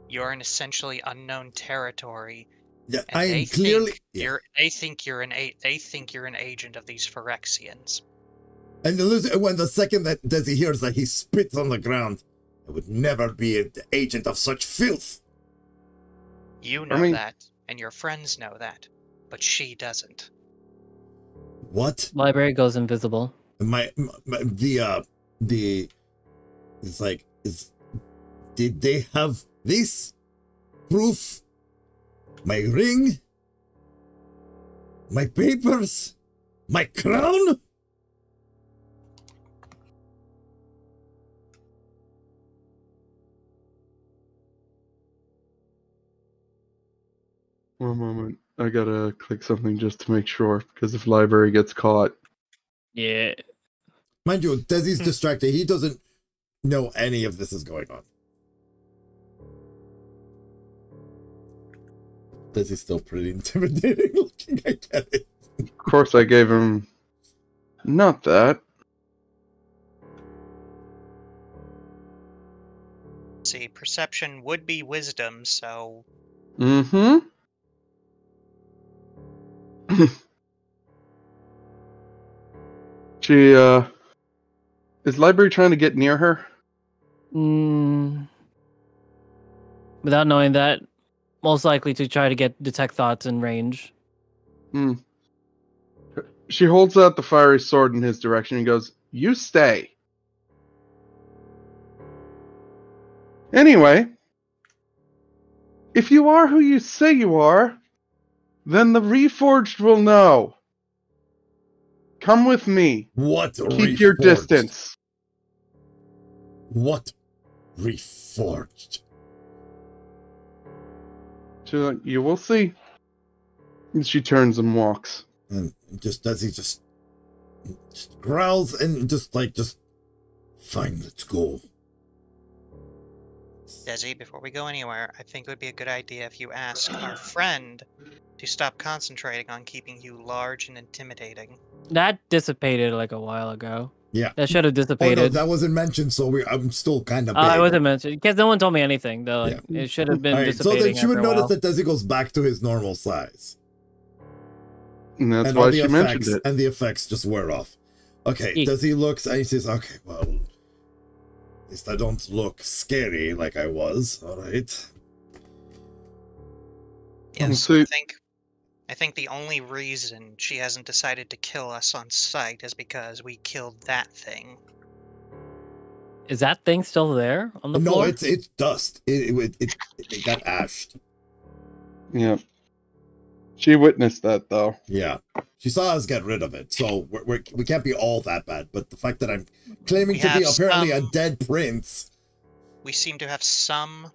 You're in essentially unknown territory. Yeah, And I they am clearly. think they think you're an agent of these Phyrexians. And when the second that Desi hears that, he spits on the ground. I would never be an agent of such filth. You know that, and your friends know that, but she doesn't. What? Library goes invisible. It's like, did they have this proof? My ring? My papers? My crown? One moment. I gotta click something just to make sure, because if library gets caught. Yeah. Mind you, Desi's distracted. He doesn't know any of this is going on. Desi's still pretty intimidating looking, I get it. Of course I gave him... Not that. See, perception would be wisdom, so... Mm-hmm. She, is library trying to get near her? Without knowing that, most likely to try to detect thoughts in range. She holds out the fiery sword in his direction and goes, "You stay." Anyway, if you are who you say you are, then the Reforged will know. Come with me. What? Keep your distance. What? Reforged? She's like, "You will see." And she turns and walks. And Desi just growls and just fine, let's go. Desi, before we go anywhere, I think it would be a good idea if you ask our friend to stop concentrating on keeping you large and intimidating. That dissipated like a while ago. Yeah. That should have dissipated. Oh, no, that wasn't mentioned, so I'm still kind of big. It wasn't mentioned. Because no one told me anything. Though, like, it should have been dissipating. So then she would after a notice while. that Desi goes back to his normal size. And that's why she mentioned it. And the effects just wear off. Okay, Desi looks and he says, okay, well, at least I don't look scary like I was, alright? Yes, I think the only reason she hasn't decided to kill us on sight is because we killed that thing. Is that thing still there on the floor? No, it's dust. It got ashed. Yeah. She witnessed that, though. Yeah. She saw us get rid of it, so we can't be all that bad. But the fact that I'm claiming to be apparently a dead prince... We seem to have some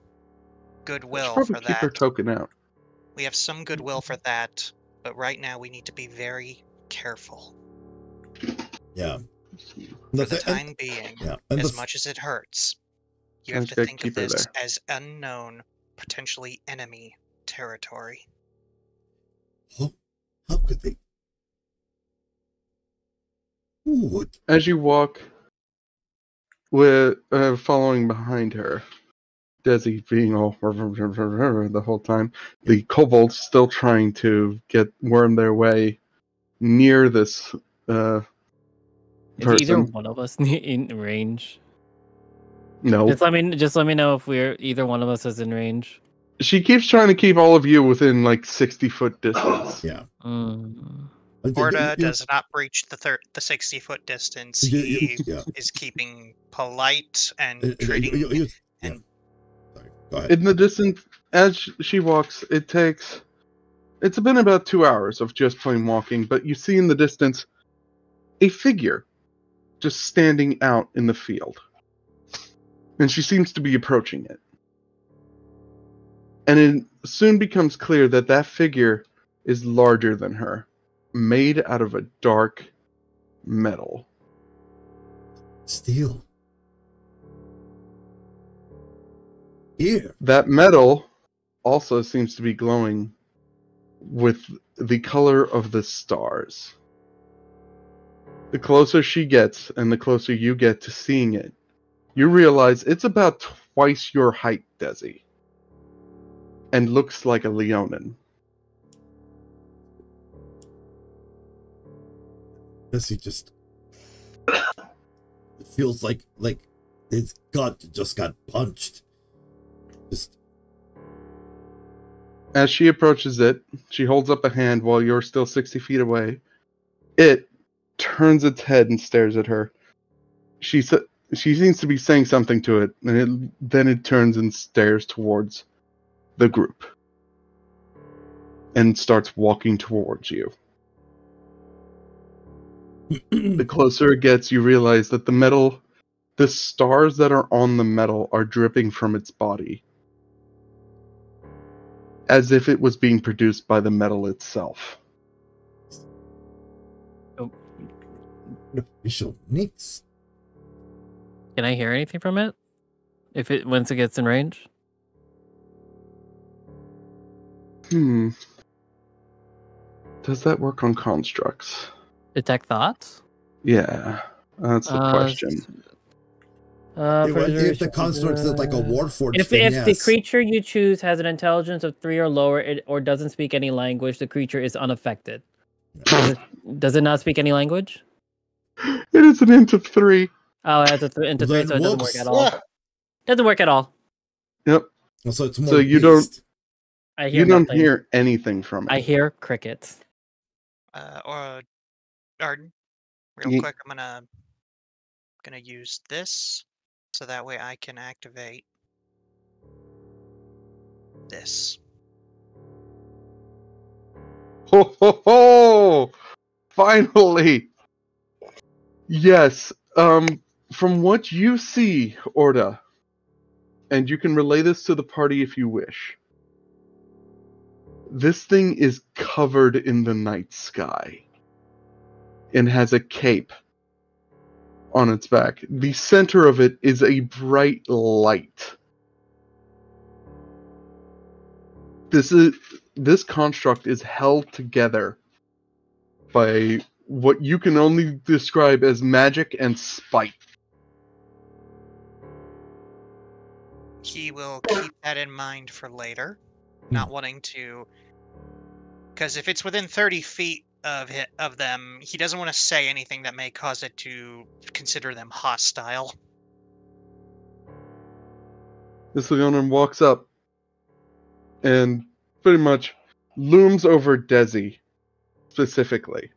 goodwill Probably for keep that. her token out. We have some goodwill for that, but right now we need to be very careful. Yeah. For the time being, as much as it hurts, you have to think of this as unknown, potentially enemy territory. How could they? Who would? As you walk, with following behind her, Desi being all the whole time, the kobolds still trying to worm their way near this person. Is either one of us in range? No. Just let me know if either one of us is in range. She keeps trying to keep all of you within like 60-foot distance. Yeah. Orda does not breach the 60-foot distance. He is keeping polite and treating. Sorry, go ahead. In the distance, as she walks, it's been about 2 hours of just plain walking, but you see in the distance a figure just standing out in the field. And she seems to be approaching it. And it soon becomes clear that that figure is larger than her, made out of a dark metal. Steel. Here. That metal also seems to be glowing with the color of the stars. The closer she gets, and the closer you get to seeing it, you realize it's about twice your height, Desi, and looks like a Leonin. Desi just it feels like his gut just got punched. Just As she approaches it, she holds up a hand while you're still 60 feet away. It turns its head and stares at her. She seems to be saying something to it, and then it turns and stares towards the group and starts walking towards you. The closer it gets, you realize that the stars that are on the metal are dripping from its body, as if it was being produced by the metal itself. visual nicks. Can I hear anything from it? Once it gets in range? Does that work on constructs? Detect thoughts? Yeah, that's the question. If the construct is like a warforged, if yes. the creature you choose has an intelligence of 3 or lower, or doesn't speak any language, the creature is unaffected. Does it not speak any language? It is an int of 3. Oh, it has into 3, so it doesn't work at all. Doesn't work at all. Yep. So it's more. So you based. don't hear anything from it. I hear crickets. Or Arden, real quick, I'm gonna use this, so that way I can activate this. Ho ho ho! Finally! Yes. From what you see, Orda, and you can relay this to the party if you wish, this thing is covered in the night sky and has a cape on its back. The center of it is a bright light. This construct is held together by what you can only describe as magic and spite. He will keep that in mind for later, not wanting to, because if it's within 30 feet of them, he doesn't want to say anything that may cause it to consider them hostile. This Leonin walks up and pretty much looms over Desi specifically.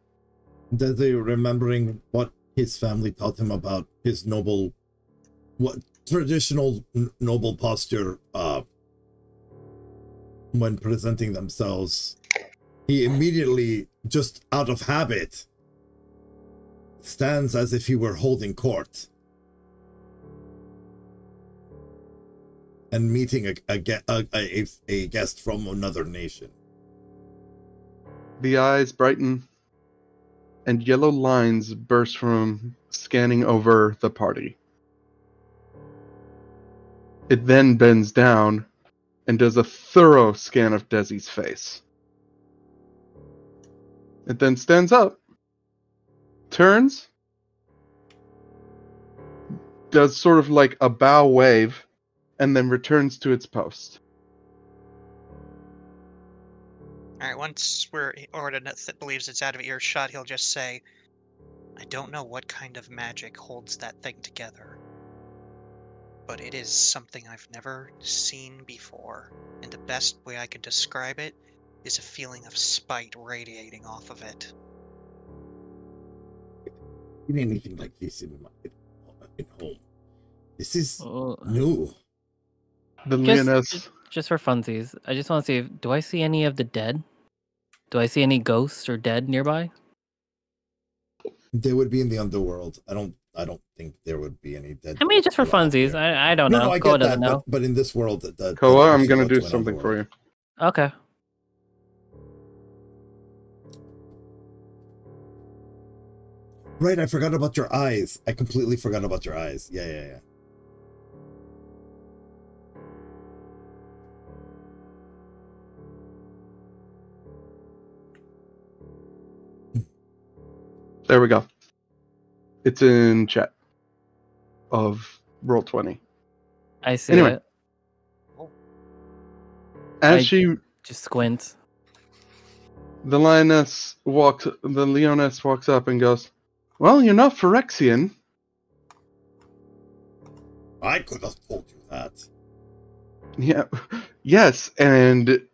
Desi, remembering what his family taught him about his traditional noble posture when presenting themselves, he immediately, just out of habit, stands as if he were holding court and meeting a guest from another nation. The eyes brighten and yellow lines burst from scanning over the party. It then bends down and does a thorough scan of Desi's face. It then stands up, turns, does sort of like a bow wave, and then returns to its post. Alright, once Orda believes it's out of earshot, he'll just say, I don't know what kind of magic holds that thing together, but it is something I've never seen before, and the best way I can describe it is a feeling of spite radiating off of it. You need anything like this in home. This is new. The Leoness. Just for funsies, I just want to see do I see any of the dead? Do I see any ghosts or dead nearby? They would be in the underworld. I don't think there would be any dead. I mean, just for funsies. I don't know. No, I Koa get doesn't that, know. but in this world, Koa, I'm gonna do something for you. Okay. Right, I forgot about your eyes. I completely forgot about your eyes. Yeah. There we go. It's in chat of Roll20. I see Anyway. it. As she Just squint. the leoness walks up and goes, "Well, you're not Phyrexian." I could have told you that. Yeah. Yes, and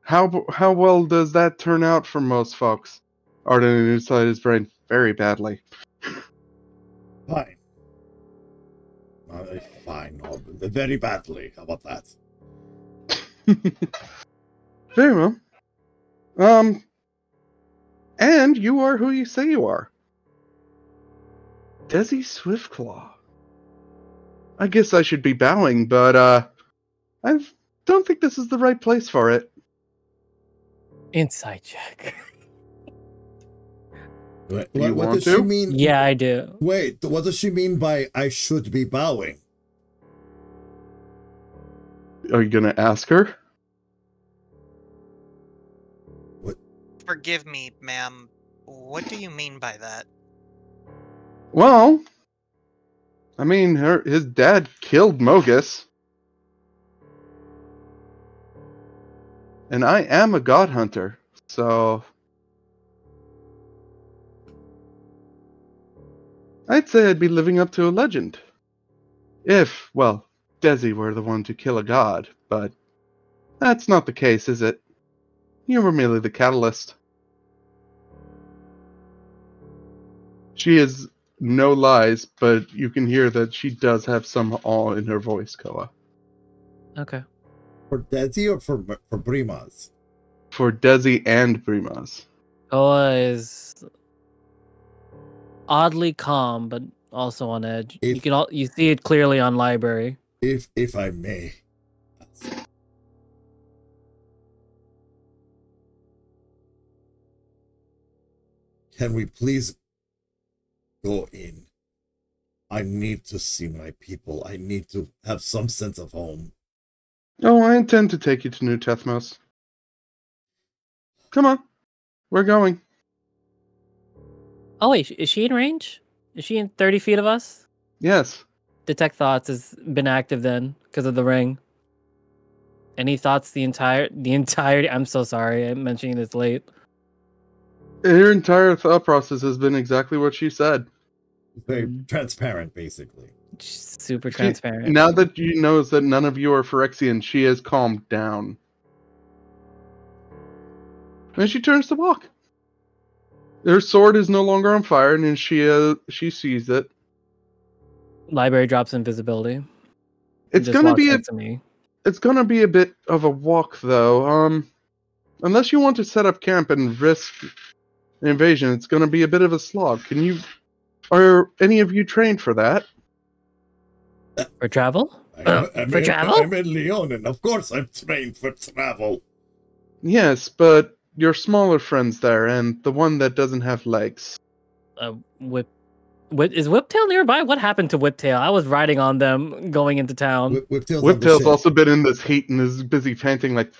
how well does that turn out for most folks? Arden inside his brain very badly. Fine. Fine. Very badly. How about that? Very well. And you are who you say you are. Desi Swiftclaw. I guess I should be bowing, but I don't think this is the right place for it. Inside check. What want does to? she mean? Yeah, I do. Wait, what does she mean by I should be bowing? Are you gonna ask her? Forgive me, ma'am. What do you mean by that? Well, I mean, his dad killed Mogus. And I am a god hunter, so I'd say I'd be living up to a legend. If, well, Desi were the one to kill a god, but that's not the case, is it? You were merely the catalyst. She is no lies, but you can hear that she does have some awe in her voice, Koa. Okay. For Desi or for Brimas? For Desi and Brimas. Koa is oddly calm, but also on edge. You see it clearly on library. If I may. Can we please go in? I need to see my people. I need to have some sense of home. Oh, I intend to take you to New Tethmos. Come on. We're going. Oh wait, is she in range? Is she in 30 feet of us? Yes. Detect thoughts has been active then because of the ring. Any thoughts the entirety? I'm so sorry, I'm mentioning this late. Her entire thought process has been exactly what she said. Very transparent, basically. Super transparent. Now that she knows that none of you are Phyrexian, she has calmed down. And she turns to walk. Her sword is no longer on fire, and she sees it. Library drops invisibility. It's gonna be a bit of a walk, though. Unless you want to set up camp and risk an invasion, it's gonna be a bit of a slog. Are any of you trained for that? For travel? For travel? I'm in Lyon, and of course I'm trained for travel. Yes, but your smaller friends there, and the one that doesn't have legs. Is Whiptail nearby? What happened to Whiptail? I was riding on them going into town. Whiptail's also been in this heat and is busy panting like...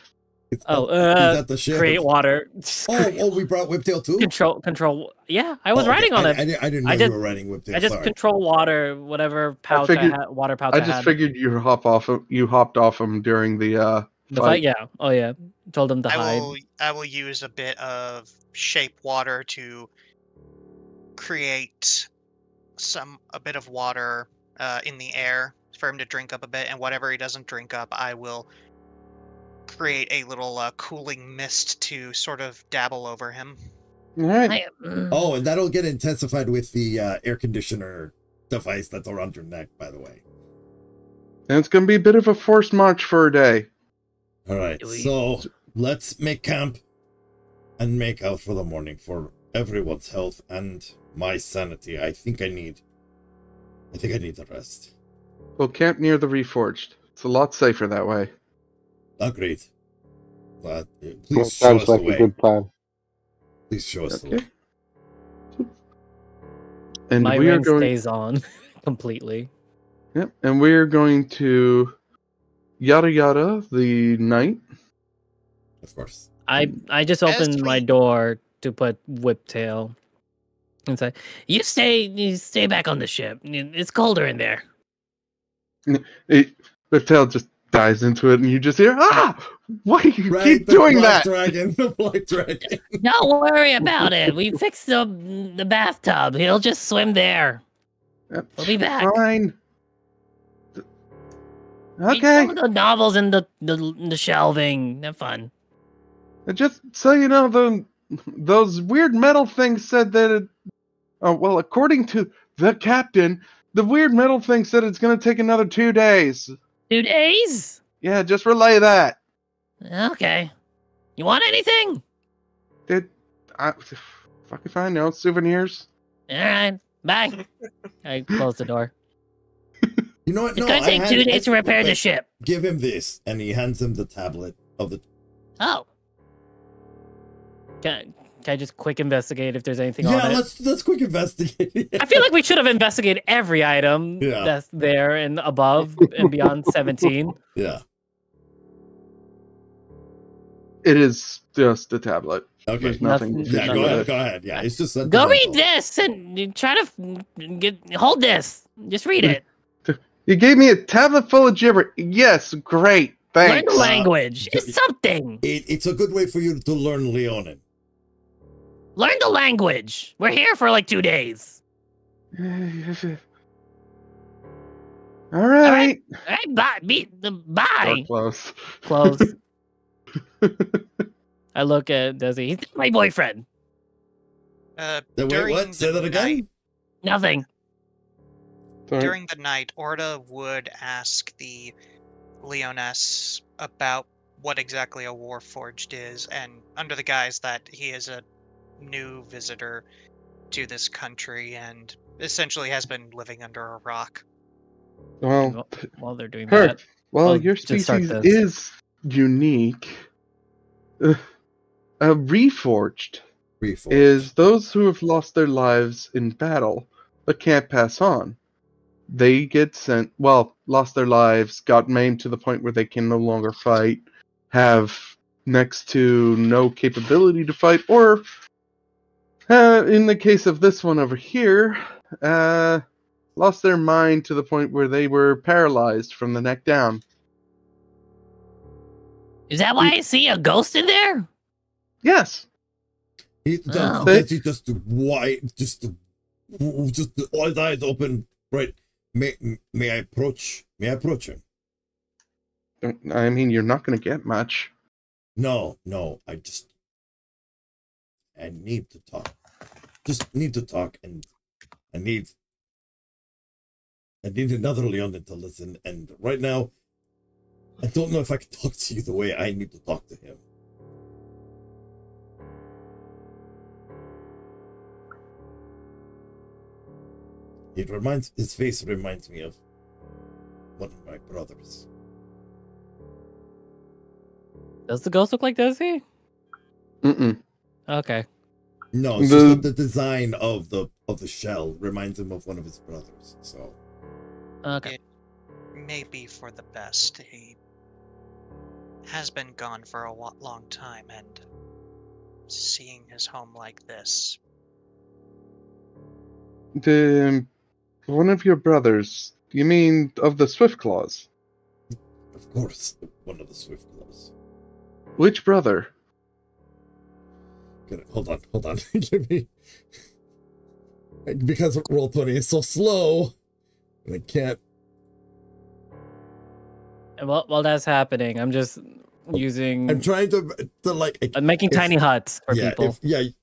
He's at the ship. Create water. Oh, we brought Whiptail too? Control. Yeah, I was riding on it. I didn't know you were riding Whiptail. I just control water, whatever pouch water pouch I had. Figured you hopped off him during the fight. Yeah. Oh yeah. Told him to hide. I will use a bit of shape water to create a bit of water in the air for him to drink up a bit, and whatever he doesn't drink up, I will create a little cooling mist to sort of dabble over him. All right. Oh, and that'll get intensified with the air conditioner device that's around your neck, by the way. And it's going to be a bit of a forced march for a day. All right, so let's make camp and make out for the morning for everyone's health and my sanity. I think I need the rest. We'll camp near the Reforged. It's a lot safer that way. Agreed. But please show sounds us like the way. a good plan. Please show us the way. And my we ring are going... stays on completely. Yep, and we're going to yada yada the night. Of course. I just opened my door to put Whiptail. And say, you stay back on the ship. It's colder in there. The tail just dives into it, and you just hear, "Ah! Why do you Right, keep the doing black that?" dragon, the black dragon. Don't worry about it. We fixed the bathtub. He'll just swim there. We'll be back. Fine. Read Okay. some of the novels in the shelving. Have fun. Just so you know, those weird metal things said that it, well, according to the captain, the weird metal thing said it's going to take another 2 days. 2 days? Yeah, just relay that. Okay. You want anything? Fuck if I know. Souvenirs. All right. Bye. I close the door. You know what? It's going to take 2 days to repair the ship. Give him this, and he hands him the tablet of the. Oh. Can I just quick investigate if there's anything on it? Yeah, let's quick investigate. I feel like we should have investigated every item that's there and above and beyond 17. Yeah. It is just a tablet. Okay. There's nothing. Yeah, go ahead. Yeah, it's just go read this and try to hold this. Just read it. You gave me a tablet full of gibber. Yes, great. Thanks. Learn the language. It's something. It's a good way for you to learn Leonin. Learn the language. We're here for like 2 days. All right. All right. Bye. Bye. Close. Close. I look at Desi. He's my boyfriend. Wait, what? Say that again? Nothing. During the night, Orda would ask the Leoness about what exactly a Warforged is, and under the guise that he is a new visitor to this country and essentially has been living under a rock. Well, while they're doing that, I'll your just start species this. is unique. Reforged is those who have lost their lives in battle but can't pass on. They get sent, lost their lives, got maimed to the point where they can no longer fight, have next to no capability to fight, or in the case of this one over here, lost their mind to the point where they were paralyzed from the neck down. Is that why I see a ghost in there? Yes. He just white, just all his eyes open. Right? May I approach? May I approach him? I mean, you're not going to get much. No. I need to talk. Just need to talk, and I need another Leonin to listen. And right now, I don't know if I can talk to you the way I need to talk to him. His face reminds me of one of my brothers. Does the ghost look like Desi? Mm-mm. Okay. No, it's just the design of the shell reminds him of one of his brothers. So. Okay. It may be for the best. He has been gone for a long time, and seeing his home like this. One of your brothers, you mean of the Swiftclaws? Of course, one of the Swiftclaws. Which brother? Hold on. Give me... Because Roll20 is so slow, and I can't... And while that's happening, I'm just using... I'm trying to like... I'm making tiny huts for people. God.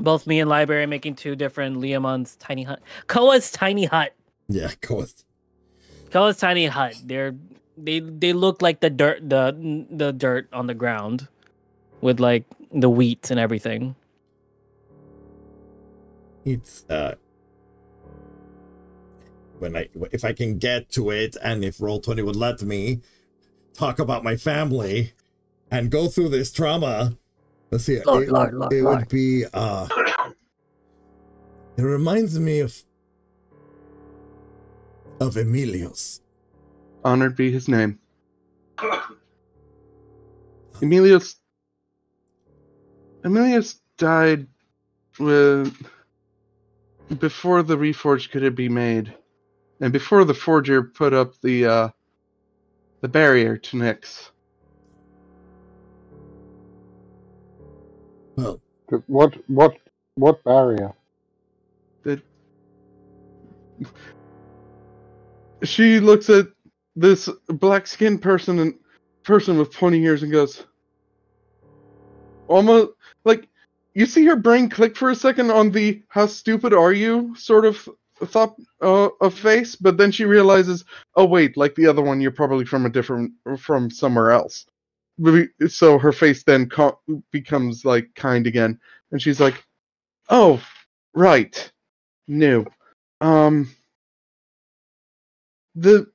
Both me and Library are making 2 different Leomon's tiny hut. Koa's tiny hut. Yeah, Koa's tiny hut. They look like the dirt on the ground, with like the wheat and everything. It's if I can get to it, and if Roll20 would let me talk about my family and go through this trauma. Let's see. It would be. It reminds me of Emilios. Honored be his name. Emilios died before the Reforged could be made, and before the Forger put up the barrier to Nyx. Well, What barrier? That she looks at this black-skinned person with pointy ears and goes, almost like you see her brain click for a second on the "how stupid are you" sort of thought of face, but then she realizes, oh wait, like the other one, you're probably from somewhere else. So her face then becomes like kind again, and she's like, oh, right, no, the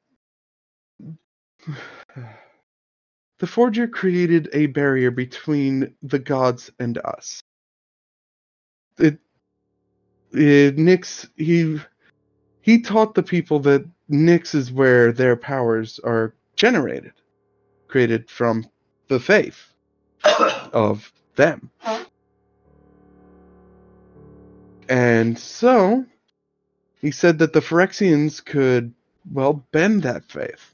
Forger created a barrier between the gods and us. Nyx, he taught the people that Nyx is where their powers are created from the faith of them. And so, he said that the Phyrexians could, well, bend that faith.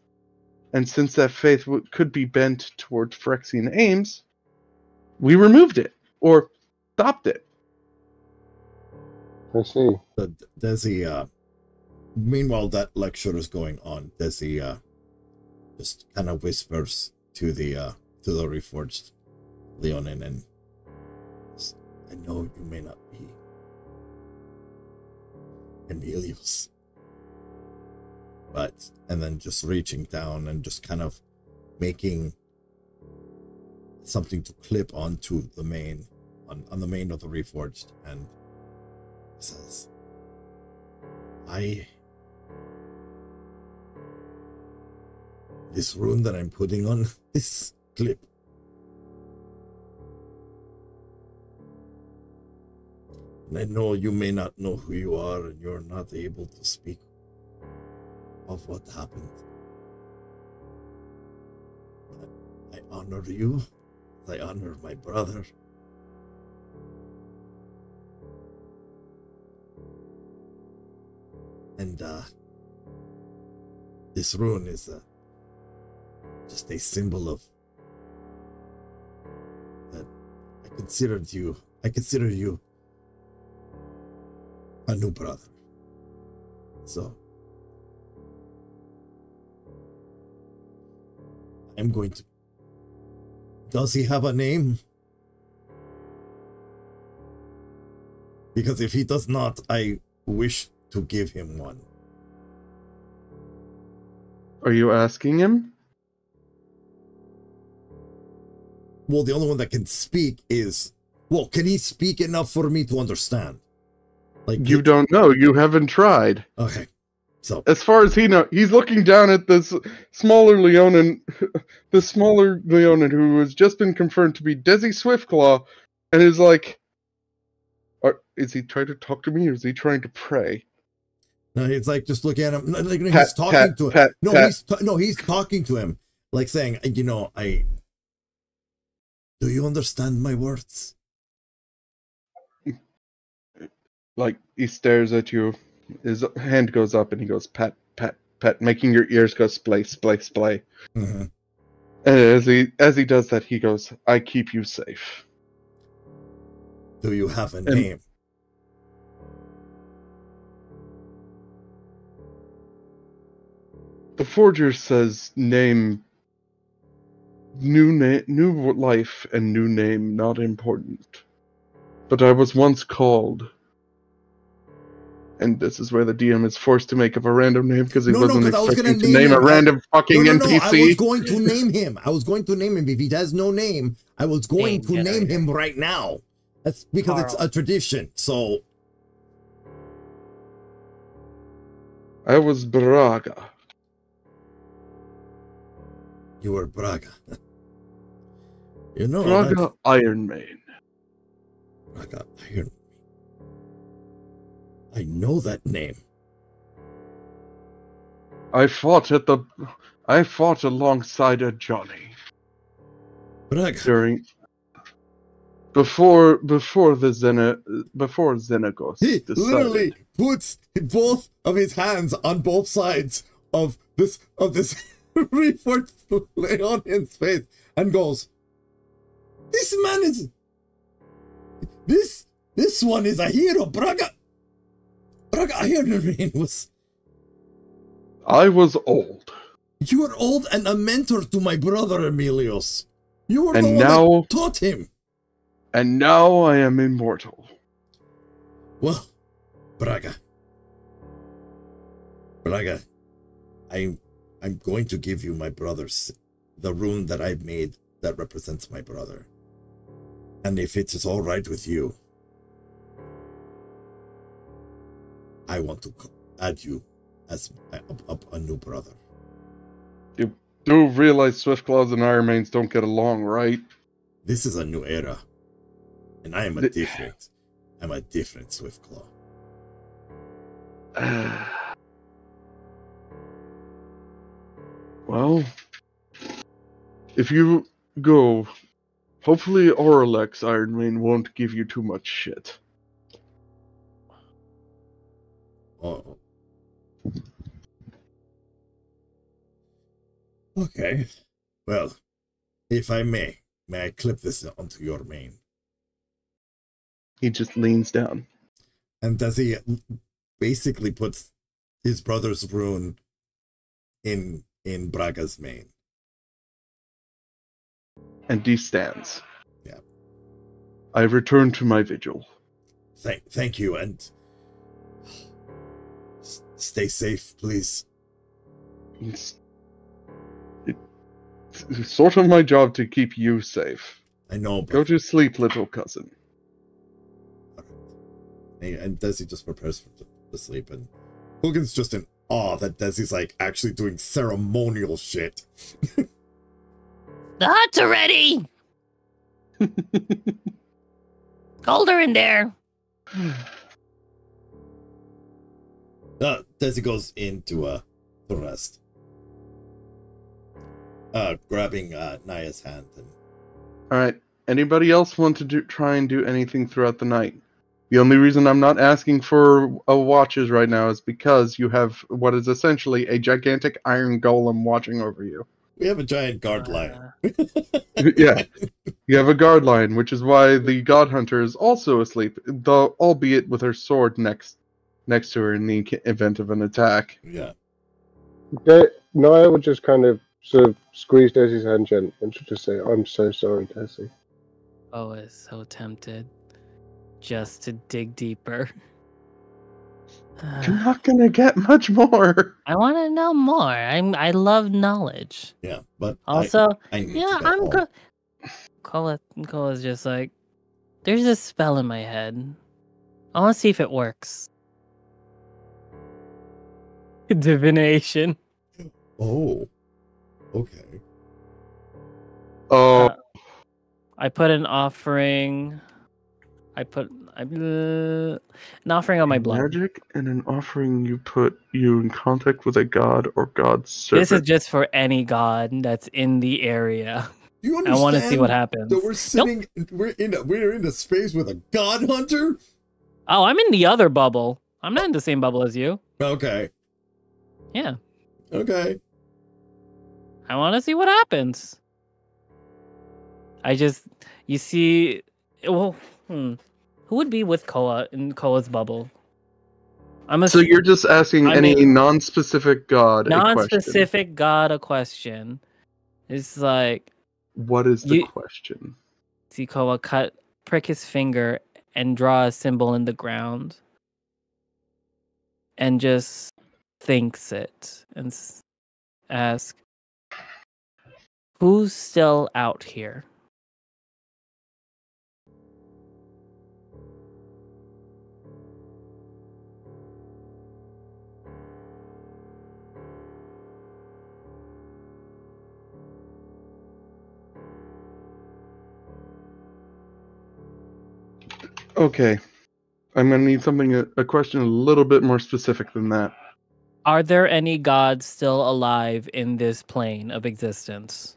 And since that faith could be bent toward Phyrexian aims, we removed it, or stopped it. I see. Desi, meanwhile that lecture is going on, Desi just kind of whispers to the Reforged Leonin, and I know you may not be Emilius, but, and then just reaching down and just kind of making something to clip onto the main, on the main of the Reforged, and says, this rune that I'm putting on this clip, and I know you may not know who you are and you're not able to speak of what happened. But I honor you, I honor my brother. And this rune is just a symbol of that I consider you a new brother. So I'm going to. Does he have a name? Because if he does not, I wish to give him one. Are you asking him? Well, the only one that can speak is... Well, can he speak enough for me to understand? Like You don't know. You haven't tried. Okay. So as far as he knows, he's looking down at this smaller Leonin, who has just been confirmed to be Desi Swiftclaw, and is like, is he trying to talk to me, or is he trying to pray? No, it's like just look at him. Like, he's talking to him. He's talking to him, like saying, you know, do you understand my words? Like he stares at you. His hand goes up and he goes, pat, pat, pat, making your ears go splay, splay, splay. Mm-hmm. And as he does that, he goes, I keep you safe. Do you have a name? The Forger says name, new life and new name not important. But I was once called. And this is where the DM is forced to make up a random name because he wasn't expecting to name a random fucking NPC. I was going to name him. If he has no name, I was going to name him right now. That's because it's a tradition. So I was Braga. You were Braga. You know, Braga Ironmane. Braga Ironmane. I know that name. I fought alongside a Johnny. Braga. During before Xenagos He decided. literally puts both of his hands on both sides of this Reefort Leonion's face and goes, "This man is this one is a hero, Braga. I heard her name was. I was old. You were old and a mentor to my brother Emilios. You were the And one now- that taught him. And now I am immortal. Well, Braga, I'm going to give you my brother's, the rune that I've made that represents my brother. And if it is all right with you, I want to add you as a new brother. You do realize Swiftclaws and Ironmanes don't get along, right? This is a new era. And I am I'm a different Swiftclaw. Well, if you go, hopefully Auralex Ironmane won't give you too much shit. Oh. Okay. Well, if I may I clip this onto your mane? He just leans down. And Desi basically puts his brother's rune in Braga's mane. And he stands. Yeah. I return to my vigil. Thank you, and stay safe, please. It's sort of my job to keep you safe. I know, but... Go to sleep, little cousin. And Desi just prepares for the sleep, and Hogan's just in awe that Desi's like actually doing ceremonial shit. The huts are ready. Colder in there. Desi goes into the rest, grabbing Naia's hand. And... All right. Anybody else want to try and do anything throughout the night? The only reason I'm not asking for watches right now is because you have what is essentially a gigantic iron golem watching over you. We have a giant guard lion. Yeah, you have a guard lion, which is why the god hunter is also asleep, though albeit with her sword next to her in the event of an attack. Yeah. Naia would just kind of sort of squeeze Desi's hand gently and she'll just say, "I'm so sorry, Desi." Oh, is so tempted just to dig deeper. You're not gonna get much more. I want to know more. I love knowledge. Yeah, but also, I need yeah, to go I'm home. good. Cola's just like, there's a spell in my head. I want to see if it works. Divination. Oh, okay. Oh, I put an offering. I put an offering on my blood. Magic and an offering you put you in contact with a god or god's servant. This is just for any god that's in the area. You I understand want to see what happens. that we're sitting, we're in a space with a god hunter? Oh, I'm in the other bubble. I'm not in the same bubble as you. Okay. Yeah. Okay. I want to see what happens. You see, well, who would be with Koa in Koa's bubble? So you're just asking any non-specific god a question. Non-specific god a question. It's like, what is the question? See Koa prick his finger and draw a symbol in the ground, and just thinks it and ask, "Who's still out here?" Okay. I'm going to need something, a question a little bit more specific than that. Are there any gods still alive in this plane of existence?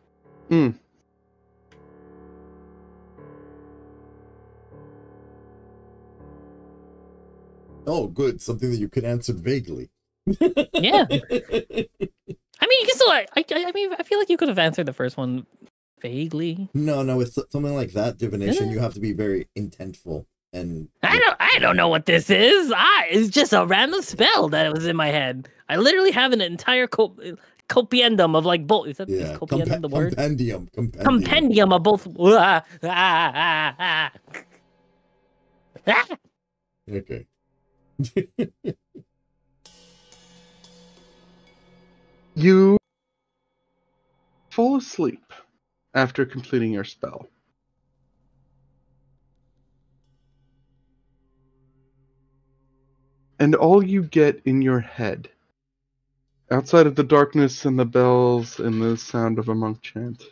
Oh, good. Something that you could answer vaguely. Yeah. I mean, you can still. I mean, I feel like you could have answered the first one vaguely. No, it's something like that. Divination. You have to be very intentful. And I don't know what this is. It's just a random spell that was in my head. I literally have an entire compendium of like both. Is that is compendium the word? Compendium of both. Okay. You fall asleep after completing your spell. And all you get in your head, outside of the darkness and the bells and the sound of a monk chant,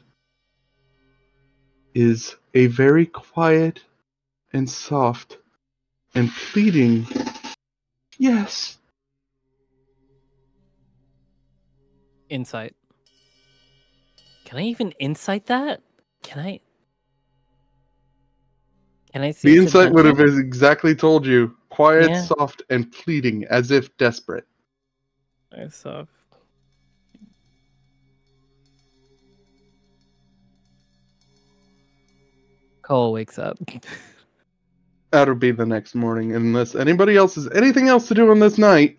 is a very quiet and soft and pleading, yes. Insight. Can I even insight that? Can I see The its insight would have intention? exactly told you, quiet, Yeah. soft, and pleading, as if desperate. So Cole wakes up. That'll be the next morning, unless anybody else has anything else to do on this night.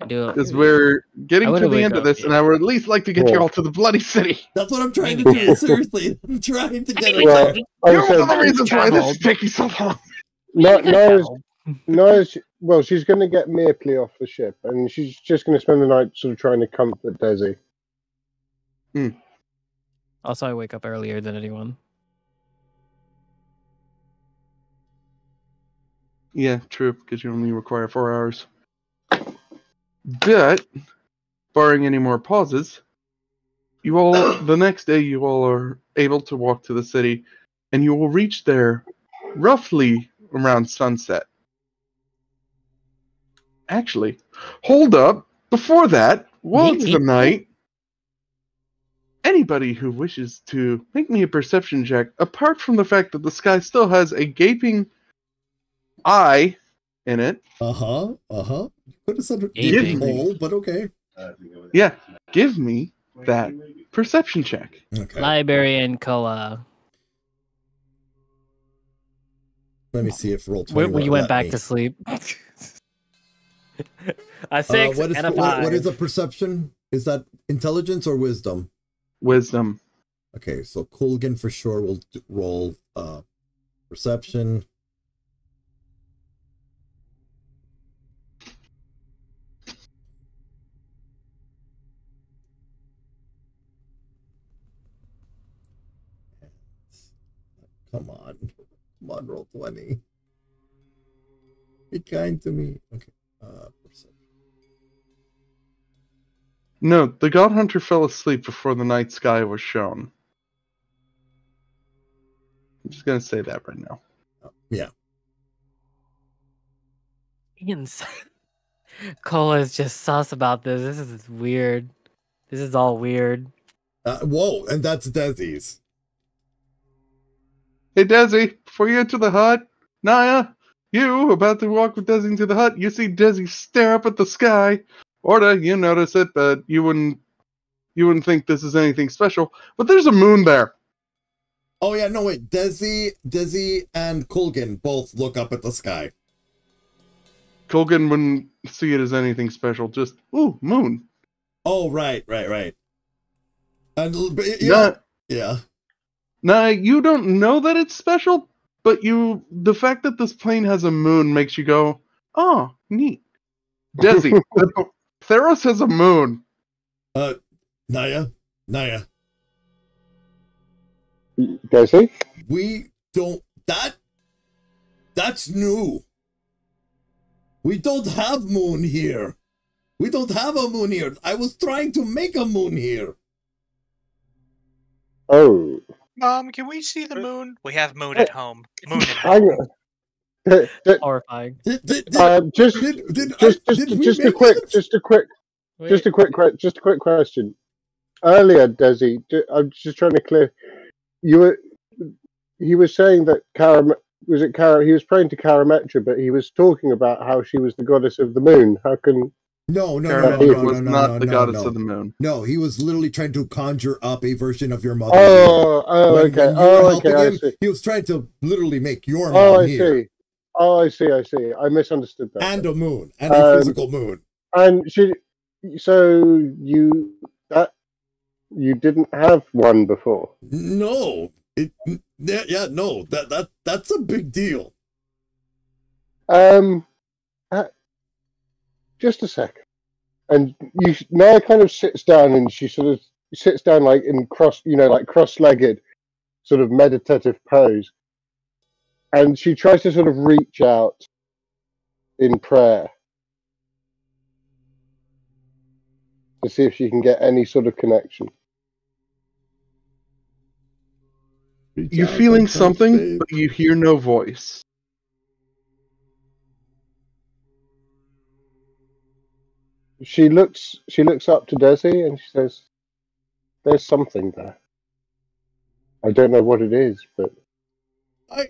I do. Because we're getting to the end of this, and I would at least like to get you all to the bloody city. That's what I'm trying to do. Seriously, I'm trying to get Well, it. You're one of the reasons why this is taking so long. Well, she's going to get Mirpley off the ship, and she's just going to spend the night sort of trying to comfort Desi. Also, I wake up earlier than anyone. Yeah, true, because you only require 4 hours. But, barring any more pauses, you all, the next day you all are able to walk to the city, and you will reach there roughly around sunset. Actually, hold up! Before that, while it's the night, anybody who wishes to make me a perception check, apart from the fact that the sky still has a gaping eye in it. Put us under Give hole, but okay. Yeah, give me that perception check. Okay. Librarian Koa. Let me see if roll 20 We went back to sleep. A 6 and a 5. What is a perception? Is that intelligence or wisdom? Wisdom. Okay, so Kulgan for sure will roll perception. Come on, roll 20. Be kind to me. Okay. Perception. No, the God Hunter fell asleep before the night sky was shown. I'm just gonna say that right now. Yeah. Koa is just sus about this. This is weird. This is all weird. Whoa, and that's Desi's. Hey Desi, before you enter the hut, Naia, you about to walk with Desi into the hut, you see Desi stare up at the sky. Orda, you notice it, but you wouldn't think this is anything special. But there's a moon there. Oh yeah, no wait, Desi and Kulgan both look up at the sky. Kulgan wouldn't see it as anything special, just, ooh, moon. Oh, right. And yeah. Now, you don't know that it's special, but the fact that this plane has a moon makes you go, oh, neat. Desi, Theros has a moon. Naia. Desi? We don't, that's new. We don't have moon here. We don't have a moon here. I was trying to make a moon here. Oh. Mom, can we see the moon? We have moon at home. Moon at home. Hang on. Horrifying. Just a quick question. Earlier, Desi, I'm just trying to clear. He was saying that was it Kara? He was praying to Karametra, but he was talking about how she was the goddess of the moon. How can? No, was not the goddess of the moon. No, he was literally trying to conjure up a version of your mother. Okay. I see. He was trying to literally make your mom here. I see. I misunderstood that. And a moon, and a physical moon. And you didn't have one before? No. No. That's a big deal. Just a second. And Naia kind of sits down, and she sort of sits down like in cross-legged, sort of meditative pose. And she tries to sort of reach out in prayer to see if she can get any sort of connection. You're feeling something, but you hear no voice. She looks up to Desi and she says, "There's something there. I don't know what it is, but I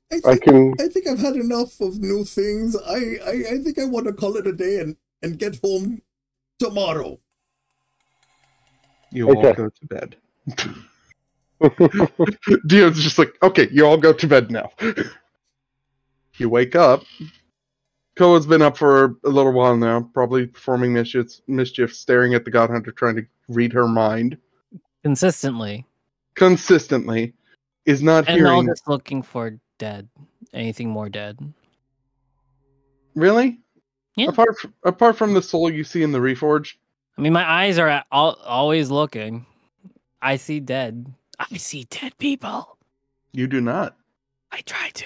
think I've had enough of new things. I think I want to call it a day and get home tomorrow." You all go to bed. Dion's just like, okay, you all go to bed now. You wake up. Koa's been up for a little while now, probably performing mischief, staring at the God Hunter, trying to read her mind. Consistently. Is not and hearing. And all just looking for dead. Anything more dead. Really? Yeah. Apart from the soul you see in the Reforged? I mean, my eyes are always looking. I see dead. I see dead people. You do not. I try to.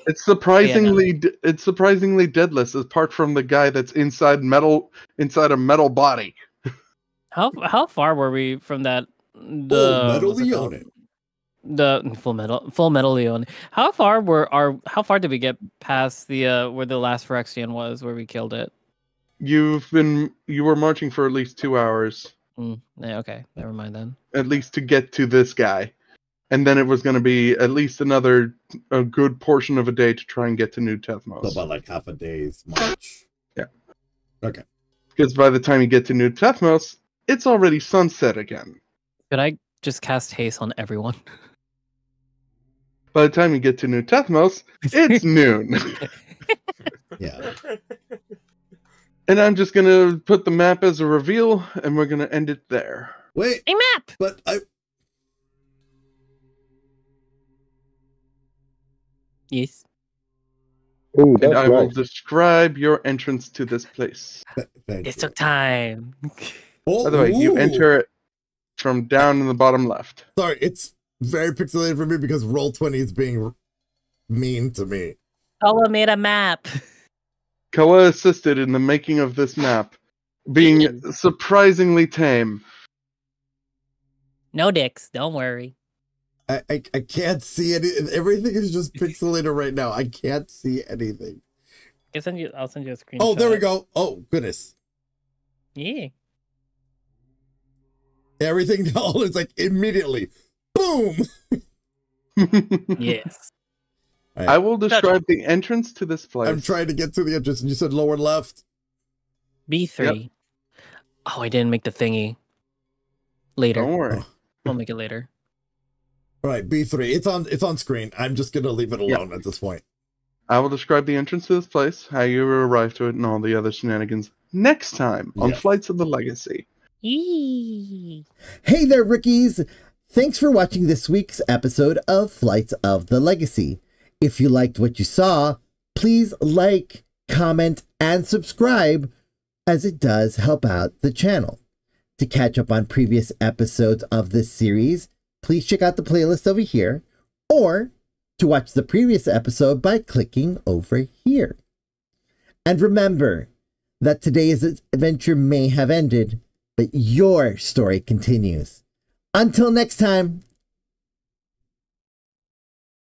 It's surprisingly it's surprisingly deadless, apart from the guy that's inside a metal body. How far were we from that? Metal Leone. The Full Metal Leone. How far did we get past the where the last Phyrexian was, where we killed it? You were marching for at least 2 hours. Yeah, okay, never mind then. At least to get to this guy. And then it was going to be at least a good portion of a day to try and get to New Tethmos. So about like half a day's march. Yeah. Okay. Because by the time you get to New Tethmos, it's already sunset again. Could I just cast haste on everyone? By the time you get to New Tethmos, it's noon. Yeah. And I'm just going to put the map as a reveal, and we're going to end it there. Wait. A map! But Yes. Ooh, and I will describe your entrance to this place. It took time. By the way, you enter it from down in the bottom left. Sorry, it's very pixelated for me because Roll20 is being mean to me. Koa made a map. Koa assisted in the making of this map, being surprisingly tame. No dicks, don't worry. I can't see any. Everything is just pixelated right now. I can't see anything. I'll send you a screenshot. Oh, there we go. Oh, goodness. Yeah. Everything all is like immediately. Boom. Yes. Right. I will describe the entrance to this place. I'm trying to get to the entrance, and you said lower left. B3. Yep. Oh, I didn't make the thingy. Later. Don't worry. I'll make it later. All right, B3. It's on screen. I'm just gonna leave it alone at this point. I will describe the entrance to this place, how you arrive to it, and all the other shenanigans next time on Flights of the Legacy. Hey there, rookies! Thanks for watching this week's episode of Flights of the Legacy. If you liked what you saw, please like, comment, and subscribe, as it does help out the channel. To catch up on previous episodes of this series, please check out the playlist over here, or to watch the previous episode by clicking over here. And remember that today's adventure may have ended, but your story continues. Until next time,